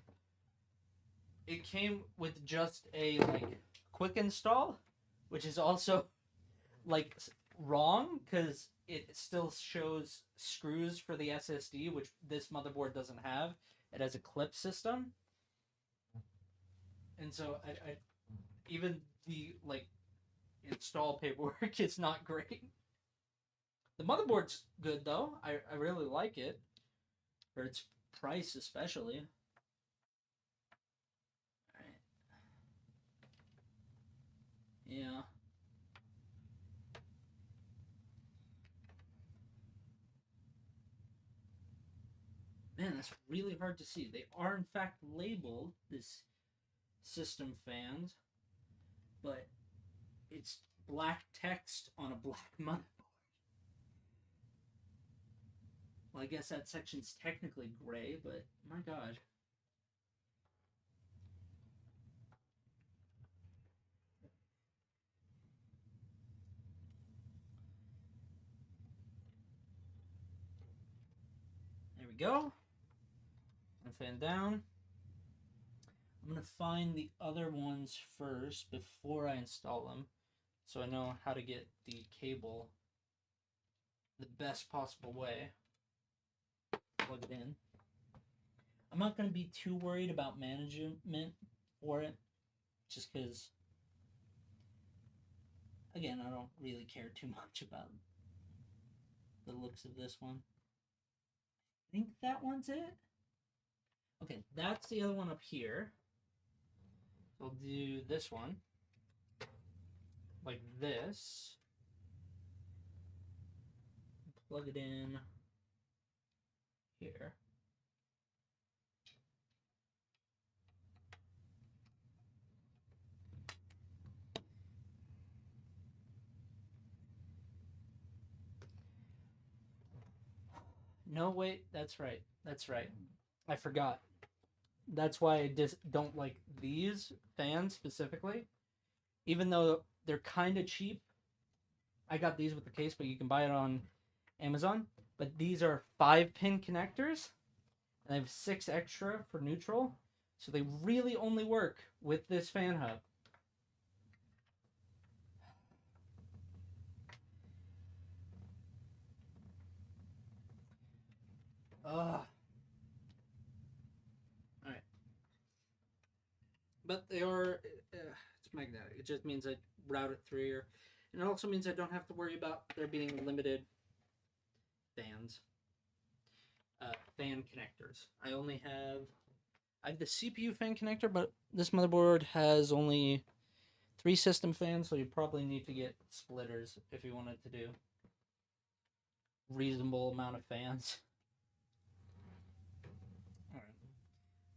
It came with just a like quick install, which is also like wrong because it still shows screws for the SSD, which this motherboard doesn't have. It has a clip system, and so I even the like install paperwork is not great. The motherboard's good though. I really like it for its price, especially. All right. Yeah. Man, that's really hard to see. They are in fact labeled this system fans, but it's black text on a black motherboard. Well, I guess that section's technically gray, but my god. There we go. One fan down. I'm going to find the other ones first before I install them, so I know how to get the cable the best possible way. Plug it in. I'm not going to be too worried about management for it, just because, again, I don't really care too much about the looks of this one. I think that one's it. Okay, that's the other one up here. So I'll do this one. Like this. Plug it in here. No, wait, that's right. That's right. I forgot. That's why I just don't like these fans specifically. Even though they're kind of cheap. I got these with the case, but you can buy it on Amazon. But these are 5-pin connectors, and I have 6 extra for neutral. So they really only work with this fan hub. Ugh. Alright. But they are, it's magnetic. It just means I route it through here. And it also means I don't have to worry about there being limited fans. Fan connectors. I have the CPU fan connector, but this motherboard has only 3 system fans, so you probably need to get splitters if you wanted to do reasonable amount of fans. Alright.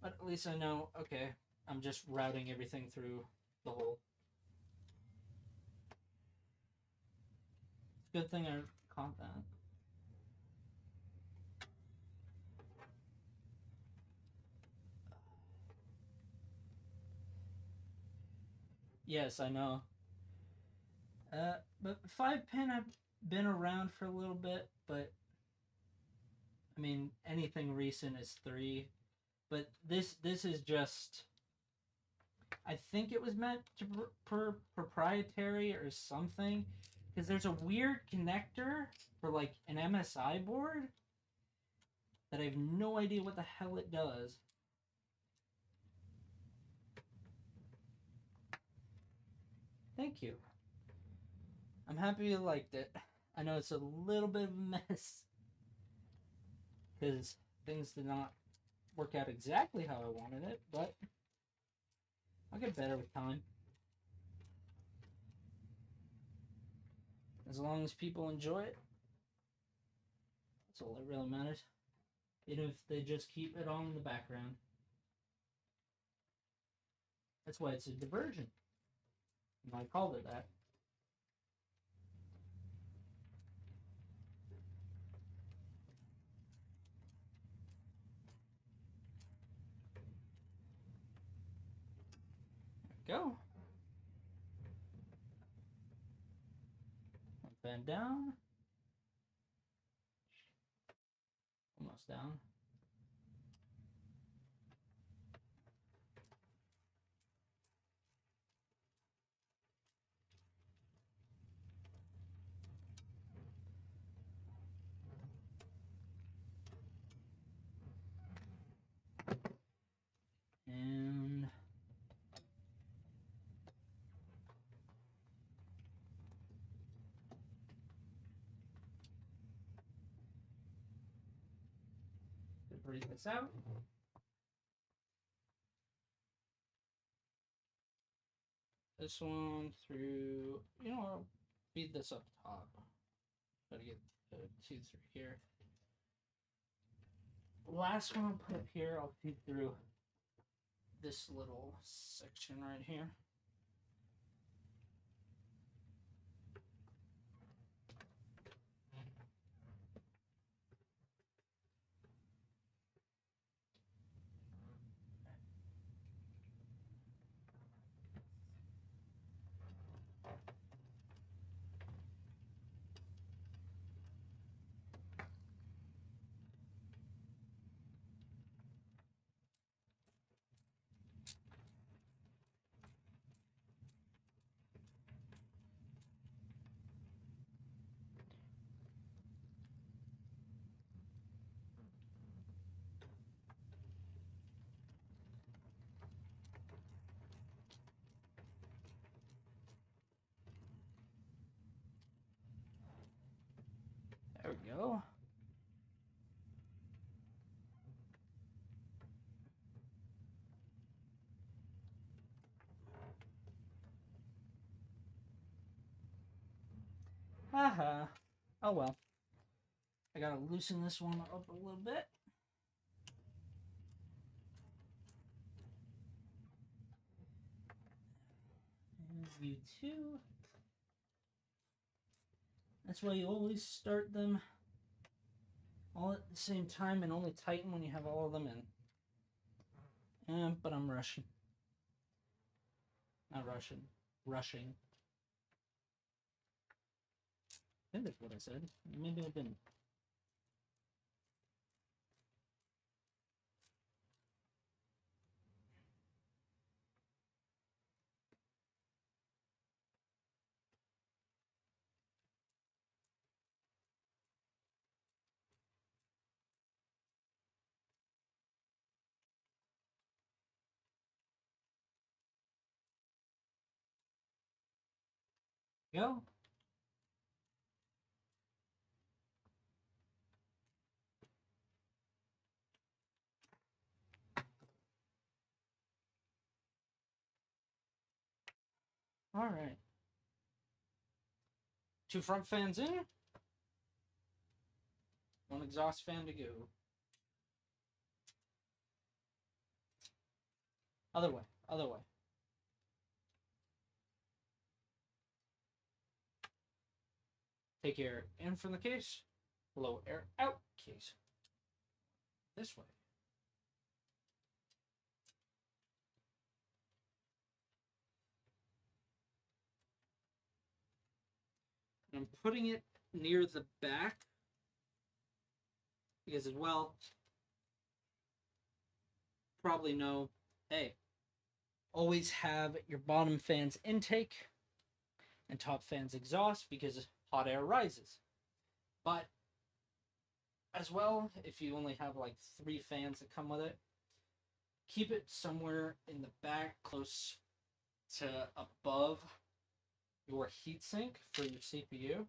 But at least I know, okay, I'm just routing everything through the hole. It's a good thing I caught that. Yes, I know. But 5-pin I've been around for a little bit, but I mean anything recent is 3. But this is just, I think it was meant to proprietary or something, because there's a weird connector for like an MSI board that I have no idea what the hell it does. Thank you. I'm happy you liked it. I know it's a little bit of a mess because things did not work out exactly how I wanted it, but I'll get better with time. As long as people enjoy it, that's all that really matters. Even if they just keep it on in the background. That's why it's a diversion. And I called it that. Go. One fan down. Almost down. And breathe this out. This one through, I'll feed this up top. Try to get 2 through here. Last one I'll put up here, I'll feed through this little section right here. There we go. Haha. Oh well. I gotta loosen this one up a little bit. And view 2. That's why you always start them all at the same time and only tighten when you have all of them in. But I'm rushing. Not rushing. Rushing. I think that's what I said. Maybe I didn't. Go. All right. 2 front fans in. 1 exhaust fan to go. Other way. Other way. Take air in from the case. Blow air out case. This way. And I'm putting it near the back because, as well, probably know, hey, always have your bottom fans intake and top fans exhaust because hot air rises. But as well, if you only have like 3 fans that come with it, keep it somewhere in the back close to above your heatsink for your CPU,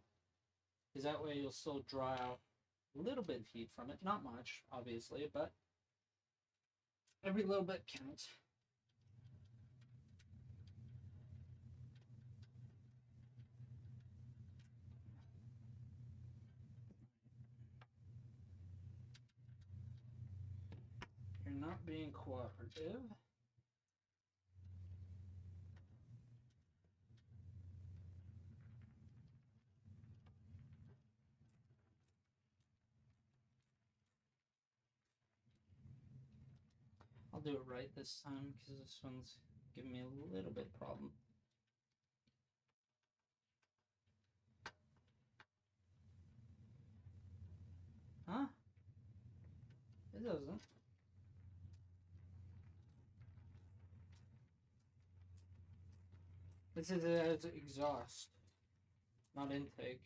because that way you'll still draw out a little bit of heat from it. Not much, obviously, but every little bit counts. You're not being cooperative. I'll do it right this time because this one's giving me a little bit problem. Huh? It doesn't. This is as exhaust, not intake.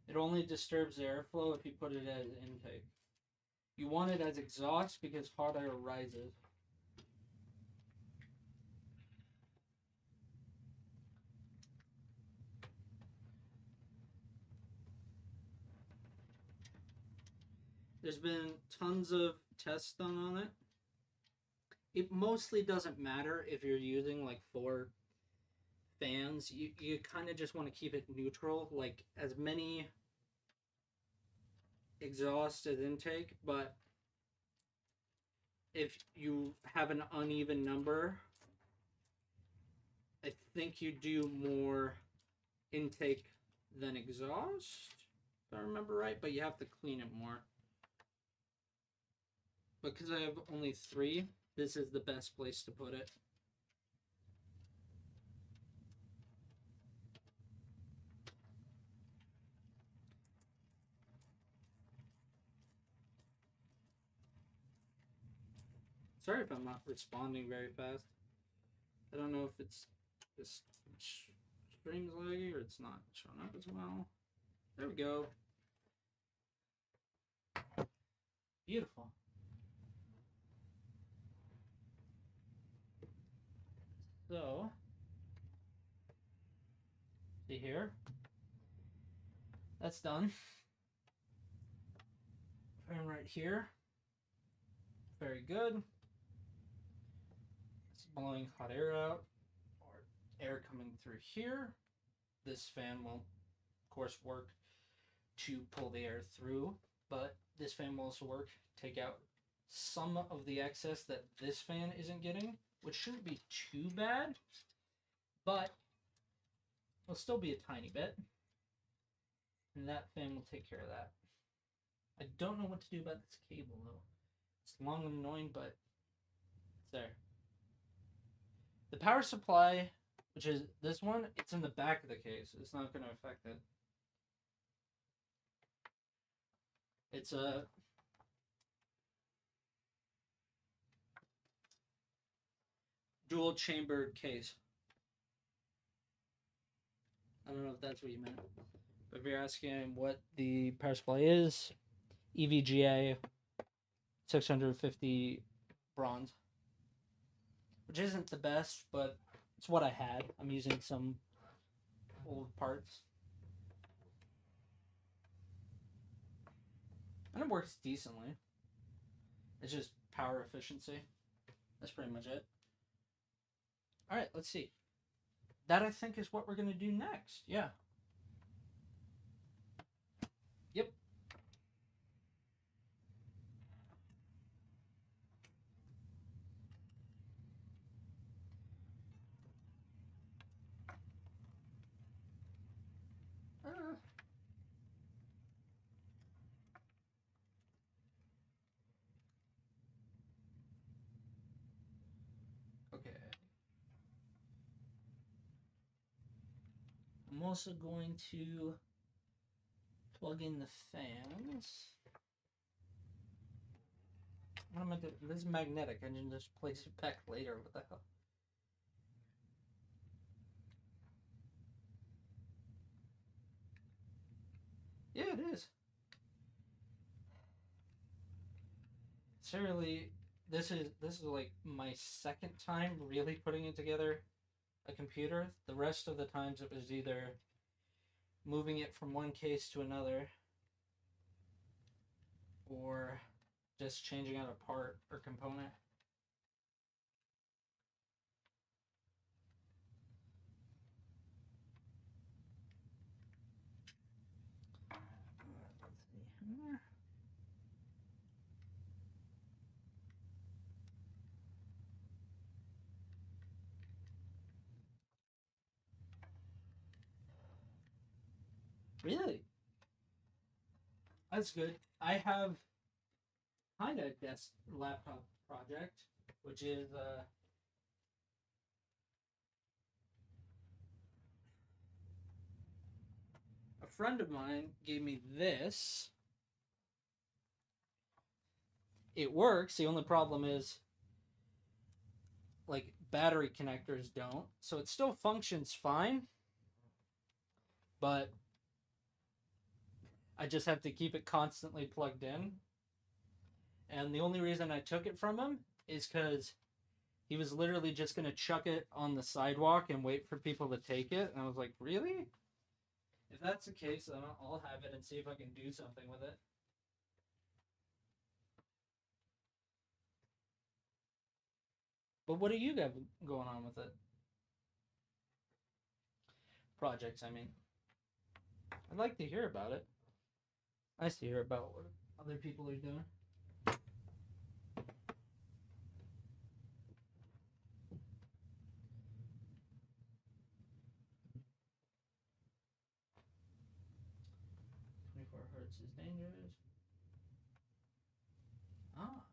It only disturbs the airflow if you put it as intake. You want it as exhaust because hot air rises. There's been tons of tests done on it. It mostly doesn't matter if you're using like 4 fans. You kind of just want to keep it neutral, like as many exhaust as intake, but if you have an uneven number, I think you do more intake than exhaust, if I remember right, but you have to clean it more. Because I have only 3, this is the best place to put it. Sorry if I'm not responding very fast. I don't know if it's this stream's laggy or it's not showing up as well. There we go. Beautiful. So, see here. That's done. And right here. Very good. It's blowing hot air out, or air coming through here. This fan will, of course, work to pull the air through, but this fan will also work to take out some of the excess that this fan isn't getting, which shouldn't be too bad, but it'll still be a tiny bit. And that fan will take care of that. I don't know what to do about this cable, though. It's long and annoying, but it's there. The power supply, which is this one, it's in the back of the case. It's not going to affect it. It's a dual chambered case. I don't know if that's what you meant. But if you're asking what the power supply is, EVGA 650 bronze. Which isn't the best, but it's what I had. I'm using some old parts. And it works decently. It's just power efficiency. That's pretty much it. Alright, let's see. That, I think, is what we're going to do next. Yeah. Yep. Okay. I'm also going to plug in the fans. What am I doing? This is magnetic. I can just place it back later. What the hell? Yeah, it is. Seriously, this is like my second time really putting it together a computer. The rest of the times it was either moving it from one case to another or just changing out a part or component. Let's see here. Really? That's good. I have kind of a desk laptop project, which is friend of mine gave me this. It works. The only problem is, like, battery connectors don't. So it still functions fine. But I just have to keep it constantly plugged in. And the only reason I took it from him is because he was literally just going to chuck it on the sidewalk and wait for people to take it. And I was like, really? If that's the case, then I'll have it and see if I can do something with it. But what do you got going on with it? Projects, I mean. I'd like to hear about it. Nice to hear about what other people are doing. Hertz is dangerous. Ah.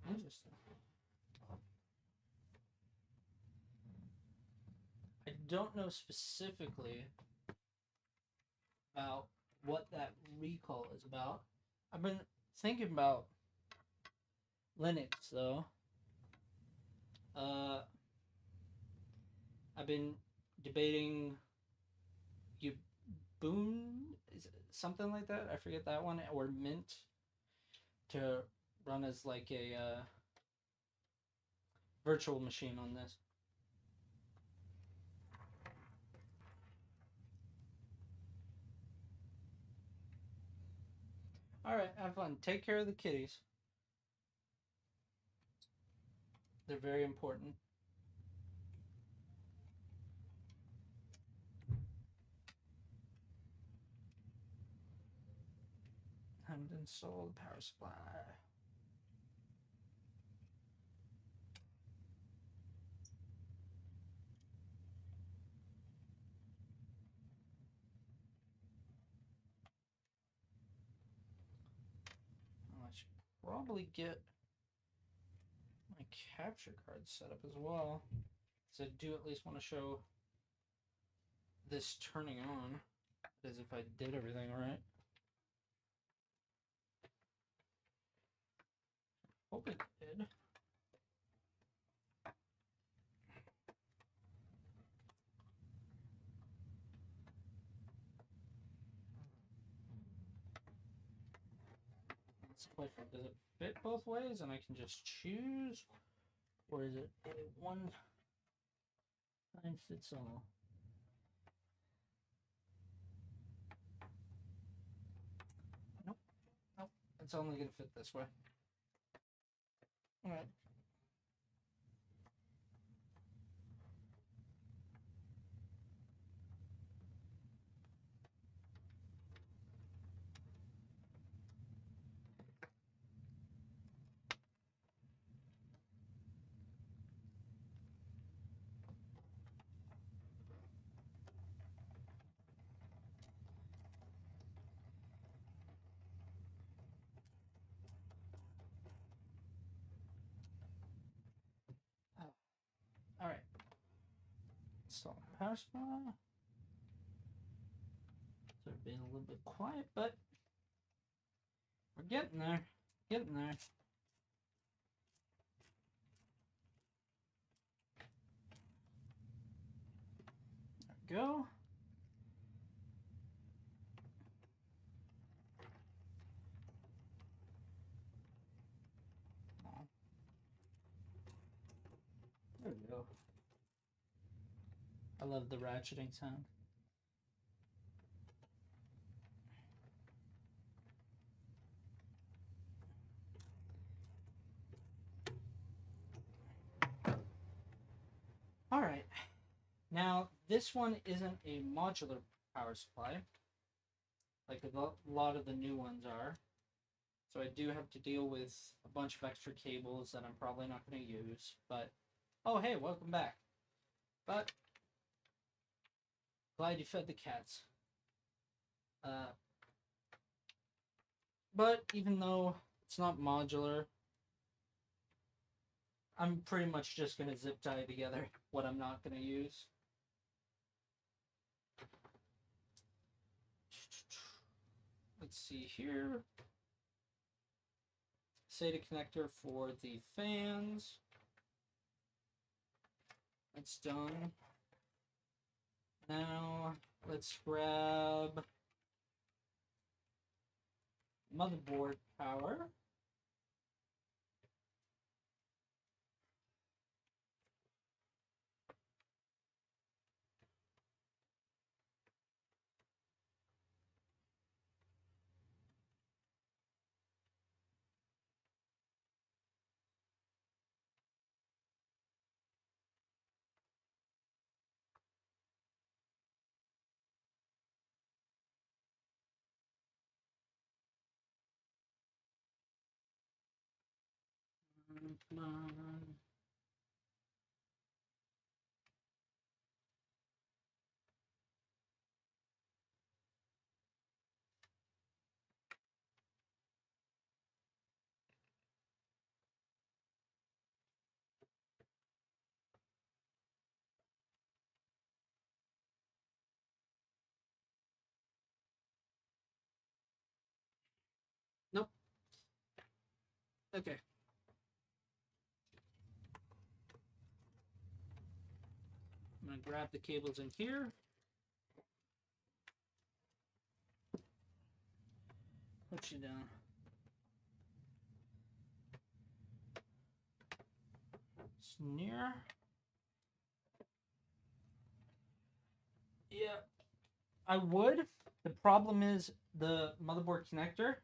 Interesting. I don't know specifically about what that recall is about. I've been thinking about Linux though. I've been debating Ubuntu, is it something like that? I forget that one, or Mint to run as like a virtual machine on this. All right, have fun. Take care of the kitties. They're very important. Time to install the power supply. I should probably get my capture card set up as well. So I do at least want to show this turning on as if I did everything right. Hope it did. That's the question. Does it fit both ways and I can just choose? Or is it a one time fits all? Nope. Nope. It's only going to fit this way. Alright. Alright. Install power supply. So being a little bit quiet, but we're getting there. Getting there. There we go. There we go. I love the ratcheting sound. Alright. Now, this one isn't a modular power supply, like a lot of the new ones are. So I do have to deal with a bunch of extra cables that I'm probably not going to use. But, oh hey, welcome back. But, glad you fed the cats. But even though it's not modular, I'm pretty much just going to zip tie together what I'm not going to use. see here. SATA connector for the fans. That's done. Now let's grab motherboard power. Come on. Nope. Okay. I'm going to grab the cables in here. Put you down. Snare. Yeah, I would. The problem is the motherboard connector.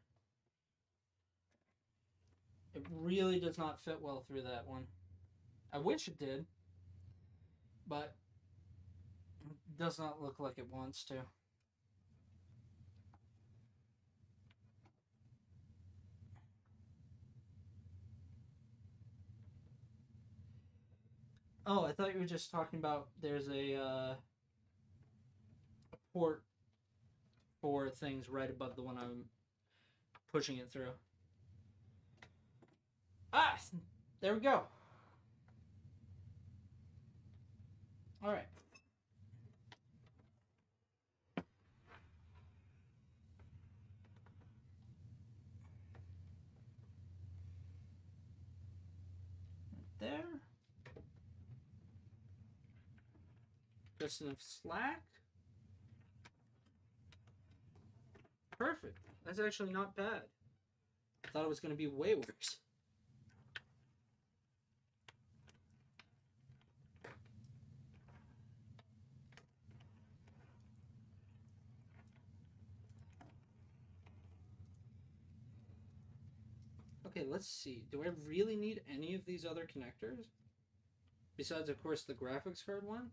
It really does not fit well through that one. I wish it did, but it does not look like it wants to. Oh, I thought you were just talking about there's a port for things right above the one I'm pushing it through. Ah, there we go. All right. There. Just enough slack. Perfect. That's actually not bad. I thought it was going to be way worse. Okay, let's see. Do I really need any of these other connectors? Besides, of course, the graphics card one?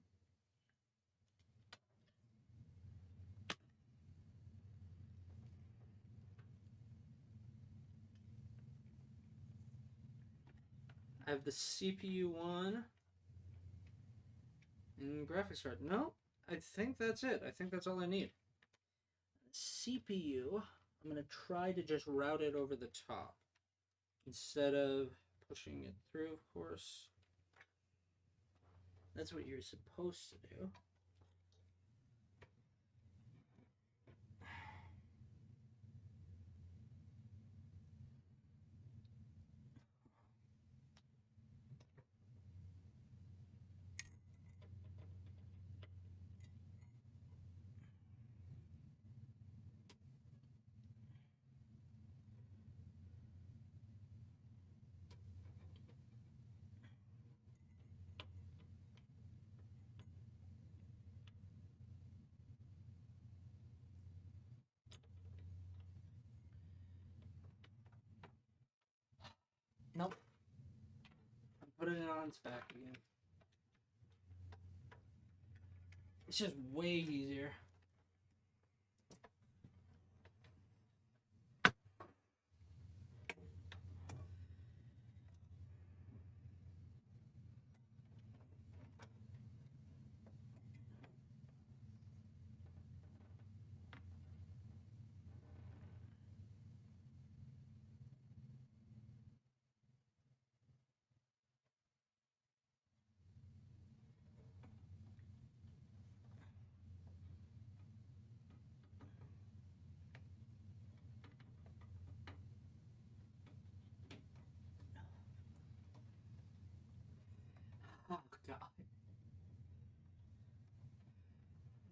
I have the CPU one and graphics card. No, I think that's it. I think that's all I need. CPU, I'm going to try to just route it over the top instead of pushing it through, of course. That's what you're supposed to do. Nope. I'm putting it on its back again. It's just way easier.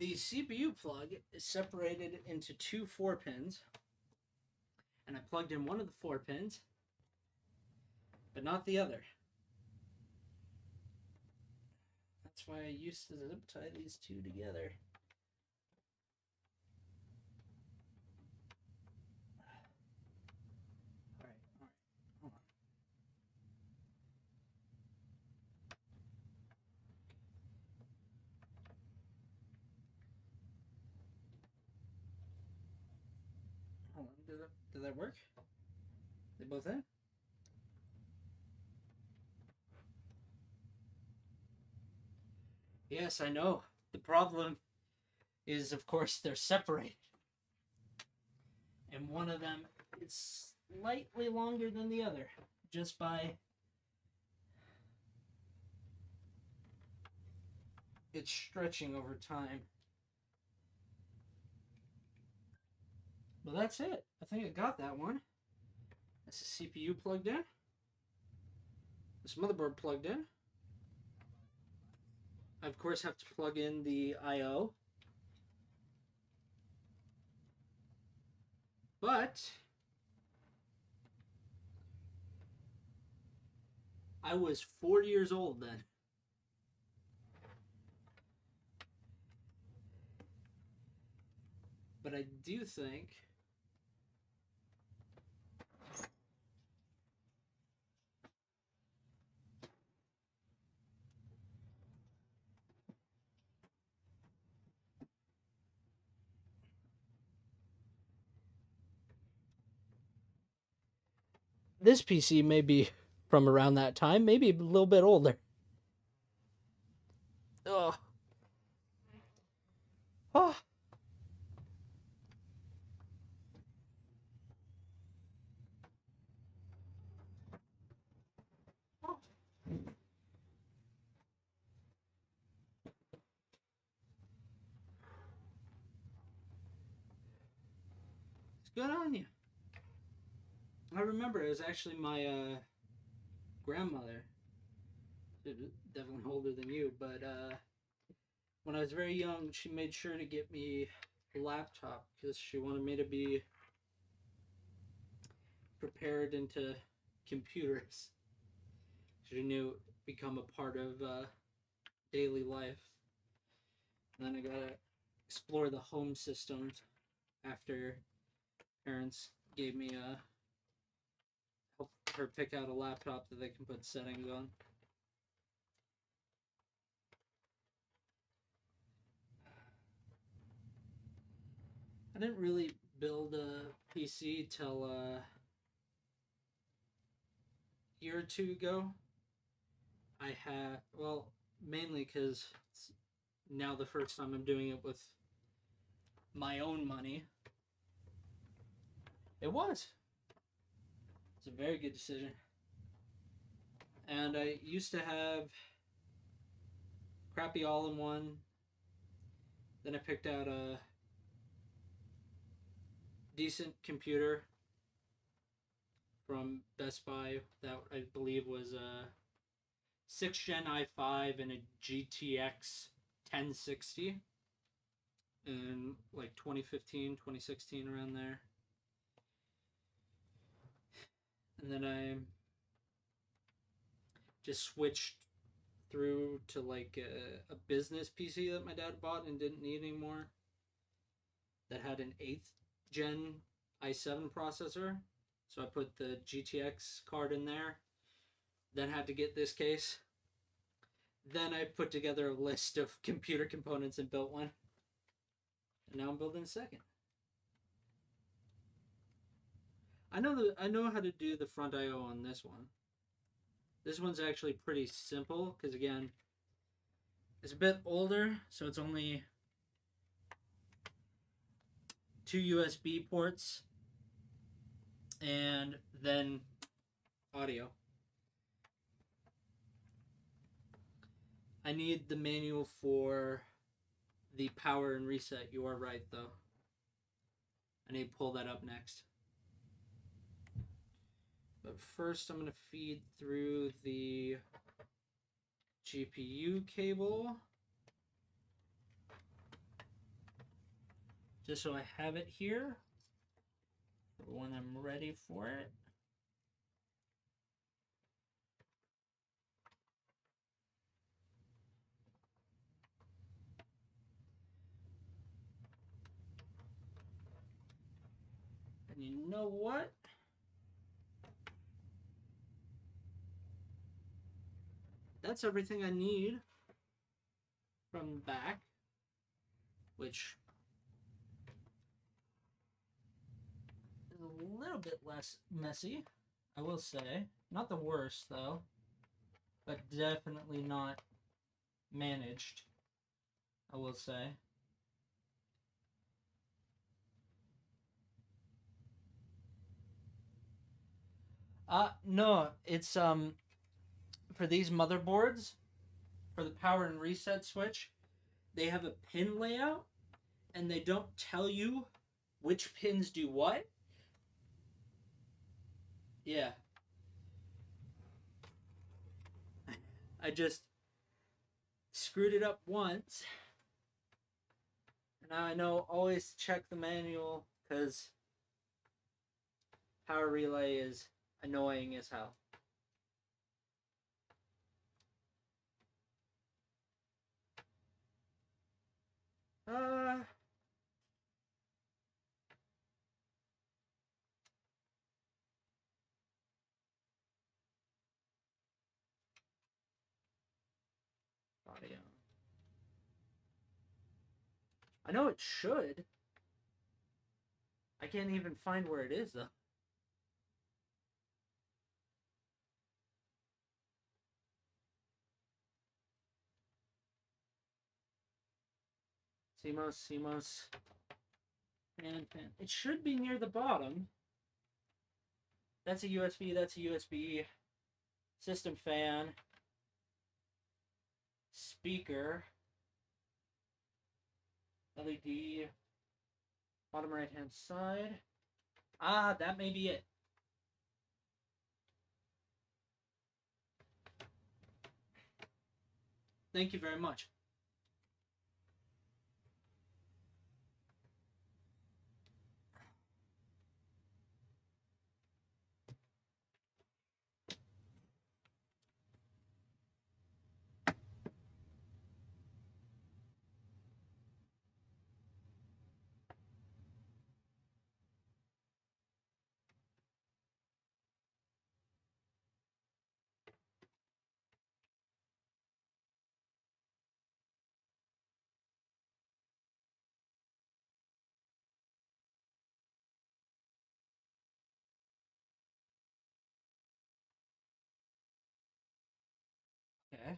The CPU plug is separated into two 4-pins, and I plugged in one of the 4 pins, but not the other. That's why I used to zip tie these two together. Alright, hold on. Hold on, did that work? They both in? Yes, I know. The problem is, of course, they're separated. And one of them is slightly longer than the other, just by it's stretching over time. But that's it. I think I got that one. That's the CPU plugged in. This motherboard plugged in. I, of course, have to plug in the I/O. But I was 4 years old then. But I do think this PC may be from around that time, maybe a little bit older. Oh. Oh. It's good on you. I remember it was actually my grandmother, definitely older than you, but when I was very young, she made sure to get me a laptop because she wanted me to be prepared into computers. She knew it become a part of daily life. And then I gotta explore the home systems after parents gave me help her pick out a laptop that they can put settings on. I didn't really build a PC till a year or two ago. I had, well, mainly because it's now the first time I'm doing it with my own money. It was. It's a very good decision. And I used to have crappy all-in-one. Then I picked out a decent computer from Best Buy that I believe was a 6th Gen i5 and a GTX 1060 in like 2015, 2016, around there. And then I just switched through to like a business PC that my dad bought and didn't need anymore, that had an 8th Gen i7 processor. So I put the GTX card in there, then had to get this case. Then I put together a list of computer components and built one. And now I'm building a second. I know how to do the front I/O on this one. This one's actually pretty simple because, again, it's a bit older, so it's only 2 USB ports and then audio. I need the manual for the power and reset. You are right, though. I need to pull that up next. But first, I'm going to feed through the GPU cable. just so I have it here when I'm ready for it. And you know what? That's everything I need from the back, which is a little bit less messy, I will say. Not the worst, though, but definitely not managed, I will say. No, it's for these motherboards, for the power and reset switch, they have a pin layout and they don't tell you which pins do what. Yeah. I just screwed it up once. And now I know always check the manual because power relay is annoying as hell. Uh, Audio. I know it should. I can't even find where it is though. CMOS. And it should be near the bottom. That's a USB, that's a USB. System fan. Speaker. LED. Bottom right hand side. Ah, that may be it. Thank you very much. Okay.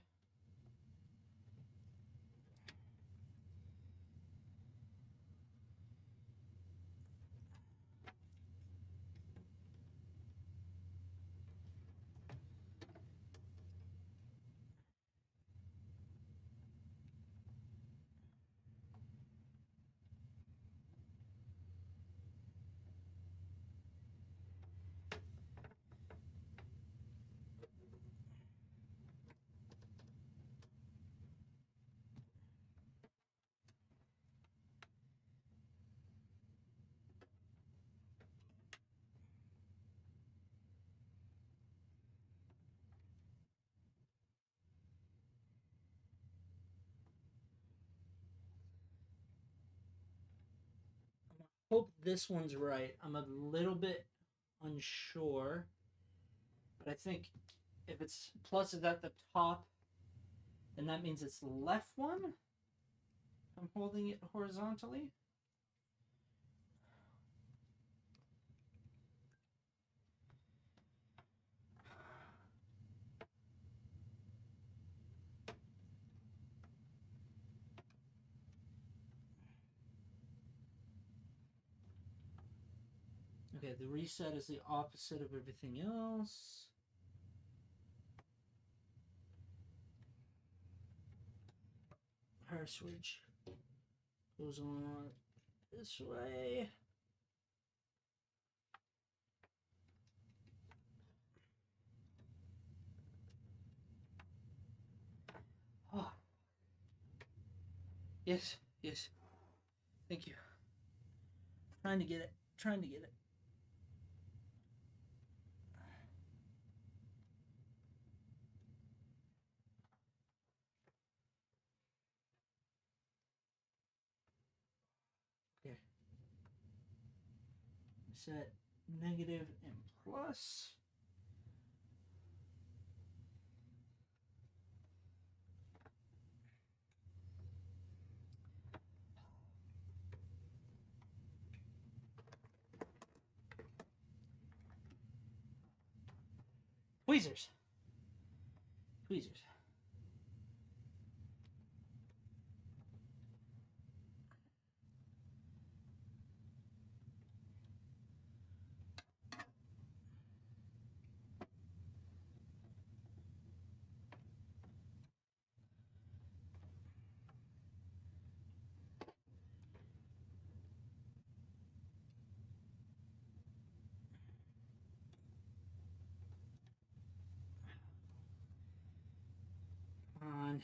Hope this one's right. I'm a little bit unsure, but I think if it's plus is at the top, then that means it's the left one. I'm holding it horizontally. Okay, the reset is the opposite of everything else. Power switch goes on this way. Oh. Yes, yes. Thank you. Trying to get it. Trying to get it. Okay. Set negative and plus. Tweezers. Tweezers. On.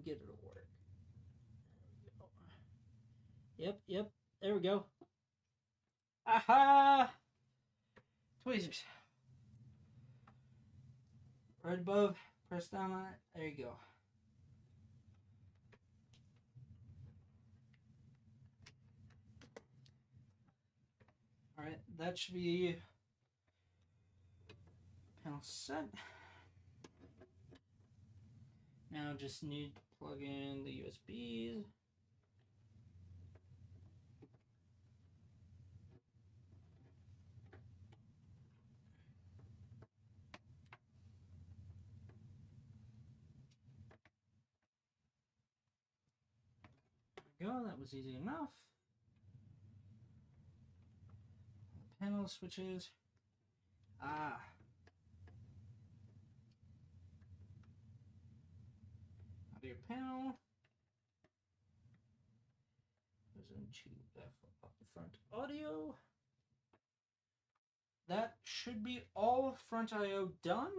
Get it to work. Yep. There we go. Aha! Tweezers. Right above. Press down on it. There you go. Alright, that should be panel set. Now just need to plug in the USBs. There we go, that was easy enough. Panel switches. Ah. Audio panel. Goes into the front audio. That should be all front I/O done.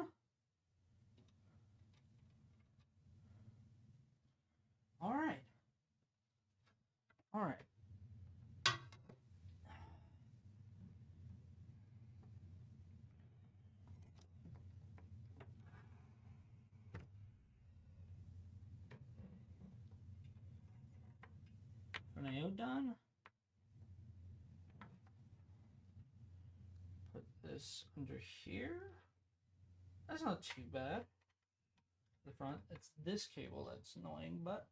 All right. Front I/O done. Put this under here. That's not too bad. The front, it's this cable that's annoying, but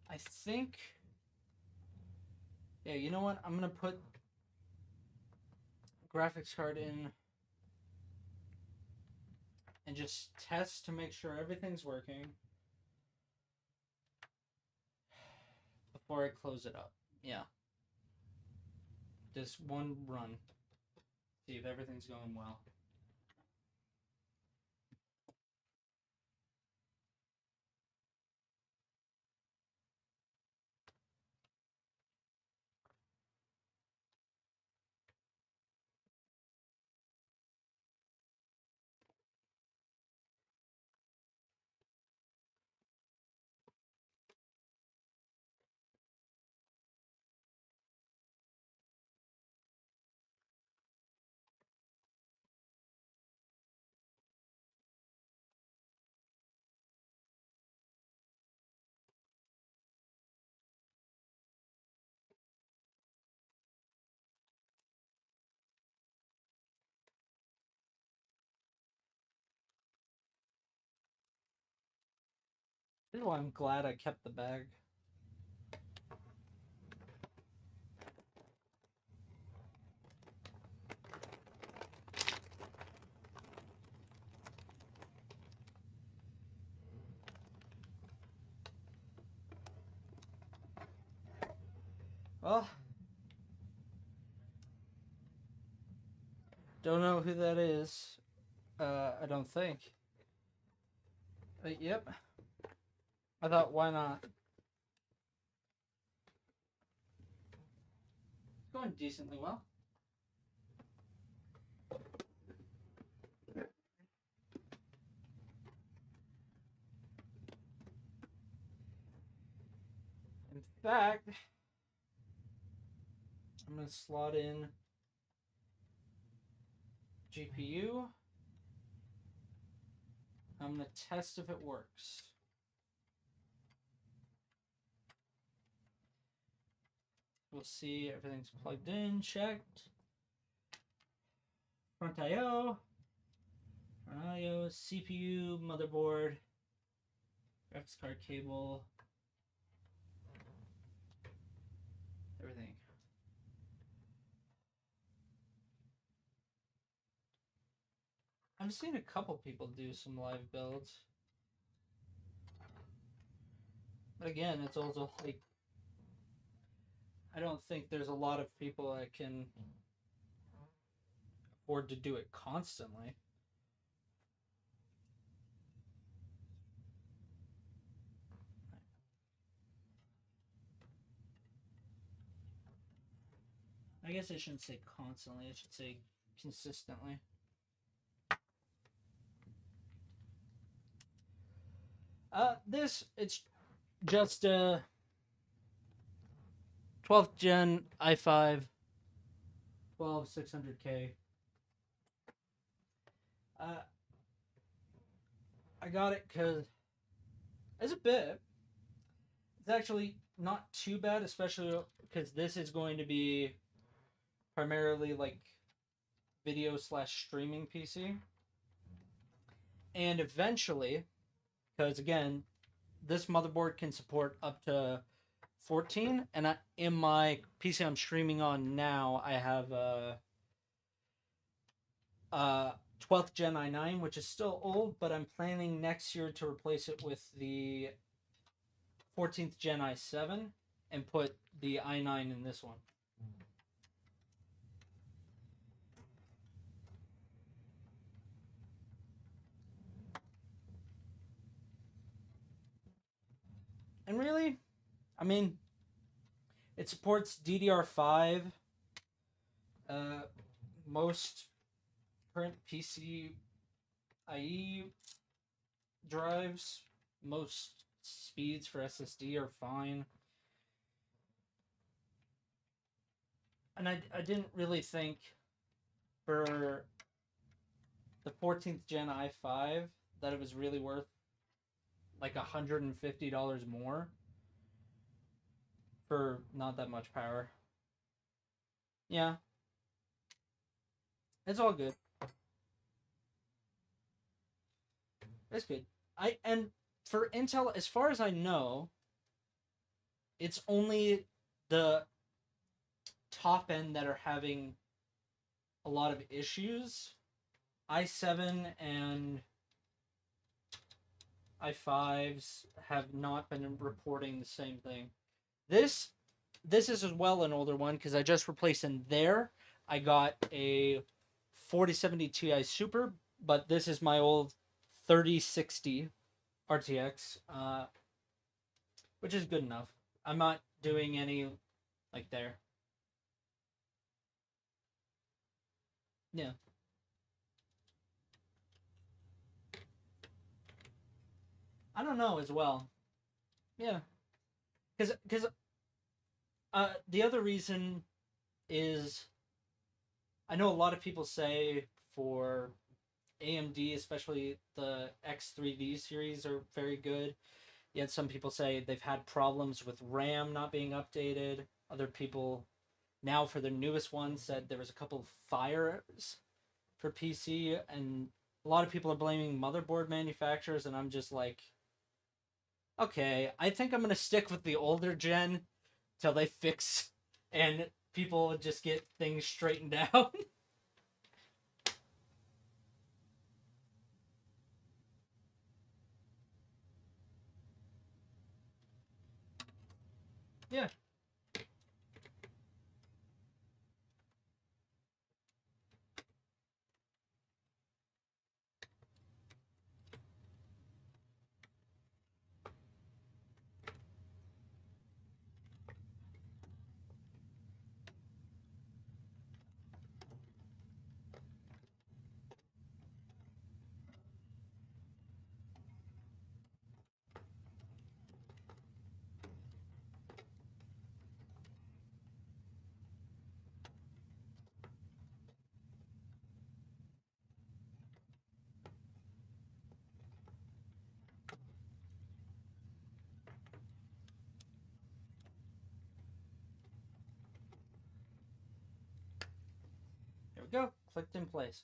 I think, yeah, you know what? I'm gonna put graphics card in and just test to make sure everything's working before I close it up. Yeah. Just one run. See if everything's going well. This is why I'm glad I kept the bag. Well, don't know who that is. I don't think. But yep. I thought, why not? It's going decently well. In fact, I'm going to slot in GPU. I'm going to test if it works. We'll see everything's plugged in, checked. Front IO, CPU, motherboard, graphics card cable, everything. I've seen a couple people do some live builds. But again, it's also like, I don't think there's a lot of people that can afford to do it constantly. I guess I shouldn't say constantly, I should say consistently. It's just a 12th gen i5 12600K. I got it because it's a bit. It's actually not too bad, especially because this is going to be primarily like video / streaming PC. And eventually, because again, this motherboard can support up to 14, and in my PC I'm streaming on now, I have a 12th gen i9, which is still old, but I'm planning next year to replace it with the 14th gen i7 and put the i9 in this one. And really, I mean, it supports DDR5. Most current PCIe drives, most speeds for SSD are fine. And I didn't really think for the 14th gen i5 that it was really worth like $150 more for not that much power. Yeah. It's all good. It's good. And for Intel, as far as I know, it's only the top end that are having a lot of issues. i7 and i5s have not been reporting the same thing. This is as well an older one because I just replaced in there. I got a 4070 Ti Super, but this is my old 3060 RTX, which is good enough. I'm not doing any like there. Yeah. I don't know as well. Yeah. Because the other reason is I know a lot of people say for AMD, especially the X3D series, are very good. Yet some people say they've had problems with RAM not being updated. Other people now for the newest one said there was a couple of fires for PC, and a lot of people are blaming motherboard manufacturers, and I'm just like, okay, I think I'm gonna stick with the older gen till they fix and people just get things straightened out. Yeah. we go. Clicked in place.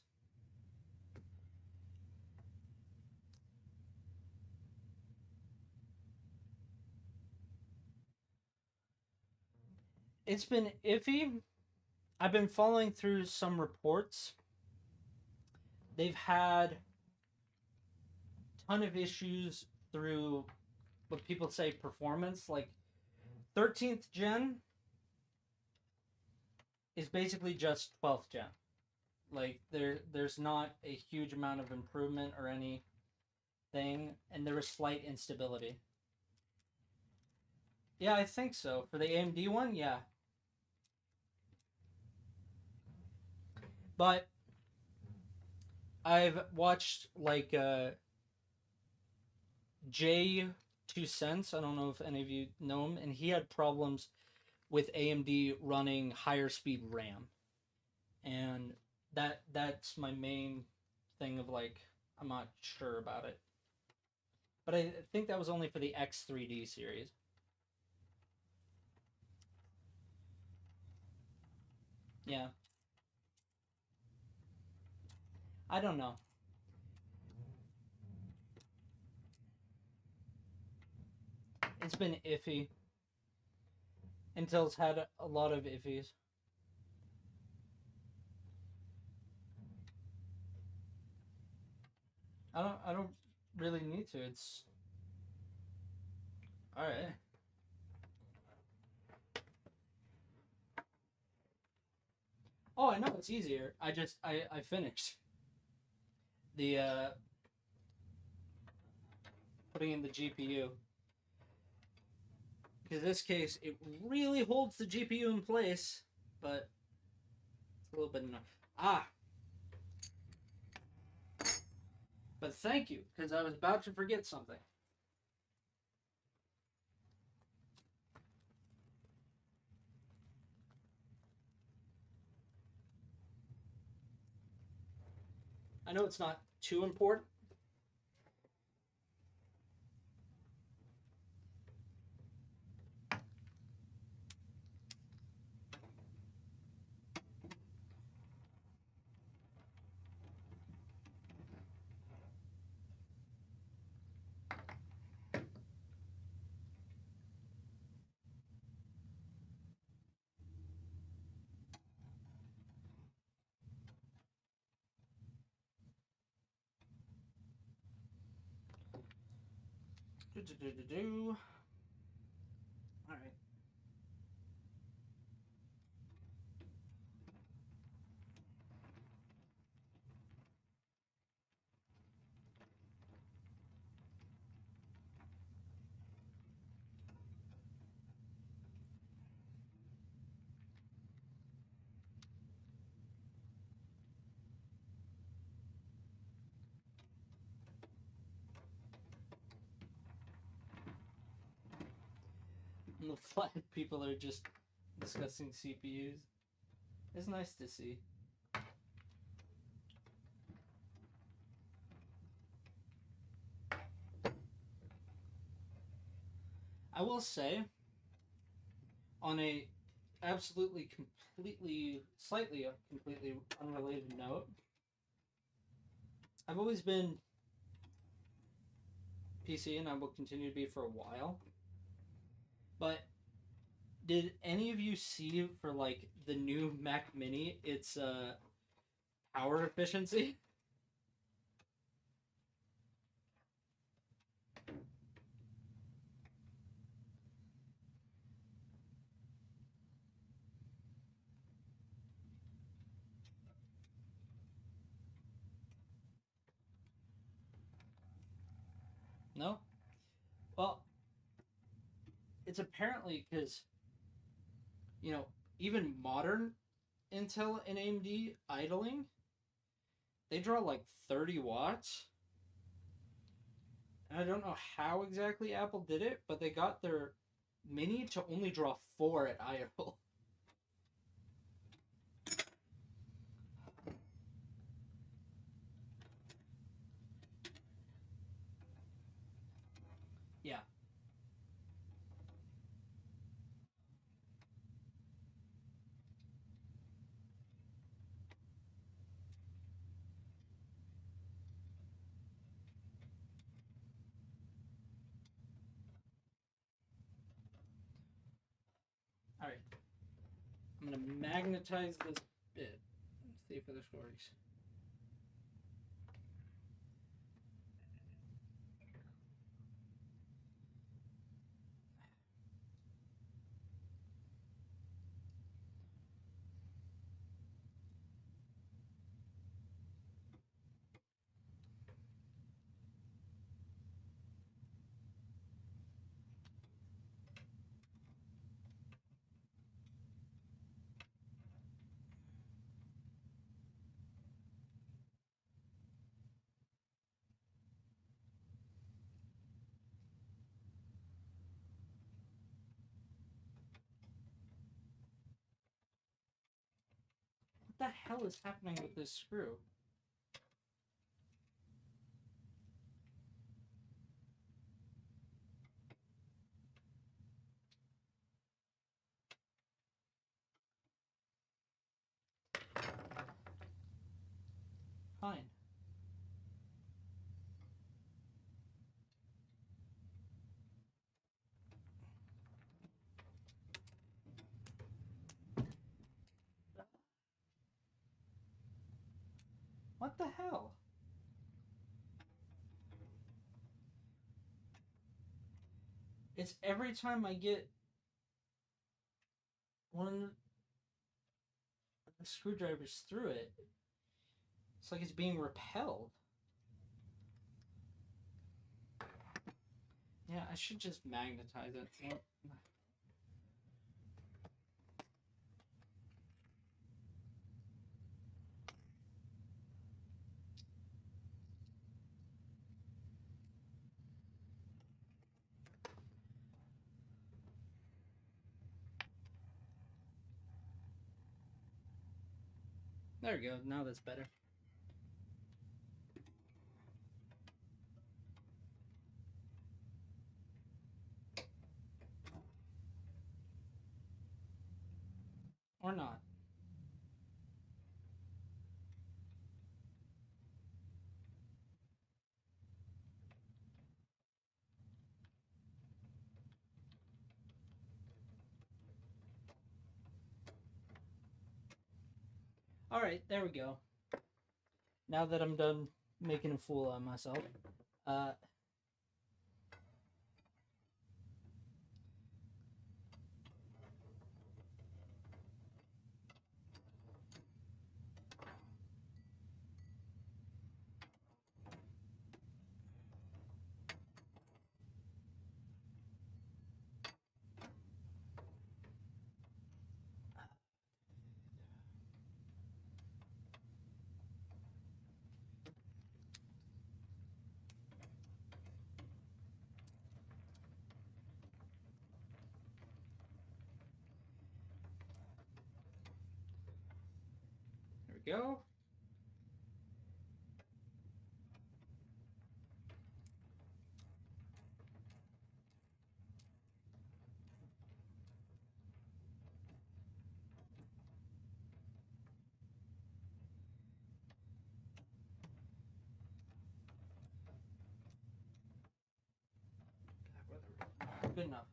It's been iffy. I've been following through some reports. They've had a ton of issues through what people say performance. Like 13th gen is basically just 12th gen. Like there's not a huge amount of improvement or anything, and there was slight instability. Yeah, I think so. For the AMD one, yeah. But I've watched like J 2 Cents. I don't know if any of you know him, and he had problems with AMD running higher speed RAM, and that's my main thing of like I'm not sure about it. But I think that was only for the X3D series. Yeah. I don't know. It's been iffy. Intel's had a lot of iffies. I don't really need to. It's all right. Oh, I know it's easier. I finished the putting in the GPU. Because in this case, it really holds the GPU in place, but it's a little bit annoying. Ah, but thank you, because I was about to forget something. I know it's not too important. All right. And the flat people are just discussing CPUs. It's nice to see. I will say, on a absolutely, completely, slightly, completely unrelated note, I've always been PC, and I will continue to be for a while. But did any of you see for like the new Mac Mini its power efficiency? No? Well, it's apparently because, you know, even modern Intel and AMD idling, they draw like 30 watts. And I don't know how exactly Apple did it, but they got their Mini to only draw 4 at idle. Yeah. Alright. I'm going to magnetize this bit. Let's see if this works. What the hell is happening with this screw? Fine. What the hell? It's every time I get one of the screwdrivers through it, it's like it's being repelled. Yeah, I should just magnetize it. There we go. Now that's better. Or not. Alright, there we go. Now that I'm done making a fool out of myself, there we go. Good enough.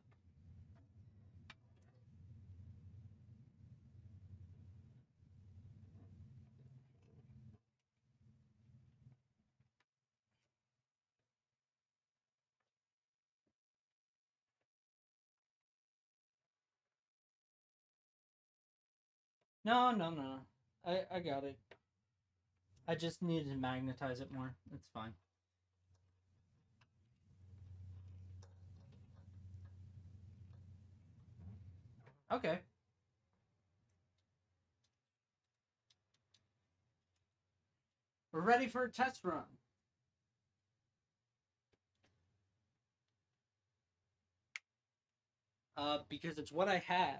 No. I got it. I just needed to magnetize it more. It's fine. Okay. We're ready for a test run. Because it's what I had.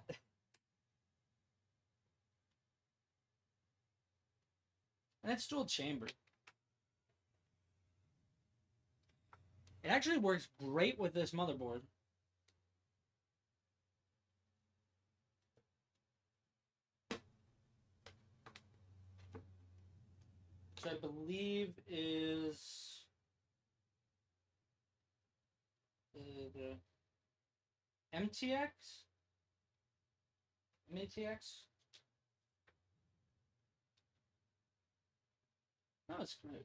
And it's dual chambered. It actually works great with this motherboard. Which I believe is the MTX. MATX. No, it's good.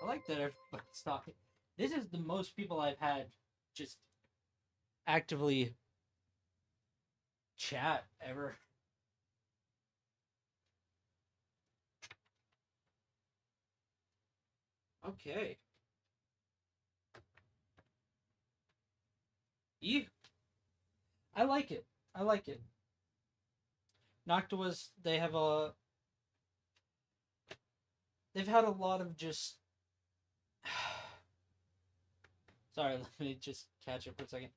I like that everybody's talking. This is the most people I've had just actively chat ever. Okay. Yeah. I like it. I like it. Noctua's, they've had a lot of just sorry, let me just catch it for a second.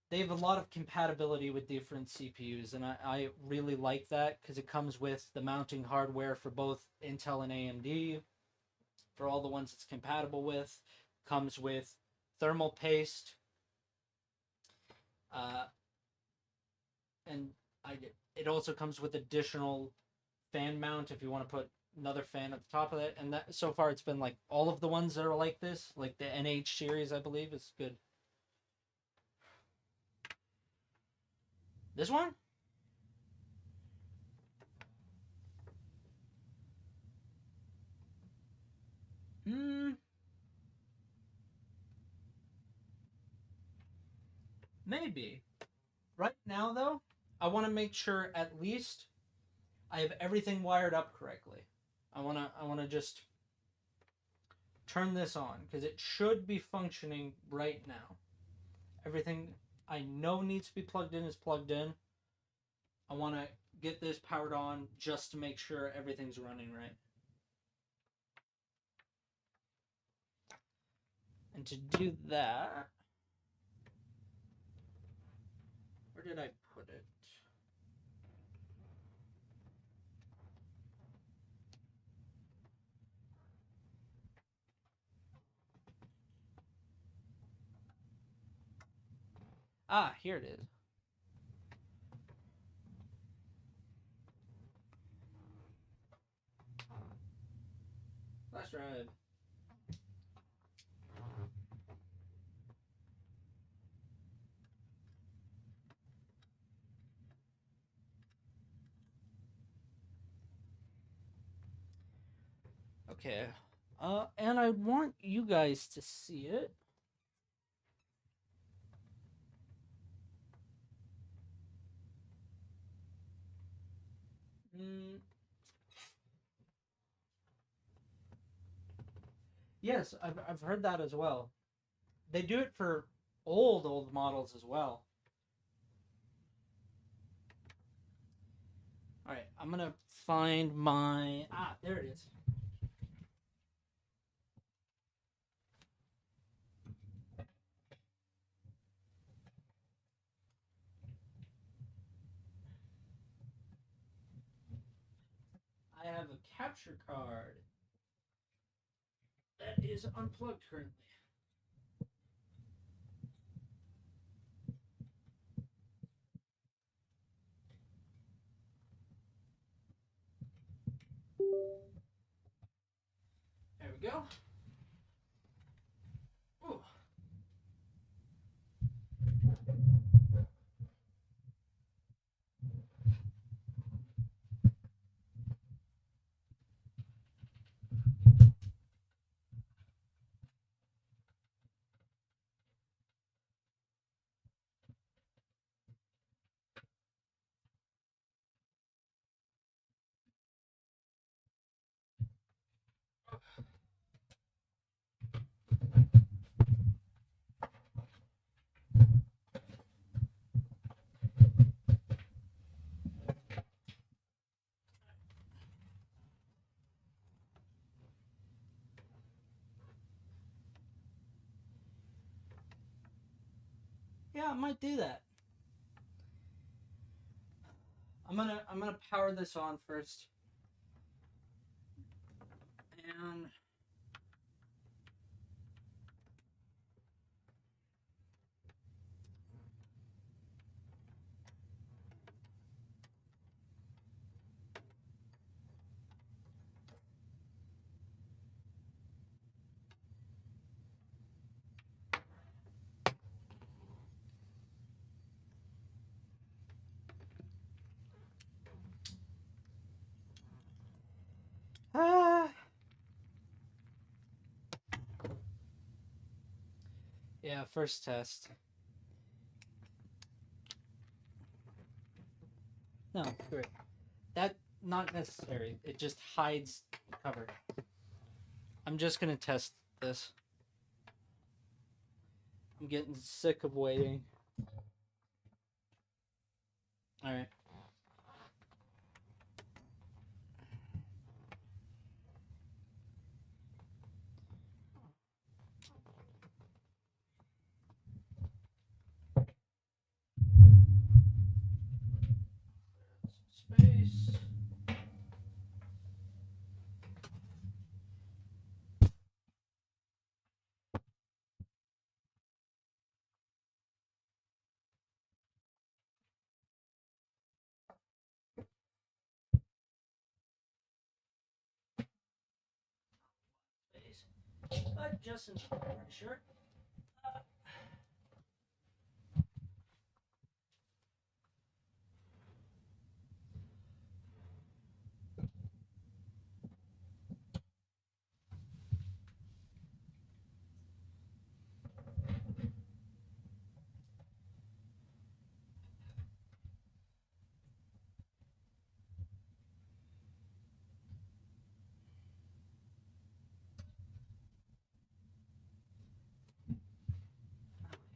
They have a lot of compatibility with different CPUs, and I really like that because it comes with the mounting hardware for both Intel and AMD. For all the ones it's compatible with, comes with thermal paste, and it also comes with additional fan mount if you want to put another fan at the top of it. And that so far it's been like all of the ones that are like this, like the NH series, I believe, is good. This one? Maybe. Right now, though, I want to make sure at least I have everything wired up correctly. I wanna just turn this on because it should be functioning right now. Everything I know needs to be plugged in is plugged in. I want to get this powered on just to make sure everything's running right. And to do that, where did I put it? Ah, here it is. Flash drive. Okay. And I want you guys to see it. Yes, I've heard that as well. They do it for old models as well. All right, I'm gonna find my there it is. I have a capture card that is unplugged currently. There we go. Ooh. Yeah, I might do that. I'm gonna power this on first. And Yeah, first test. No, great. That not necessary. It just hides the cover. I'm just gonna test this. I'm getting sick of waiting. Alright. Space. Space. But just in pretty sure.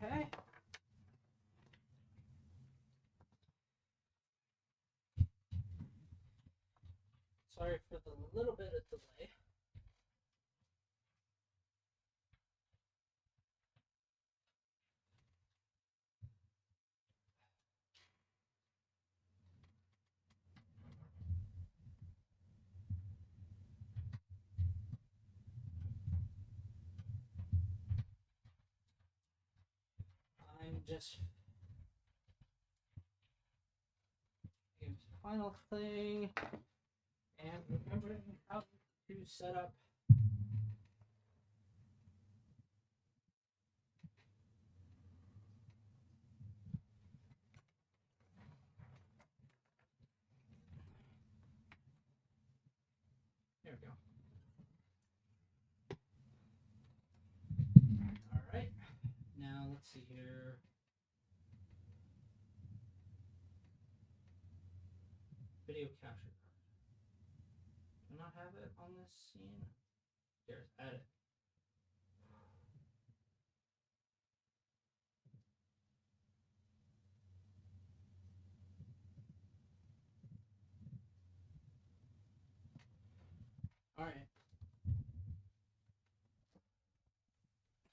Okay. Sorry for the little bit of delay. I'm just final thing and remembering how to set up there we go. Alright. Now let's see here. Video capture card. Do I not have it on this scene? Here's edit. Alright.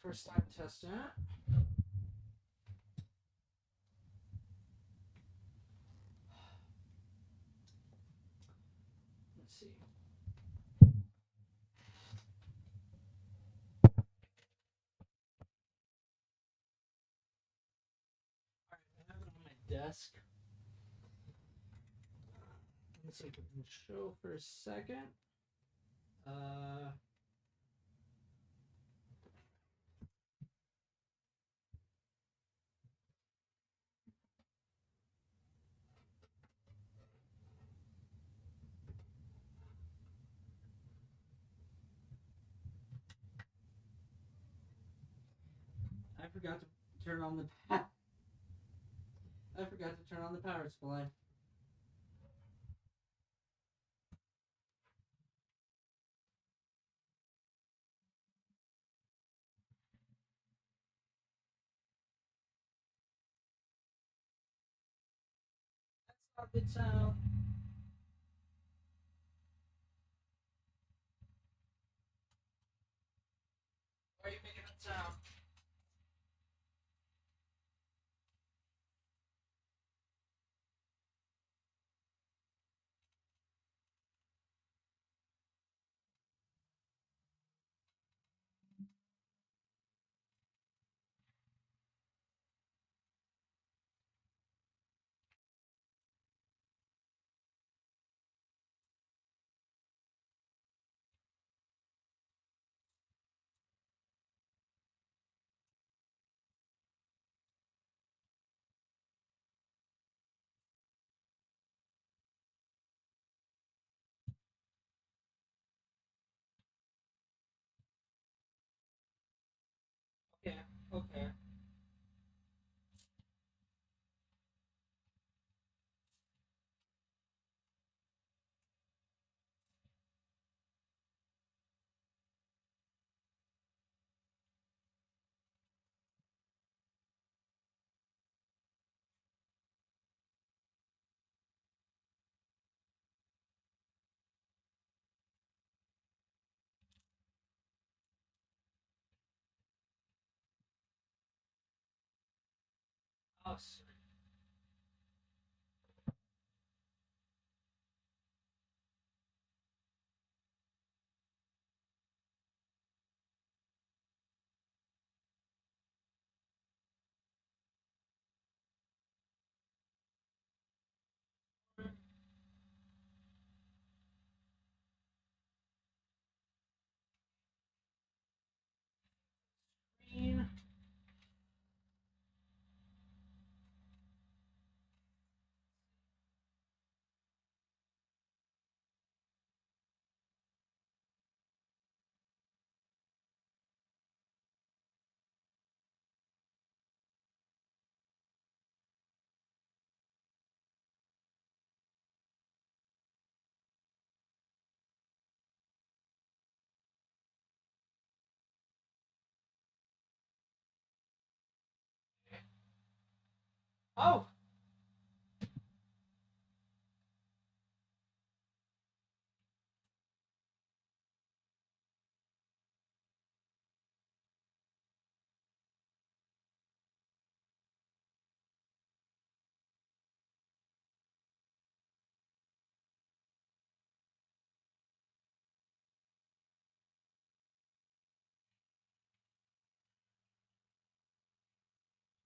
First time testing it. Let's see. Alright, I have it on my desk. Let's see if we can show for a second. I forgot to turn on the I forgot to turn on the power supply. That's not good sound. Why are you making that sound? Okay. Oh, screen. Oh,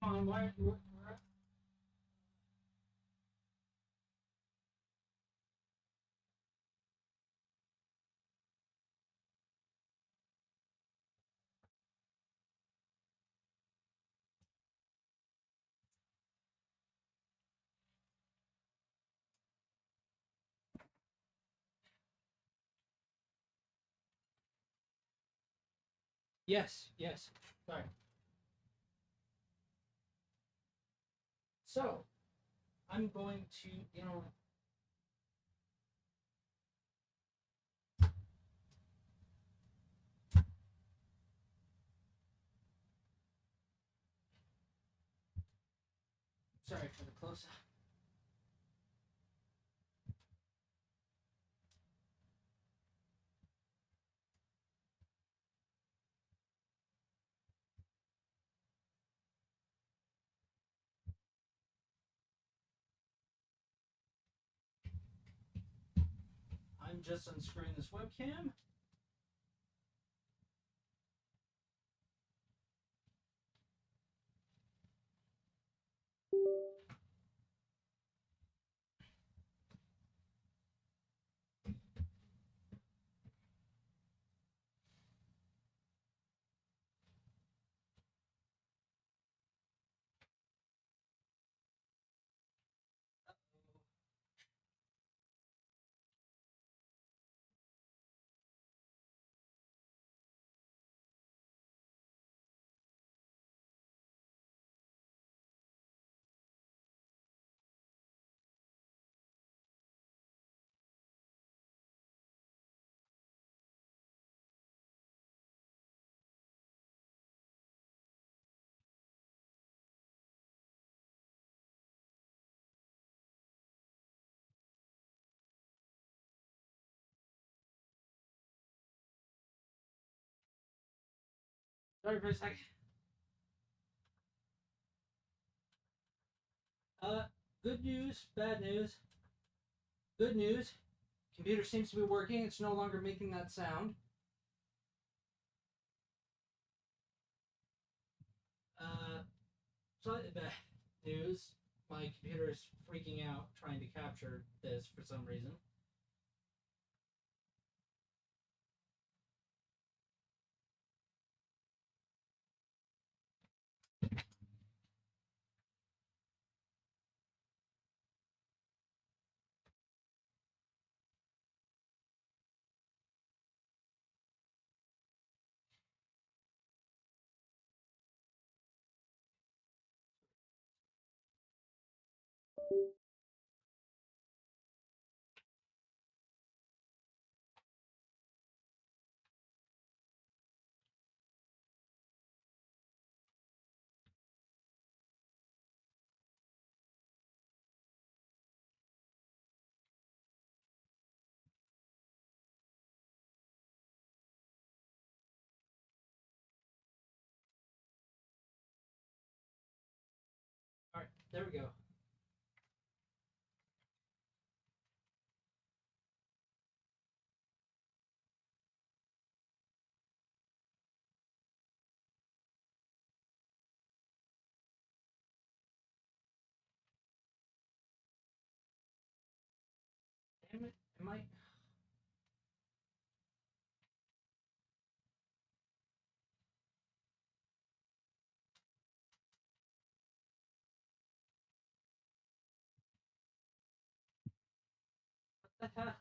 come on, yes, yes. Sorry. So, I'm going to, sorry for the close up. I'm just unscrewing this webcam. Sorry for a second. Uh, Good news, bad news. Good news. Computer seems to be working. It's no longer making that sound. Uh, Slightly bad news. My computer is freaking out trying to capture this for some reason. There we go. Damn it. Am I? What the hell?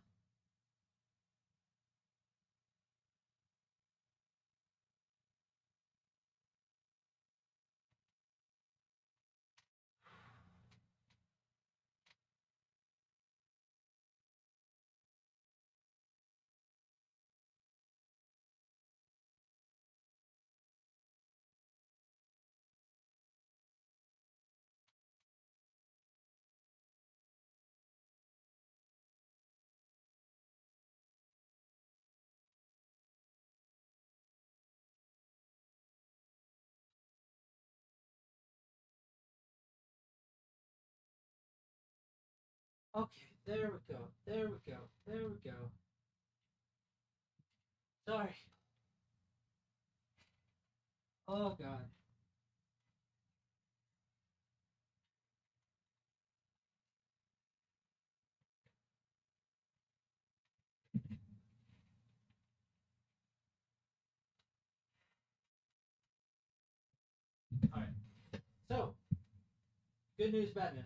Okay, there we go. There we go. There we go. Sorry. Oh god. Alright. So, good news, bad news.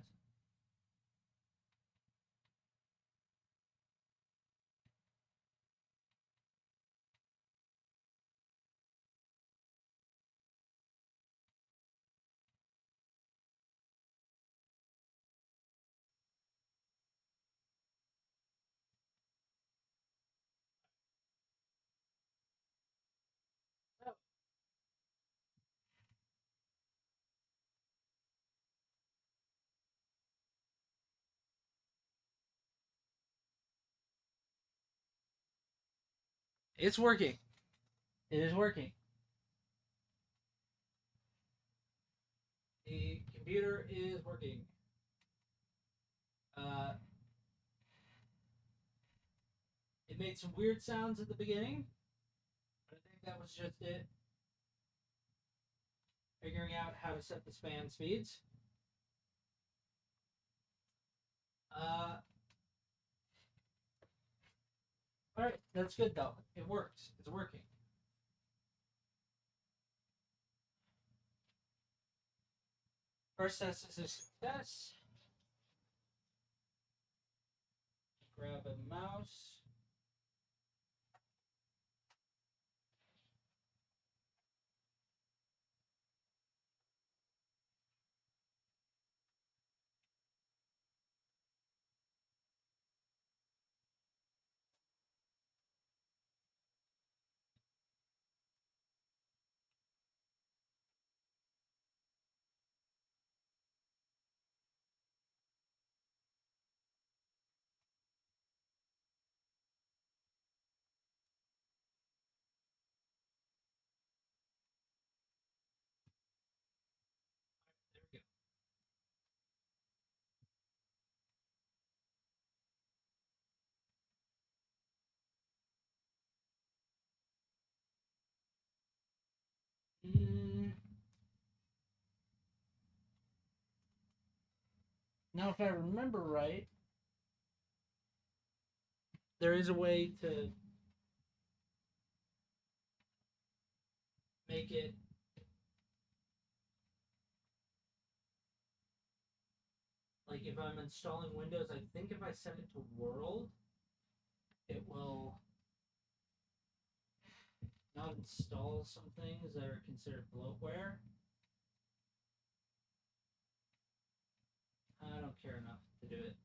So, it's working. It is working. The computer is working. Uh, it made some weird sounds at the beginning, but I think that was just it. Figuring out how to set the span speeds. Uh, Alright, that's good though. It works. It's working. First test is a success. Grab a mouse. There we go. Mm. Now, if I remember right, there is a way to make it like if I'm installing Windows, I think if I set it to world, it will not install some things that are considered bloatware. I don't care enough to do it.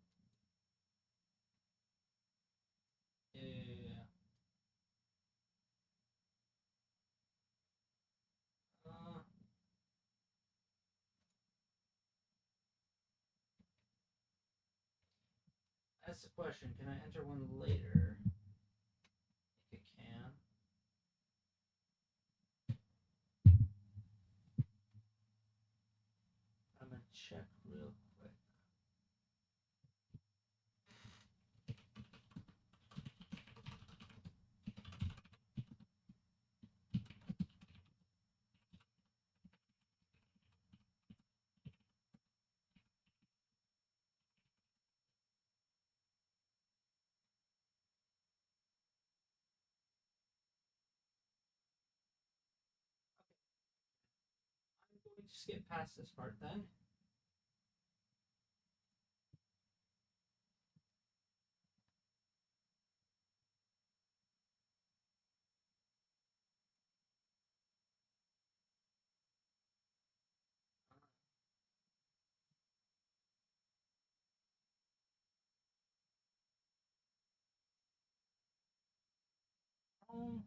Yeah. Uh, that's the question. Can I enter one later? I think I can. I'm gonna check real quick. I'm going to skip past this part then. Um,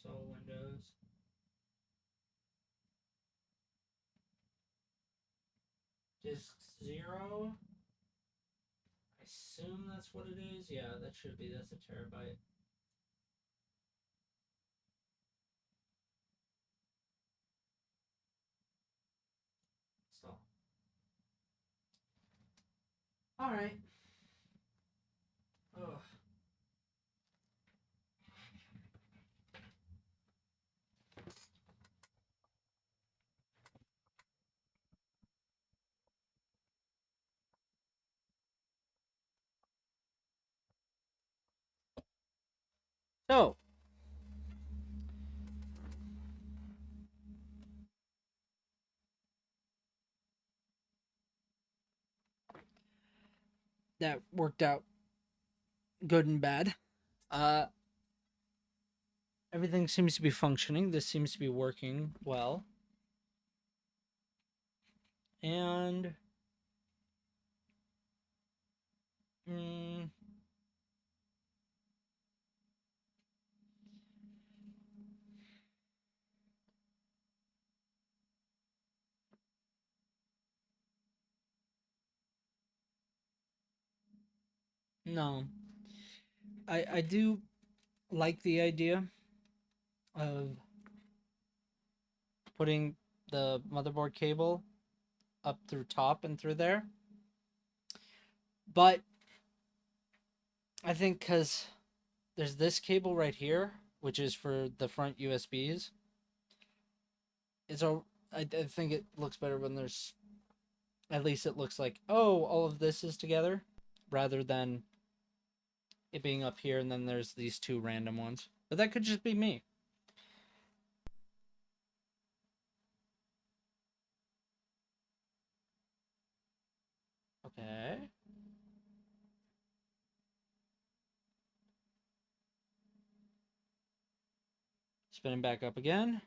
Install Windows. Disk 0. I assume that's what it is. Yeah, that should be. That's a terabyte. Install. All right. Ugh. So, that worked out good and bad. Uh, Everything seems to be functioning. This seems to be working well. And mm, no, I do like the idea of putting the motherboard cable up through top and through there. But I think because there's this cable right here, which is for the front USBs. I think it looks better when there's, at least it looks like, oh, all of this is together, rather than it being up here and then there's these two random ones. But that could just be me. Okay. Spinning back up again.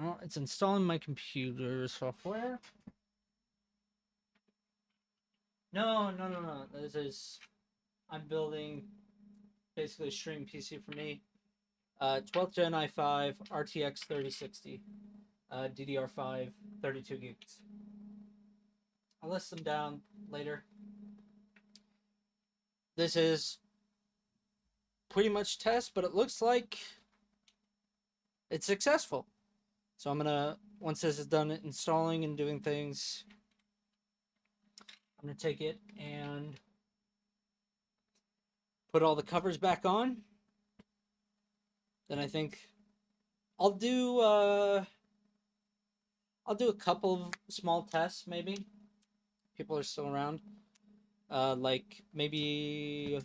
Well, it's installing my computer software. No. This is, I'm building basically a stream PC for me. 12th Gen i5 RTX 3060, DDR5, 32 gigs. I'll list them down later. This is pretty much test, but it looks like it's successful. So I'm gonna, once this is done installing and doing things, I'm gonna take it and put all the covers back on. Then I think I'll do a couple of small tests maybe. People are still around. Like maybe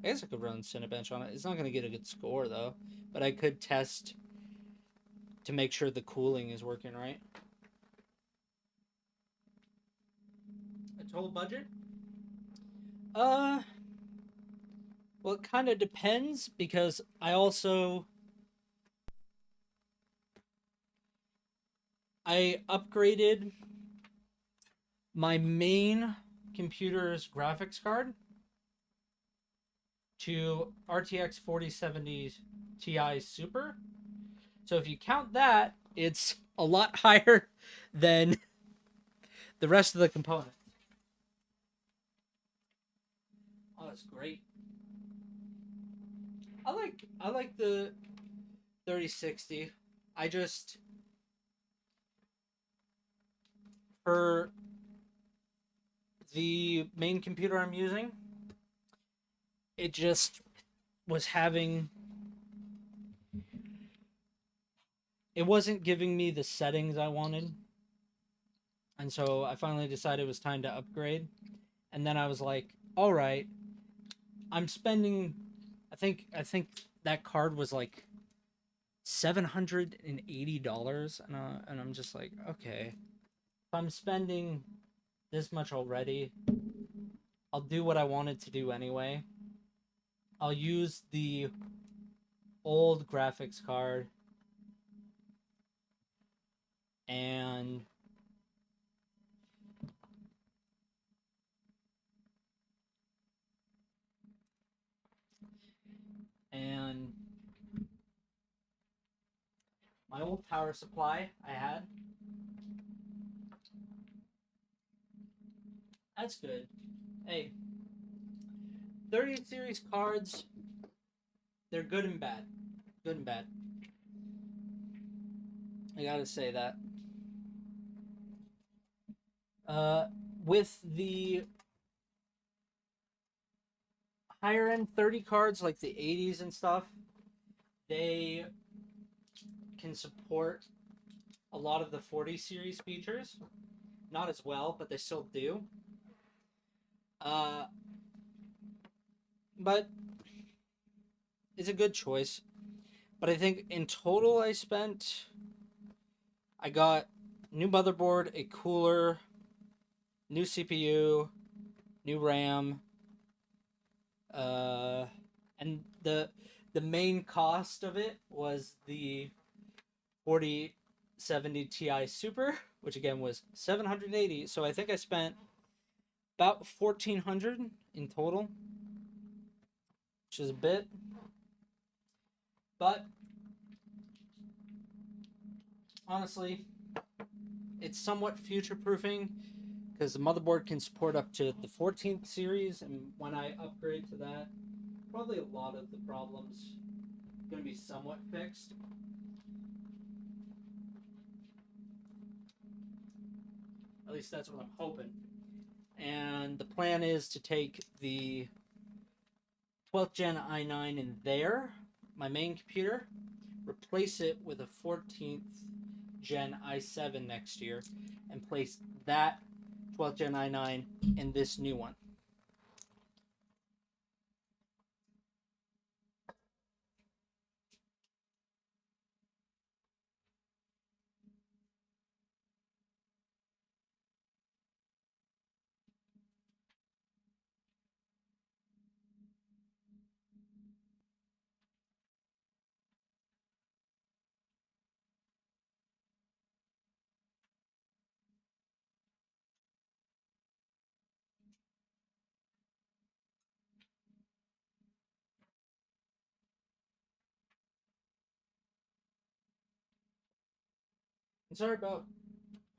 I guess I could run Cinebench on it. It's not gonna get a good score though, but I could test to make sure the cooling is working right. A total budget? Well, it kind of depends because I upgraded my main computer's graphics card. to RTX 4070 Ti Super. So if you count that, it's a lot higher than the rest of the components. Oh, that's great. I like the 3060. I just for the main computer I'm using, it just was having it wasn't giving me the settings I wanted. And so I finally decided it was time to upgrade. And then I was like, all right, I'm spending I think that card was like $780 and I'm just like, okay, if I'm spending this much already, I'll do what I wanted to do anyway. I'll use the old graphics card and and my old power supply I had. That's good. Hey, 30th series cards, they're good and bad. Good and bad. I gotta say that. Uh, with the higher end 30 cards, like the 80s and stuff, they can support a lot of the 40 series features. Not as well, but they still do. Uh, but it's a good choice. But I think in total, I got new motherboard, a cooler, new CPU, new RAM, uh, and the main cost of it was the 4070 Ti Super, which again was 780. So I think I spent about 1400 in total, which is a bit. But honestly, it's somewhat future proofing because the motherboard can support up to the 14th series, and when I upgrade to that, probably a lot of the problems are going to be somewhat fixed. At least that's what I'm hoping. And the plan is to take the 12th gen i9 in there, my main computer, replace it with a 14th gen i7 next year, and place that 12th gen i9 in this new one. And sorry about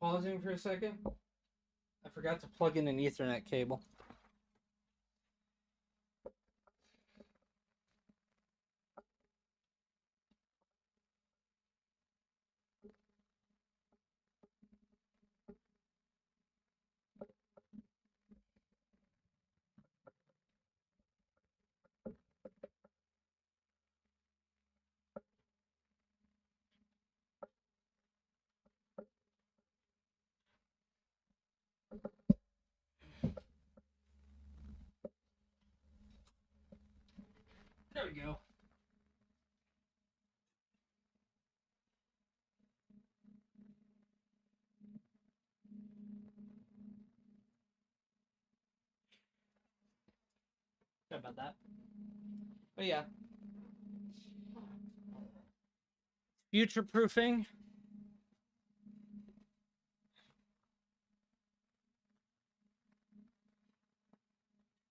pausing for a second. I forgot to plug in an Ethernet cable. There we go. Sorry about that. But yeah, future proofing.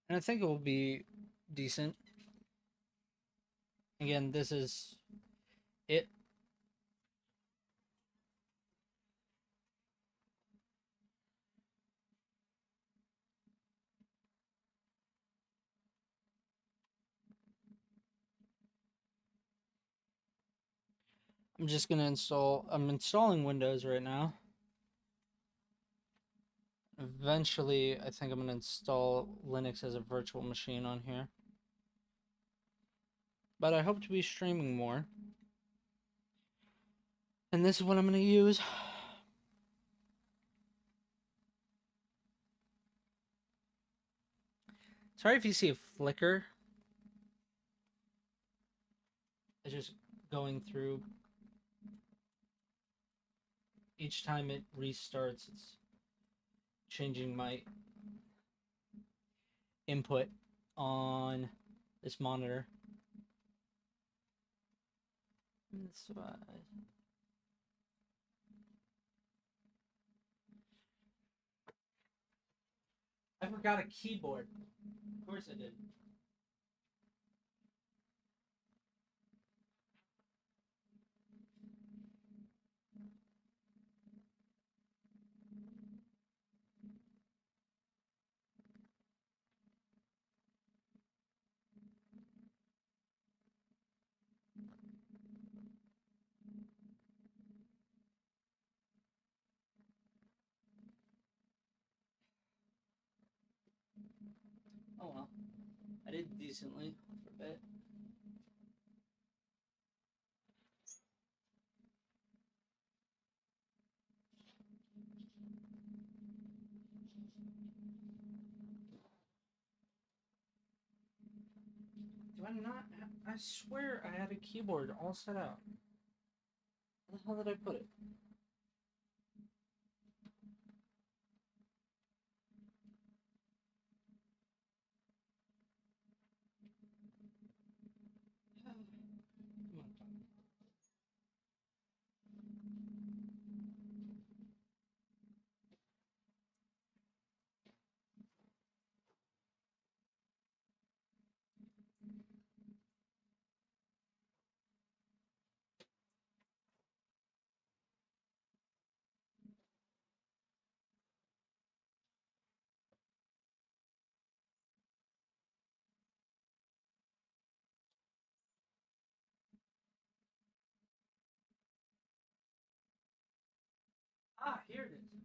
And I think it will be decent. Again, this is it. I'm just gonna install. I'm installing Windows right now. Eventually, I think I'm gonna install Linux as a virtual machine on here. But I hope to be streaming more. And this is what I'm gonna use. Sorry if you see a flicker. It's just going through. Each time it restarts, it's changing my input on this monitor. That's why. I forgot a keyboard. Of course I did. Oh well. I did decently for a bit. Do I not? I swear I had a keyboard all set out. Where the hell did I put it? Ah, here it is.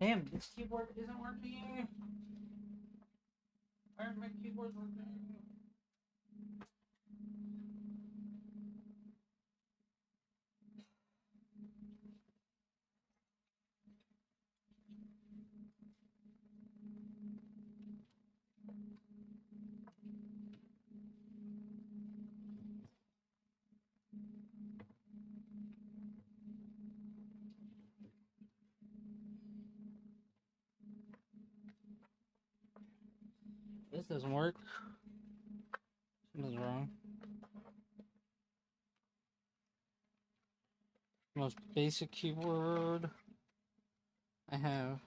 Damn, this keyboard isn't working. Why aren't my keyboards working? This doesn't work. Something's wrong. Most basic keyboard I have.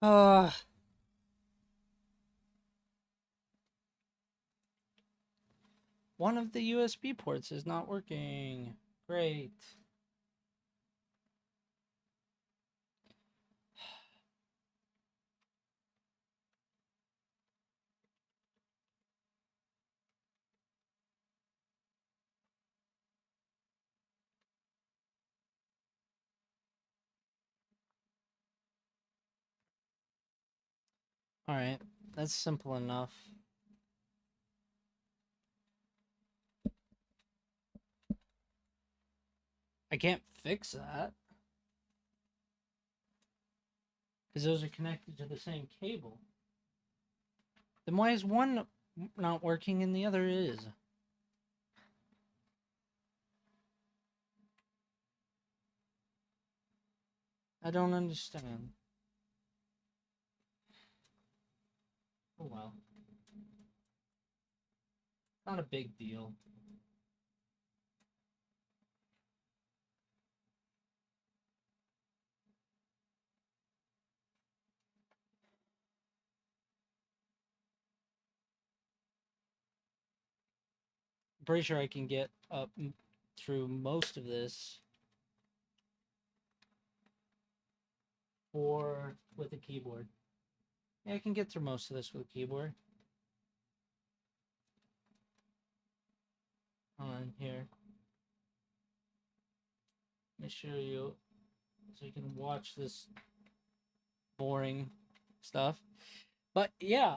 Uh, one of the USB ports is not working. Great. Alright, that's simple enough. I can't fix that. Because those are connected to the same cable. Then why is one not working and the other is? I don't understand. Oh well. Not a big deal. I'm pretty sure I can get up through most of this or with a keyboard. Yeah, I can get through most of this with a keyboard. On here. Let me show you so you can watch this boring stuff. But yeah,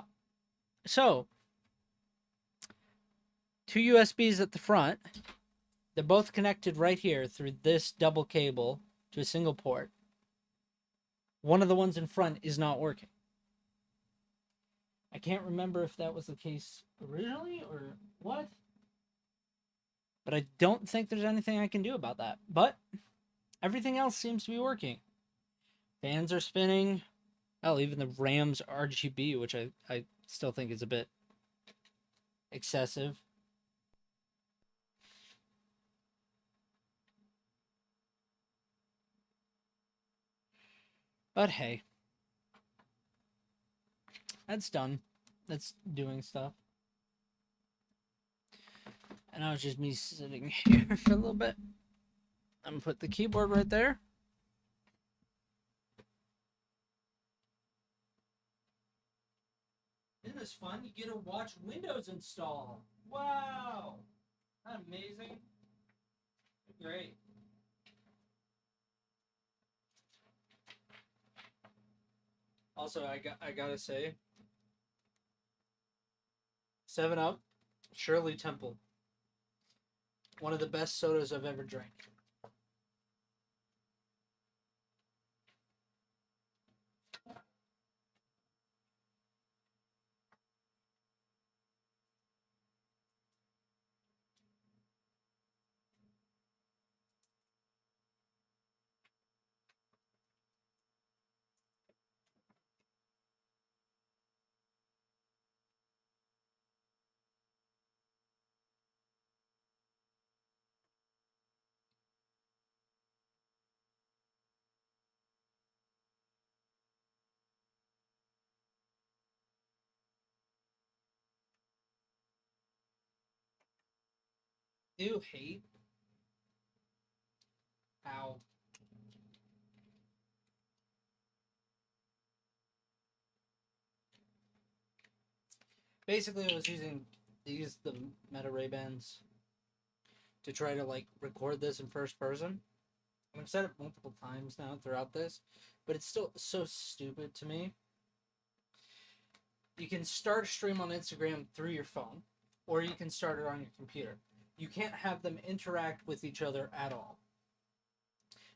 so 2 USBs at the front. They're both connected right here through this double cable to a single port. One of the ones in front is not working. I can't remember if that was the case originally or what. But I don't think there's anything I can do about that. But everything else seems to be working. Fans are spinning. Hell, even the Ram's RGB, which I still think is a bit excessive. But hey. That's done. That's doing stuff. And now it's just me sitting here for a little bit. I'm gonna put the keyboard right there. Isn't this fun? You get to watch Windows install. Wow! Isn't that amazing? Great. Also, I gotta say, 7-Up, Shirley Temple. One of the best sodas I've ever drank. Ew, hate. Ow. Basically, I was using the Meta Ray-Bans to try to like record this in first person. I've said it multiple times now throughout this, but it's still so stupid to me. You can start a stream on Instagram through your phone, or you can start it on your computer. You can't have them interact with each other at all.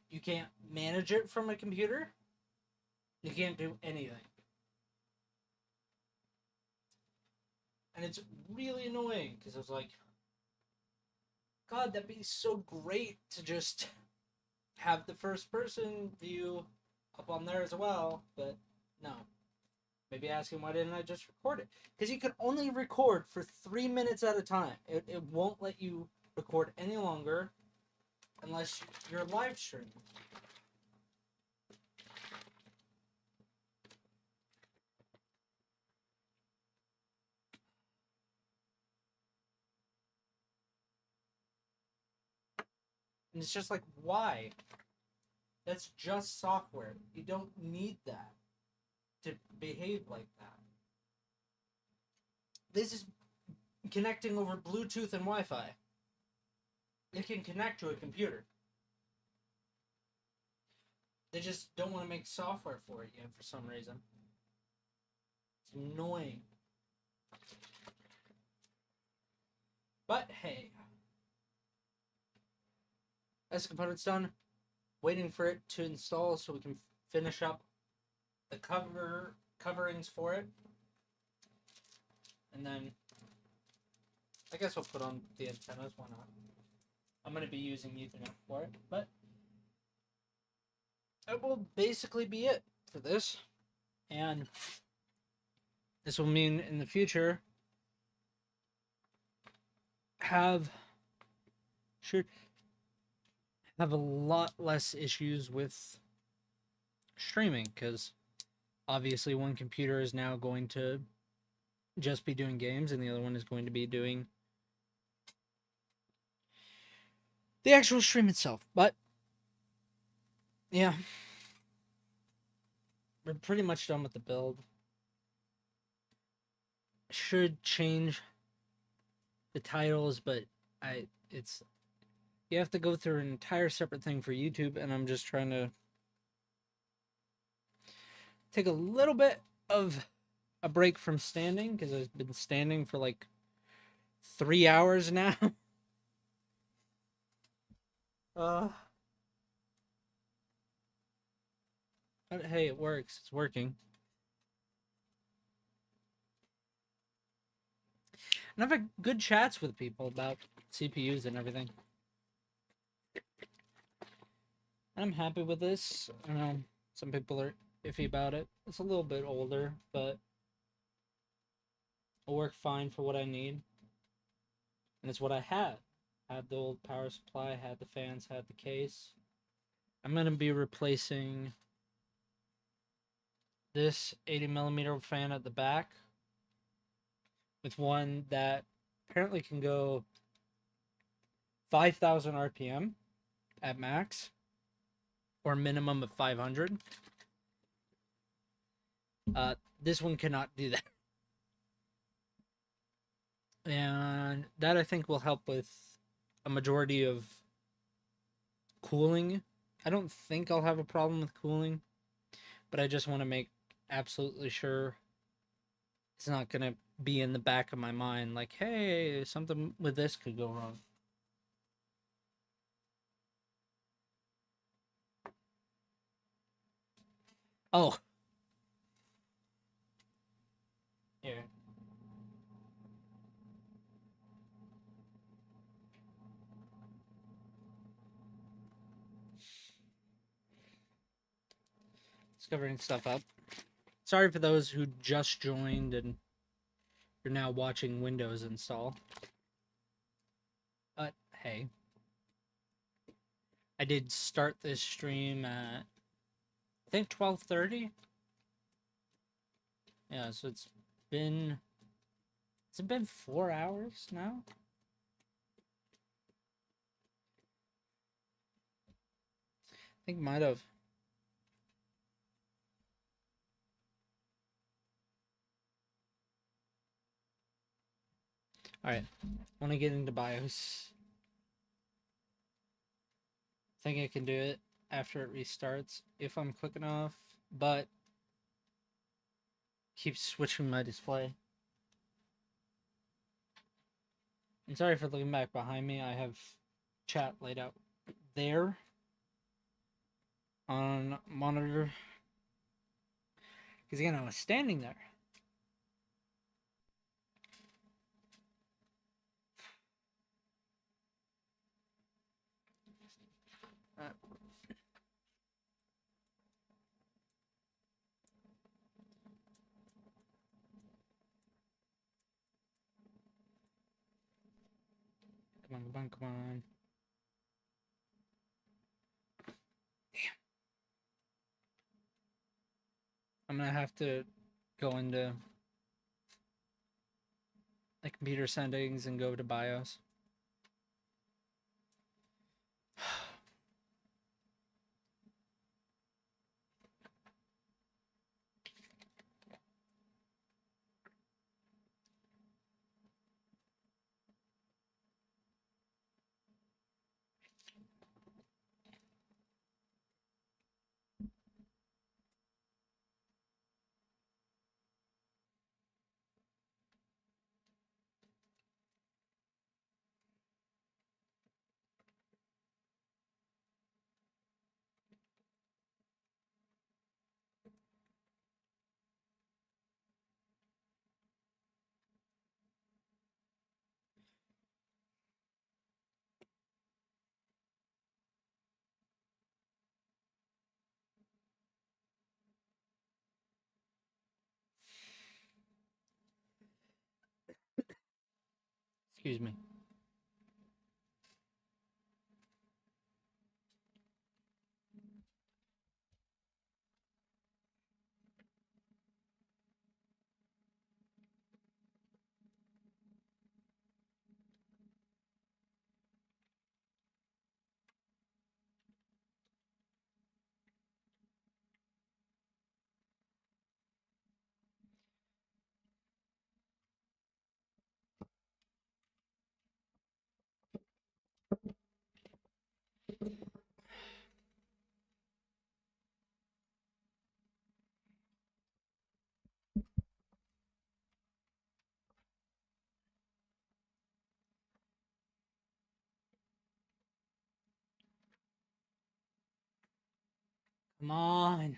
You can't manage it from a computer. You can't do anything. And it's really annoying because I was like, God, that'd be so great to just have the first person view up on there as well. But no. Maybe ask him why didn't I just record it? Because you can only record for 3 minutes at a time. It won't let you record any longer unless you're live streaming. And it's just like, why? That's just software. You don't need that to behave like that. This is connecting over Bluetooth and Wi-Fi. It can connect to a computer. They just don't want to make software for it yet for some reason. It's annoying. But hey. As the component's done, waiting for it to install so we can finish up the coverings for it. And then I guess we'll put on the antennas, why not? I'm going to be using Ethernet for it, but that will basically be it for this. And this will mean in the future should have a lot less issues with streaming, because obviously one computer is now going to just be doing games and the other one is going to be doing the actual stream itself. But yeah, we're pretty much done with the build. Should change the titles, but you have to go through an entire separate thing for YouTube, and I'm just trying to take a little bit of a break from standing, because I've been standing for like 3 hours now. But hey, it works. It's working. And I've had good chats with people about CPUs and everything. And I'm happy with this. I know some people are iffy about it. It's a little bit older, but it'll work fine for what I need. And it's what I had. I had the old power supply, had the fans, had the case. I'm going to be replacing this 80mm fan at the back with one that apparently can go 5,000 RPM at max, or a minimum of 500. This one cannot do that. And that, I think, will help with a majority of cooling. I don't think I'll have a problem with cooling, but I just want to make absolutely sure it's not going to be in the back of my mind like, hey, something with this could go wrong. Oh. Here. Just covering stuff up. Sorry for those who just joined and you're now watching Windows install. But hey, I did start this stream at, I think, 12:30. Yeah, so it's been 4 hours now? I think might have. Alright, I want to get into BIOS. I think I can do it after it restarts if I'm quick enough, but keeps switching my display. And sorry for looking back behind me. I have chat laid out there on monitor, because again, I was standing there. Come on, come on, come on. Damn. I'm gonna have to go into the computer settings and go to BIOS. Excuse me. Come on.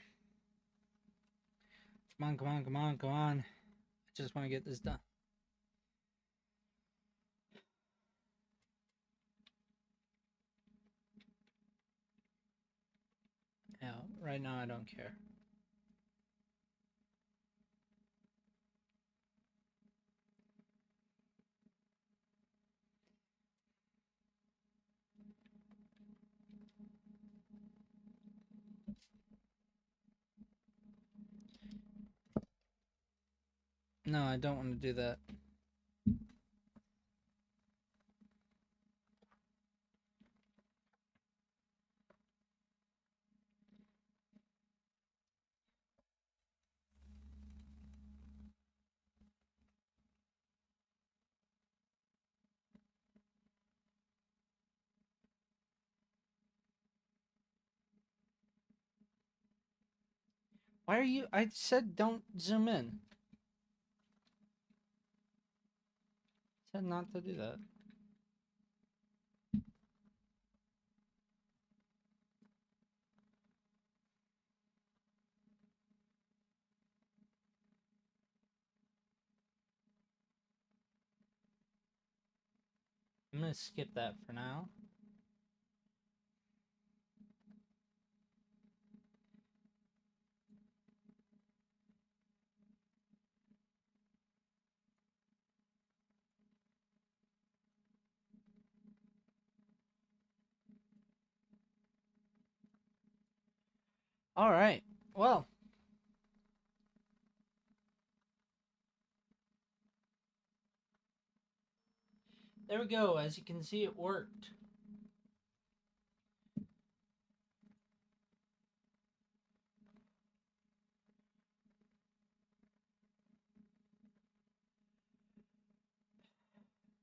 Come on, come on, come on, come on. I just want to get this done. Yeah, right now I don't care. No, I don't want to do that. Why are you? I said don't zoom in. I said not to do that. I'm gonna skip that for now. All right. Well, there we go. As you can see, it worked.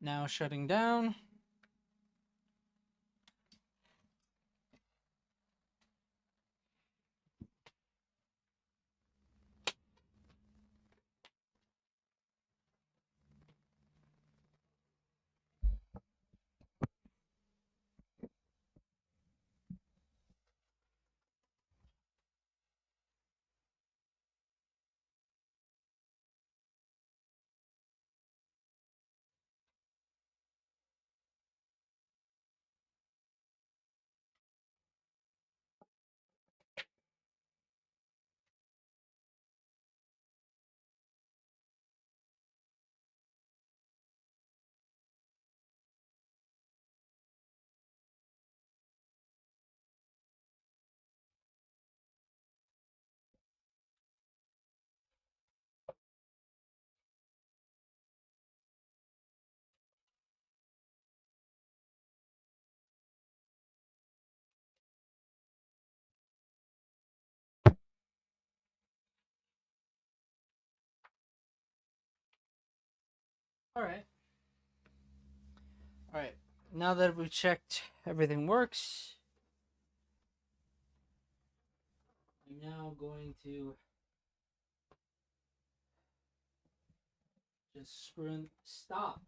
Now shutting down. All right. All right. Now that we've checked everything works, I'm now going to just screw in. Stop.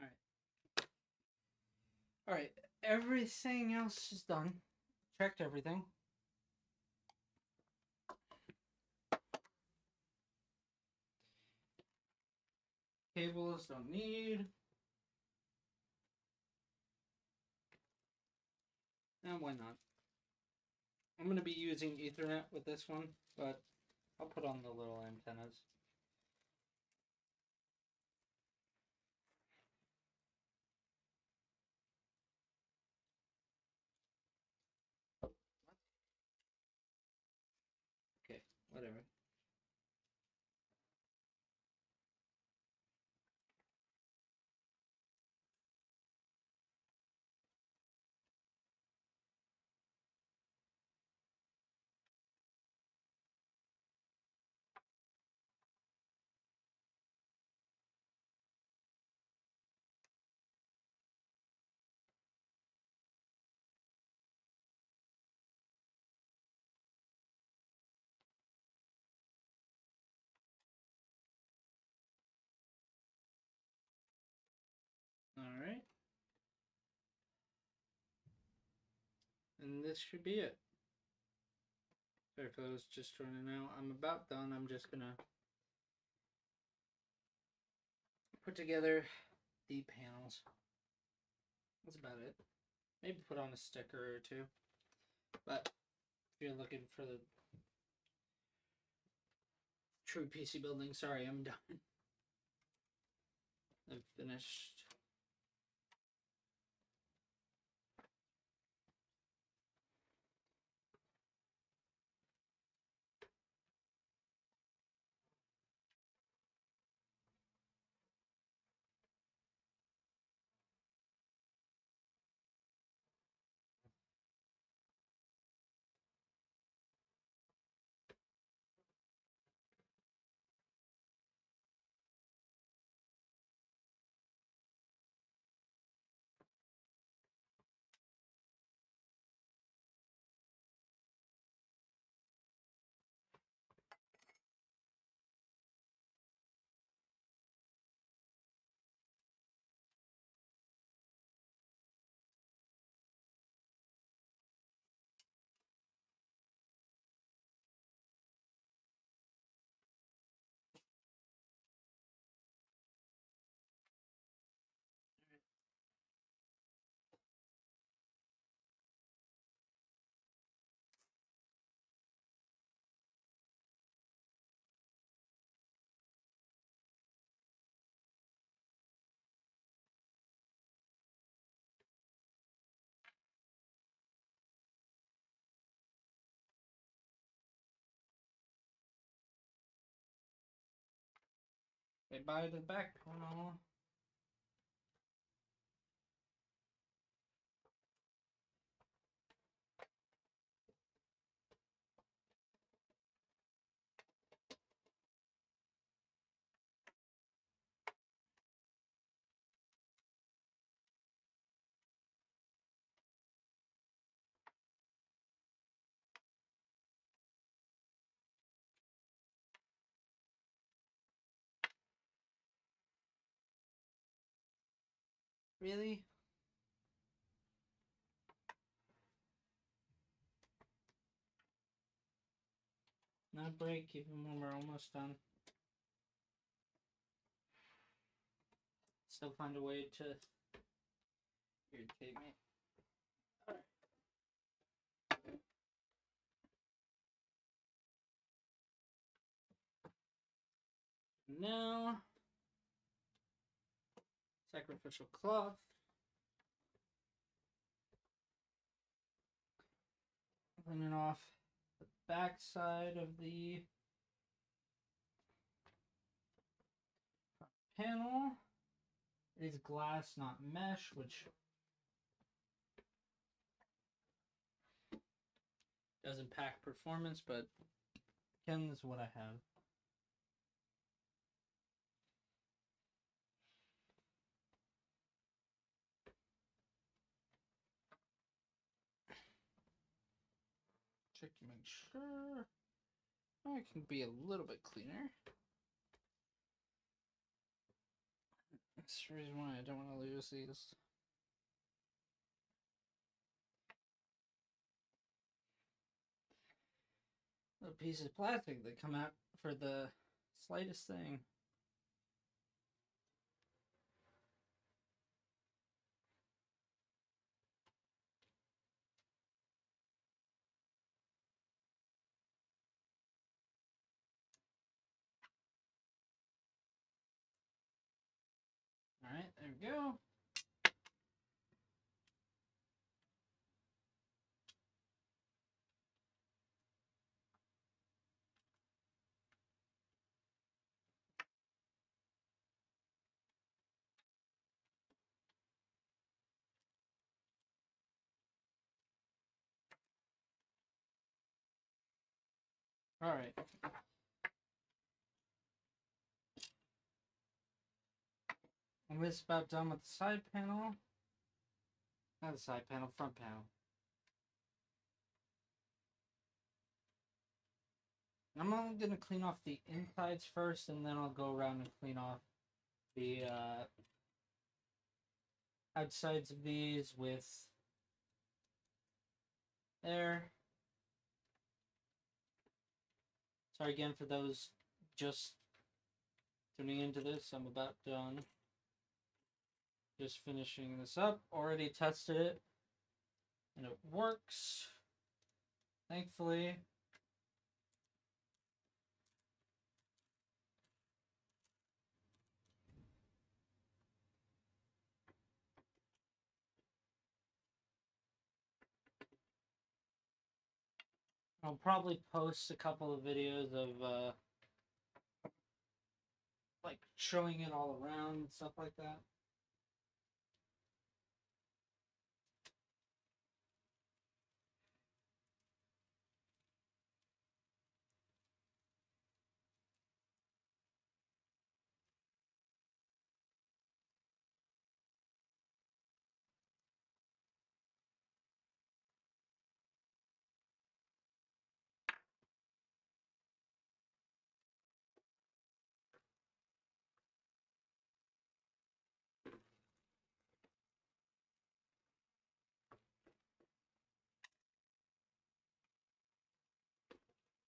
All right. All right. Everything else is done. Checked everything. Cables don't need. And why not? I'm going to be using Ethernet with this one, but I'll put on the little antennas. Okay, whatever. Alright. And this should be it. Sorry if I was just running out. I'm about done. I'm just gonna put together the panels. That's about it. Maybe put on a sticker or two. But if you're looking for the true PC building, sorry, I'm done. I've finished. Say bye to the back panel. Really? Not break even when we're almost done. Still find a way to irritate me. Alright. Now, sacrificial cloth. Cleaning off the back side of the panel. It is glass, not mesh, which does impact performance, but again, this is what I have. Check to make sure I can be a little bit cleaner. That's the reason why I don't want to lose these. Little pieces of plastic that come out for the slightest thing. go. All right. I'm just about done with the side panel. Not the side panel, front panel. I'm only going to clean off the insides first, and then I'll go around and clean off the outsides of these with there. Sorry again for those just tuning into this. I'm about done. Just finishing this up. Already tested it, and it works. Thankfully. I'll probably post a couple of videos of like showing it all around and stuff like that.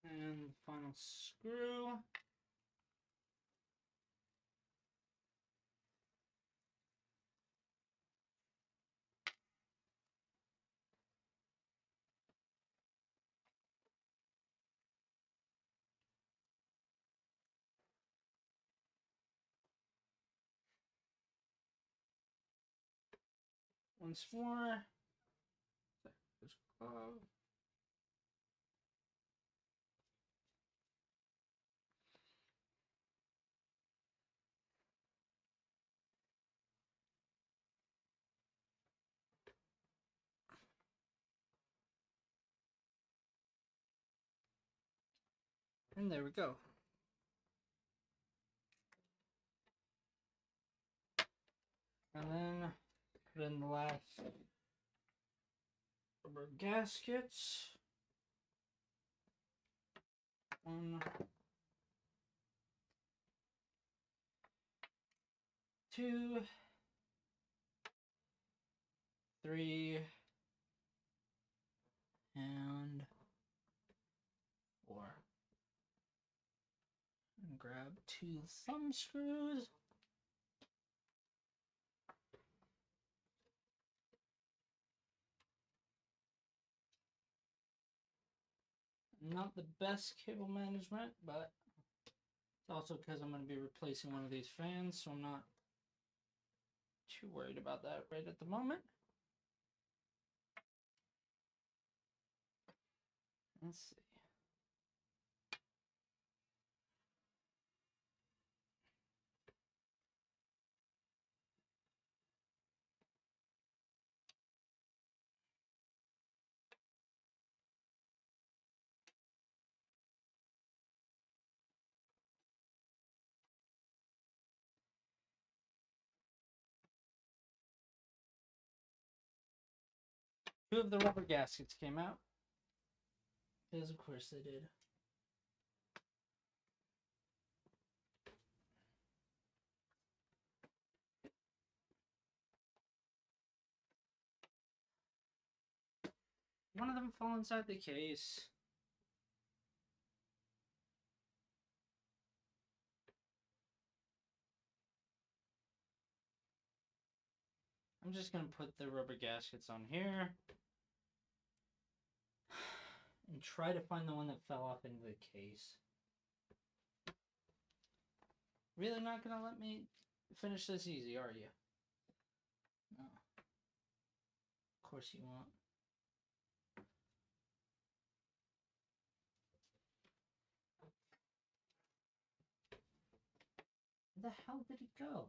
And final screw. Once more. Just glove. And there we go. And then put in the last rubber gaskets. 1, 2, 3, and 4. And grab 2 thumb screws. Not the best cable management, but it's also because I'm going to be replacing one of these fans, so I'm not too worried about that right at the moment. Let's see. Two of the rubber gaskets came out. Because of course they did. One of them fell inside the case. I'm just going to put the rubber gaskets on here. And try to find the one that fell off into the case. Really not going to let me finish this easy, are you? course you won't. Where the hell did it go?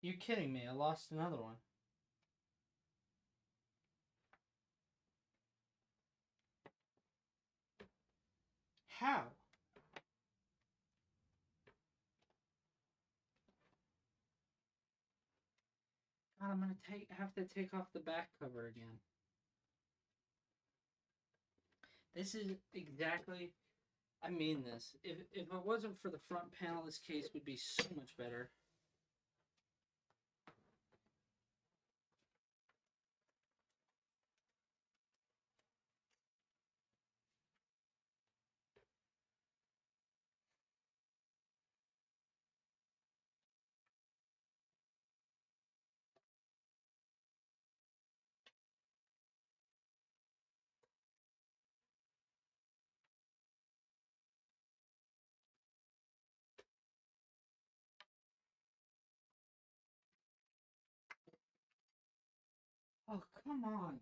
You're kidding me. I lost another one. How? God, I'm gonna have to take off the back cover again. This is exactly. I mean this. If it wasn't for the front panel, this case would be so much better. Oh, come on.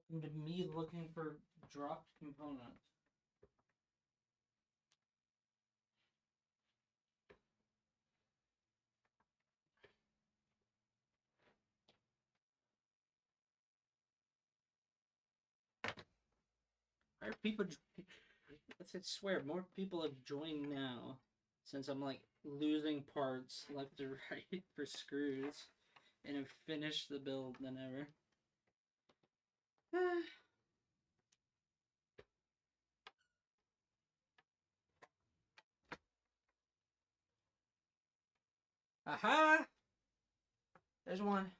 Welcome to me looking for dropped components. Why are people? I swear, more people have joined now, since I'm like losing parts left to right for screws, and have finished the build than ever. Aha! There's one.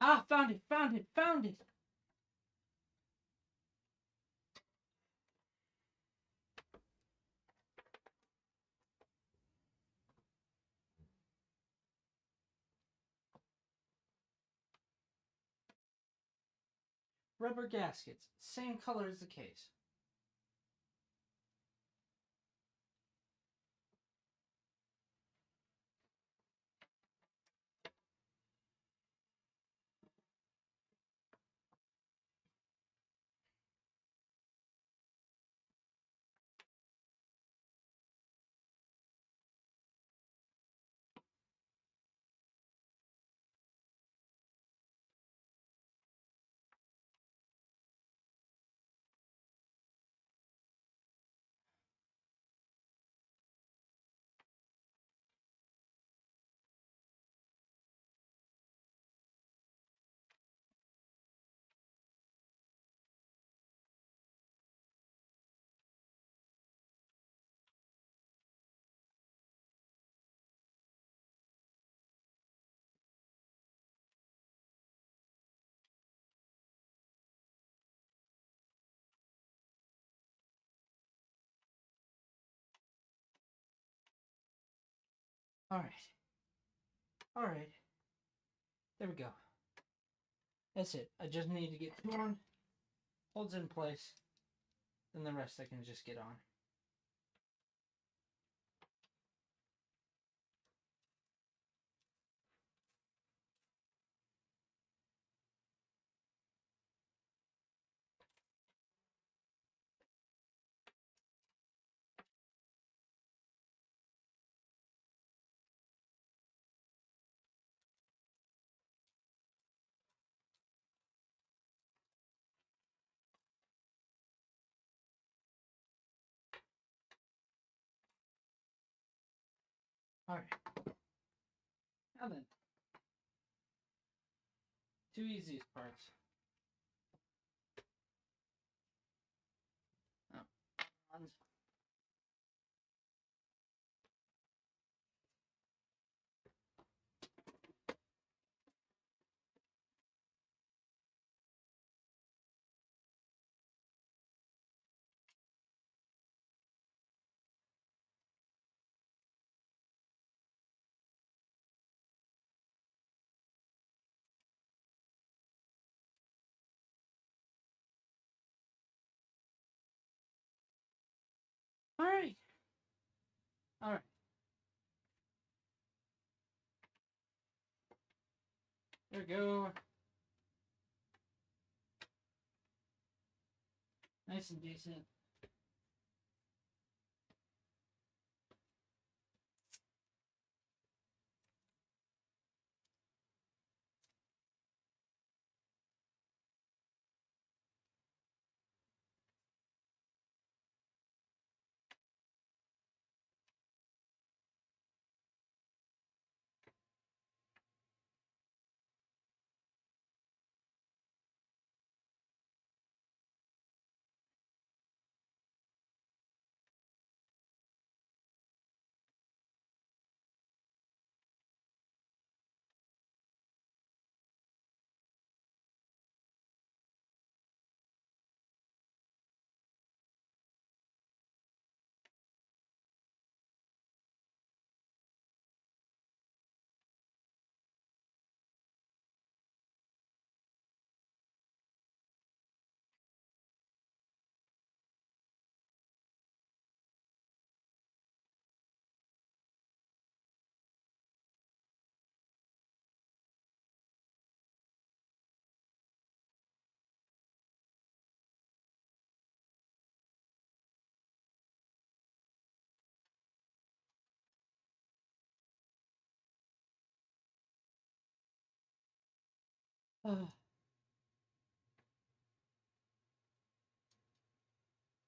Ah, found it, found it, found it! Rubber gaskets, same color as the case. Alright. Alright. There we go. That's it. I just need to get two on. Holds in place. Then the rest I can just get on. Alright. Now then. Two easiest parts. Oh. Alright. Alright. There we go. Nice and decent.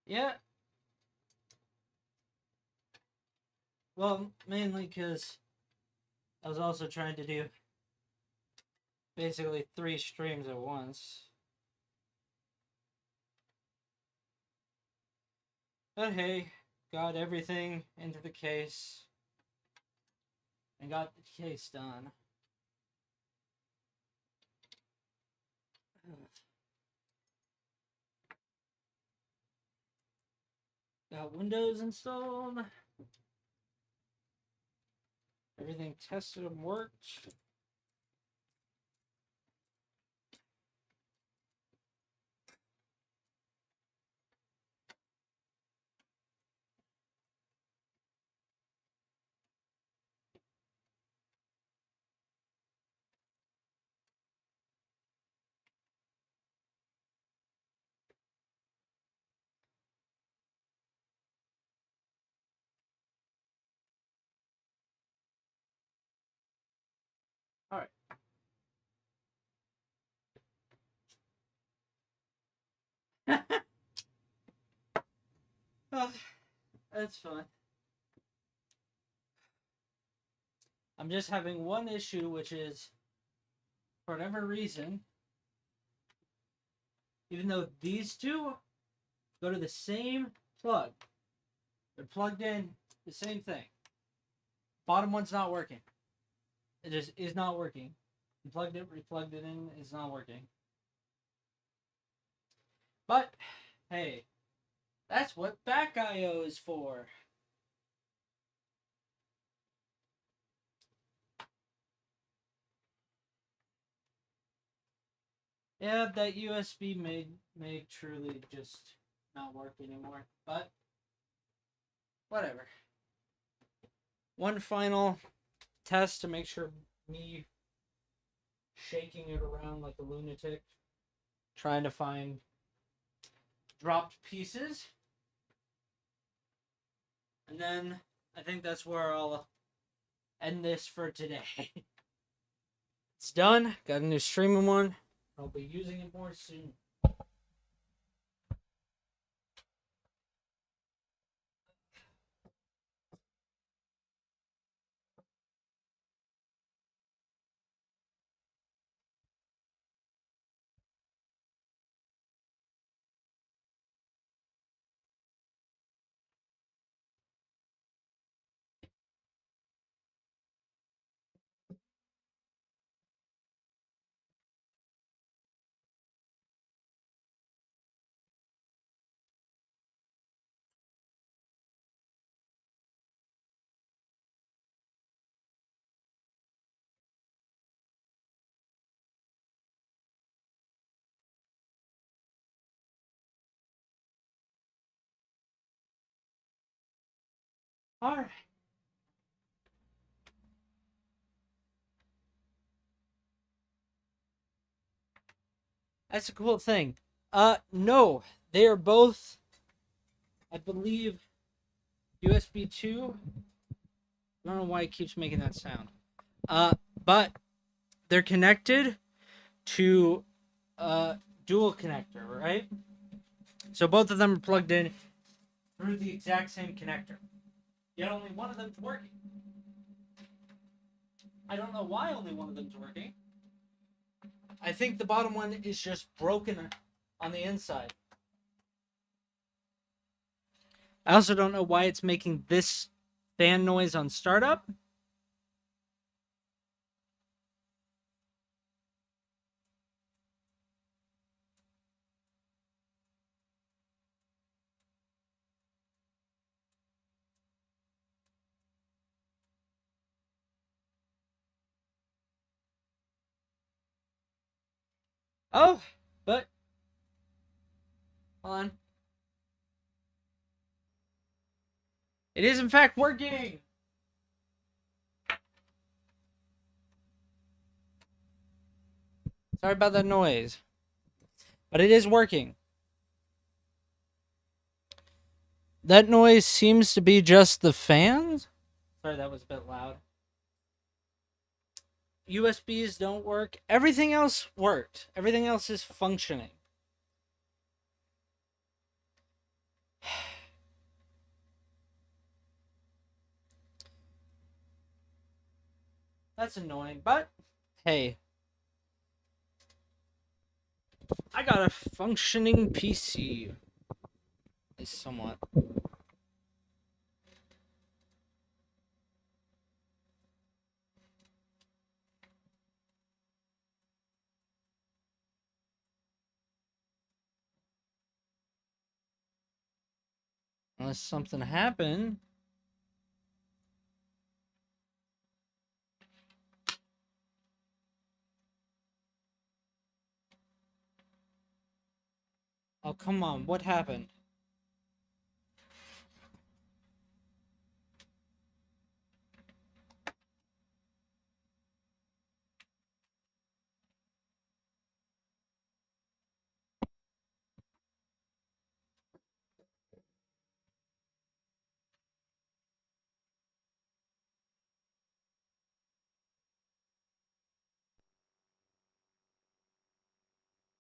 Yeah. Well, mainly because I was also trying to do basically 3 streams at once. But hey, got everything into the case. And got the case done. Got Windows installed. Everything tested and worked. Alright. Oh, that's fun. I'm just having one issue, which is, for whatever reason, even though these two go to the same plug, they're plugged in, the same thing. Bottom one's not working. It just is not working. Unplugged it, replugged it in, it's not working. But, hey, that's what back I/O is for. Yeah, that USB may truly just not work anymore. But whatever. One final test to make sure me shaking it around like a lunatic, trying to find dropped pieces. And then I think that's where I'll end this for today. It's done. Got a new streaming one. I'll be using it more soon. Alright. That's a cool thing. No. They are both, I believe, USB 2. I don't know why it keeps making that sound. But they're connected to a dual connector, right? So both of them are plugged in through the exact same connector. Yet only one of them's working. I don't know why only one of them's working. I think the bottom one is just broken on the inside. I also don't know why it's making this fan noise on startup. Oh, but hold on. It is in fact working. Sorry about that noise. But it is working. That noise seems to be just the fans. Sorry, that was a bit loud. USBs don't work. Everything else worked. Everything else is functioning. That's annoying, but hey, I got a functioning PC. Is somewhat. Unless something happened. Oh, come on. What happened?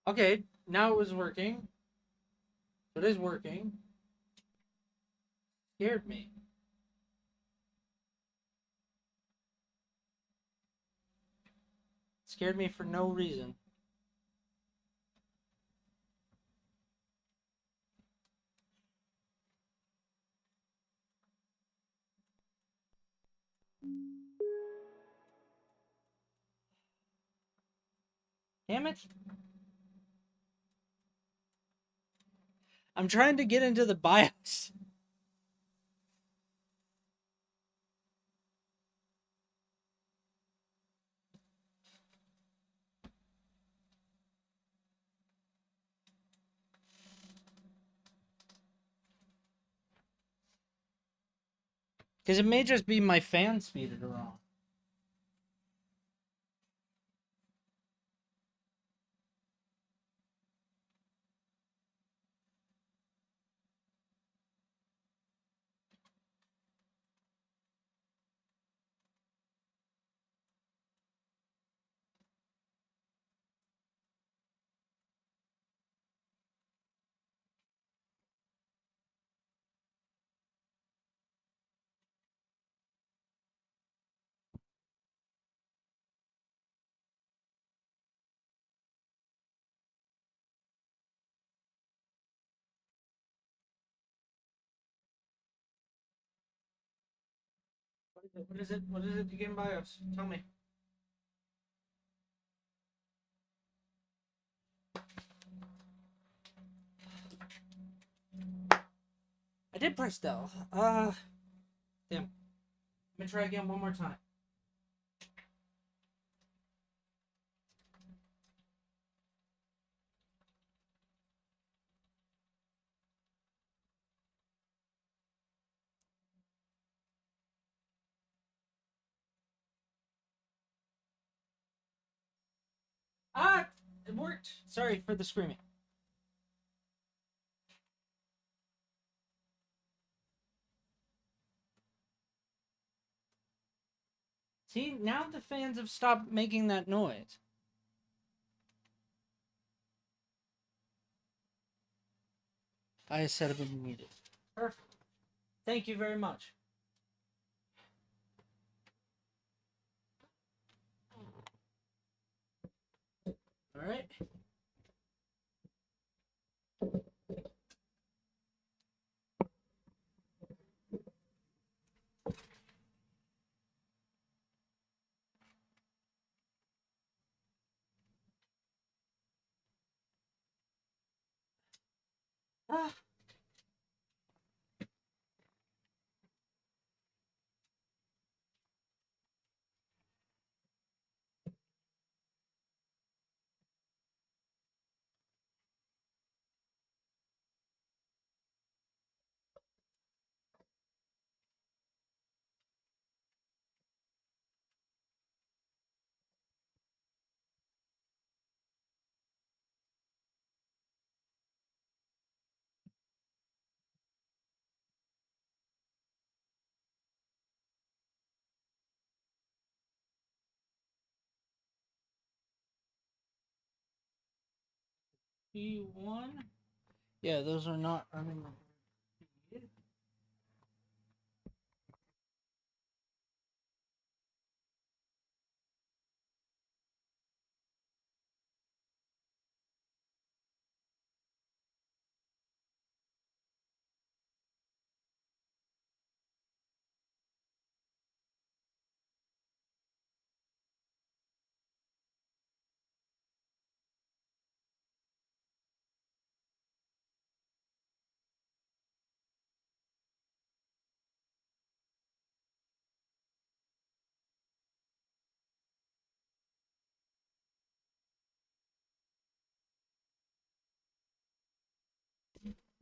Okay, now it was working. It is working. Scared me. Scared me for no reason. Damn it. I'm trying to get into the BIOS. Because it may just be my fan speed are wrong. What is it? What is it you can buy us? Tell me. I did press Del. Damn. Let me try again one more time. Ah! It worked! Sorry for the screaming. See, now the fans have stopped making that noise. I said it would need it. Perfect. Thank you very much. Alright. Ah. P1. Yeah, those are not running.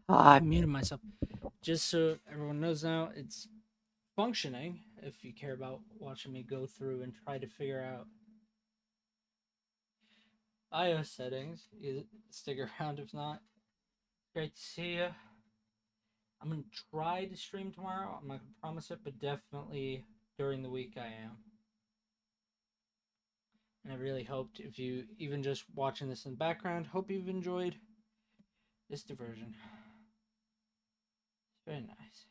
I muted myself. Just so everyone knows now, it's functioning. If you care about watching me go through and try to figure out iOS settings, you stick around. If not, great to see you. I'm gonna try to stream tomorrow. I'm not gonna promise it, but definitely during the week I am. And I really hoped if you even just watching this in the background, hope you've enjoyed this diversion. It's very nice.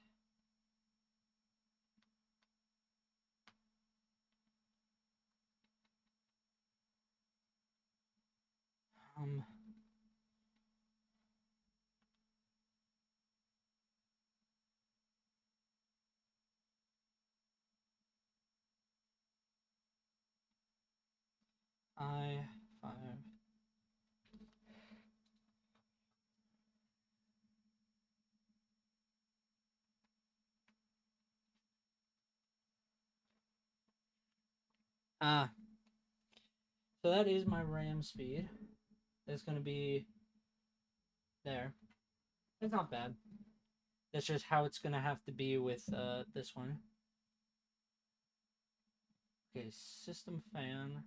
Um. I5. Ah, so that is my RAM speed. That's gonna be there. It's not bad. That's just how it's gonna have to be with this one. Okay, system fan.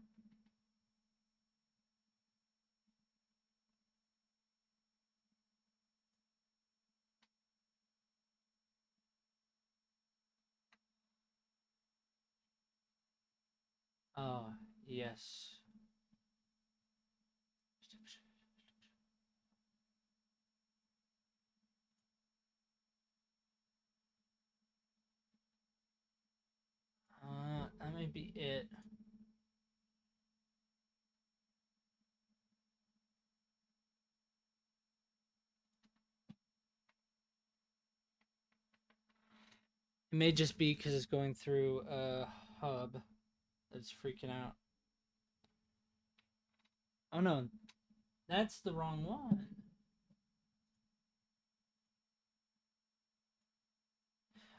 Oh, yes. That may be it. It may just be because it's going through a hub that's freaking out. Oh no, that's the wrong one.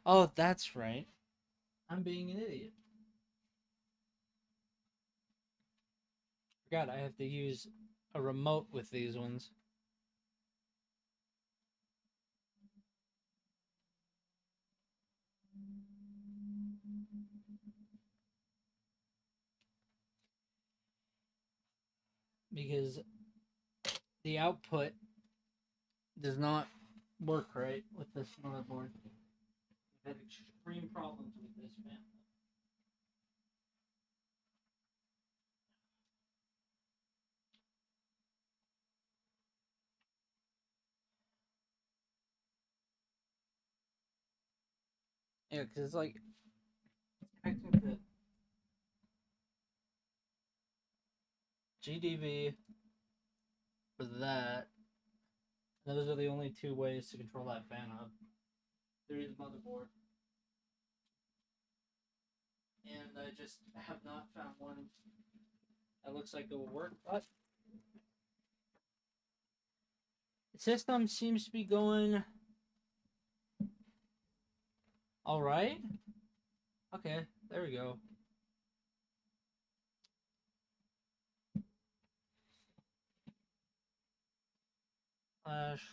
Oh, that's right. I'm being an idiot. Forgot I have to use a remote with these ones. Because the output does not work right with this motherboard. I've had extreme problems with this fan. Yeah, because it's like connecting to GDV for that. Those are the only two ways to control that fan hub. There is motherboard. And I just have not found one that looks like it will work, but the system seems to be going all right. Okay, there we go. Flash.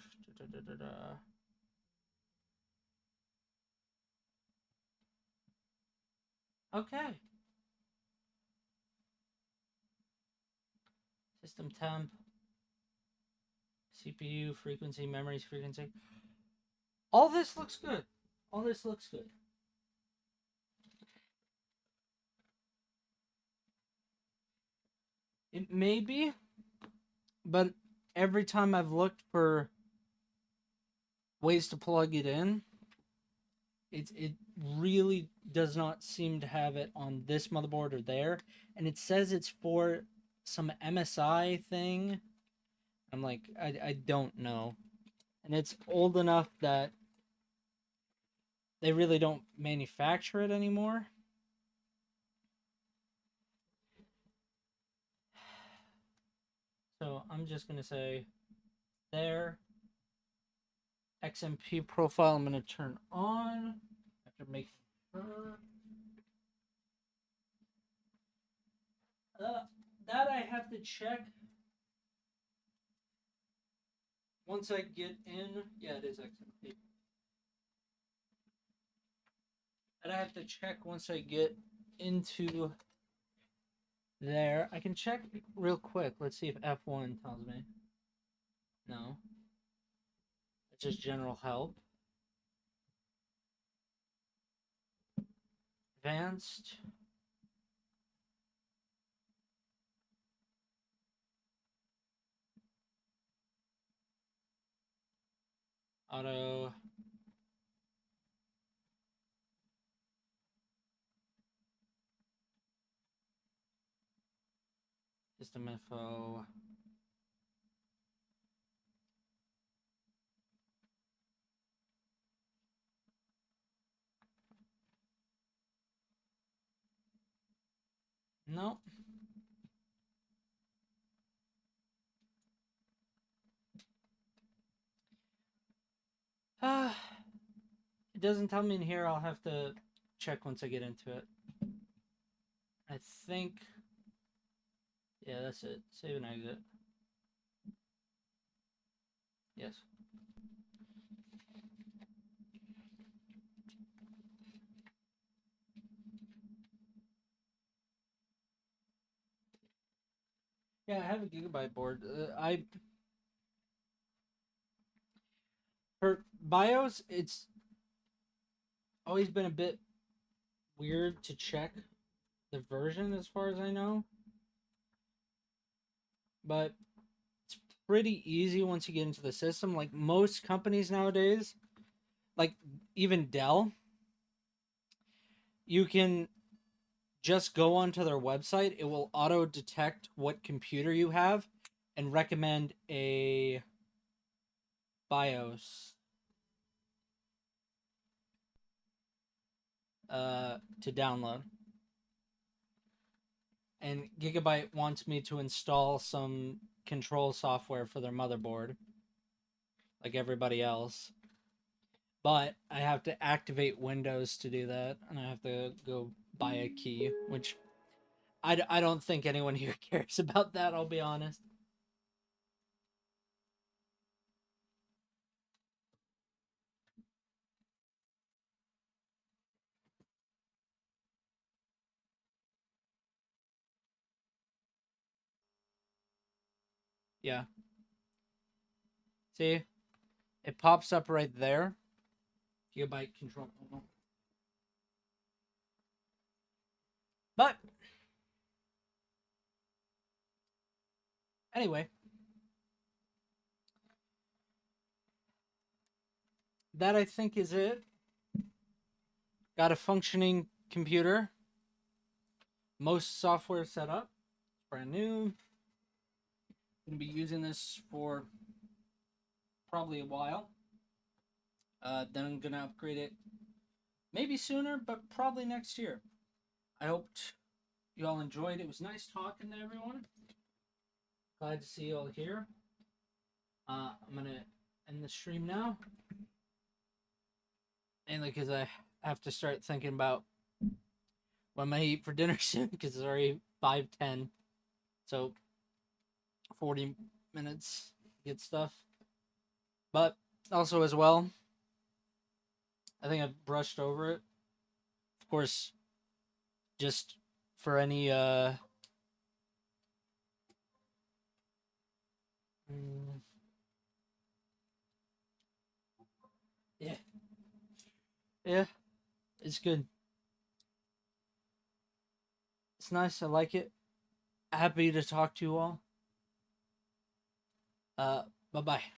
Okay. System temp. CPU frequency, memory frequency. All this looks good. All this looks good. It may be, but every time I've looked for ways to plug it in, it really does not seem to have it on this motherboard or there, and it says it's for some MSI thing. I'm like, I don't know, and it's old enough that they really don't manufacture it anymore. So I'm just gonna say there. XMP profile I'm going to turn on after making sure. That I have to check once I get in. Yeah, it is XMP. That I have to check once I get into there. I can check real quick. Let's see if F1 tells me. No. It's just general help. Advanced. Auto. System info. No. It doesn't tell me in here. I'll have to check once I get into it. I think. Yeah, that's it. Save and exit. Yes. Yeah, I have a Gigabyte board. For BIOS, it's always been a bit weird to check the version as far as I know. But it's pretty easy once you get into the system. Like most companies nowadays, like even Dell, you can just go onto their website. It will auto detect what computer you have and recommend a BIOS to download. And Gigabyte wants me to install some control software for their motherboard, like everybody else. But I have to activate Windows to do that, and I have to go buy a key, which I don't think anyone here cares about that, I'll be honest. Yeah. See? It pops up right there. Gigabyte control panel. But anyway, that I think is it. Got a functioning computer. Most software set up. Brand new. Gonna be using this for probably a while. Then I'm gonna upgrade it maybe sooner, but probably next year. I hoped you all enjoyed. It was nice talking to everyone. Glad to see you all here. I'm gonna end the stream now, mainly because I have to start thinking about what I'm gonna eat for dinner soon because it's already 5:10. So 40 minutes to get stuff. But also as well, I think I've brushed over it. Of course, just for any yeah. Yeah, it's good. It's nice. I like it. Happy to talk to you all. Uh, bye bye.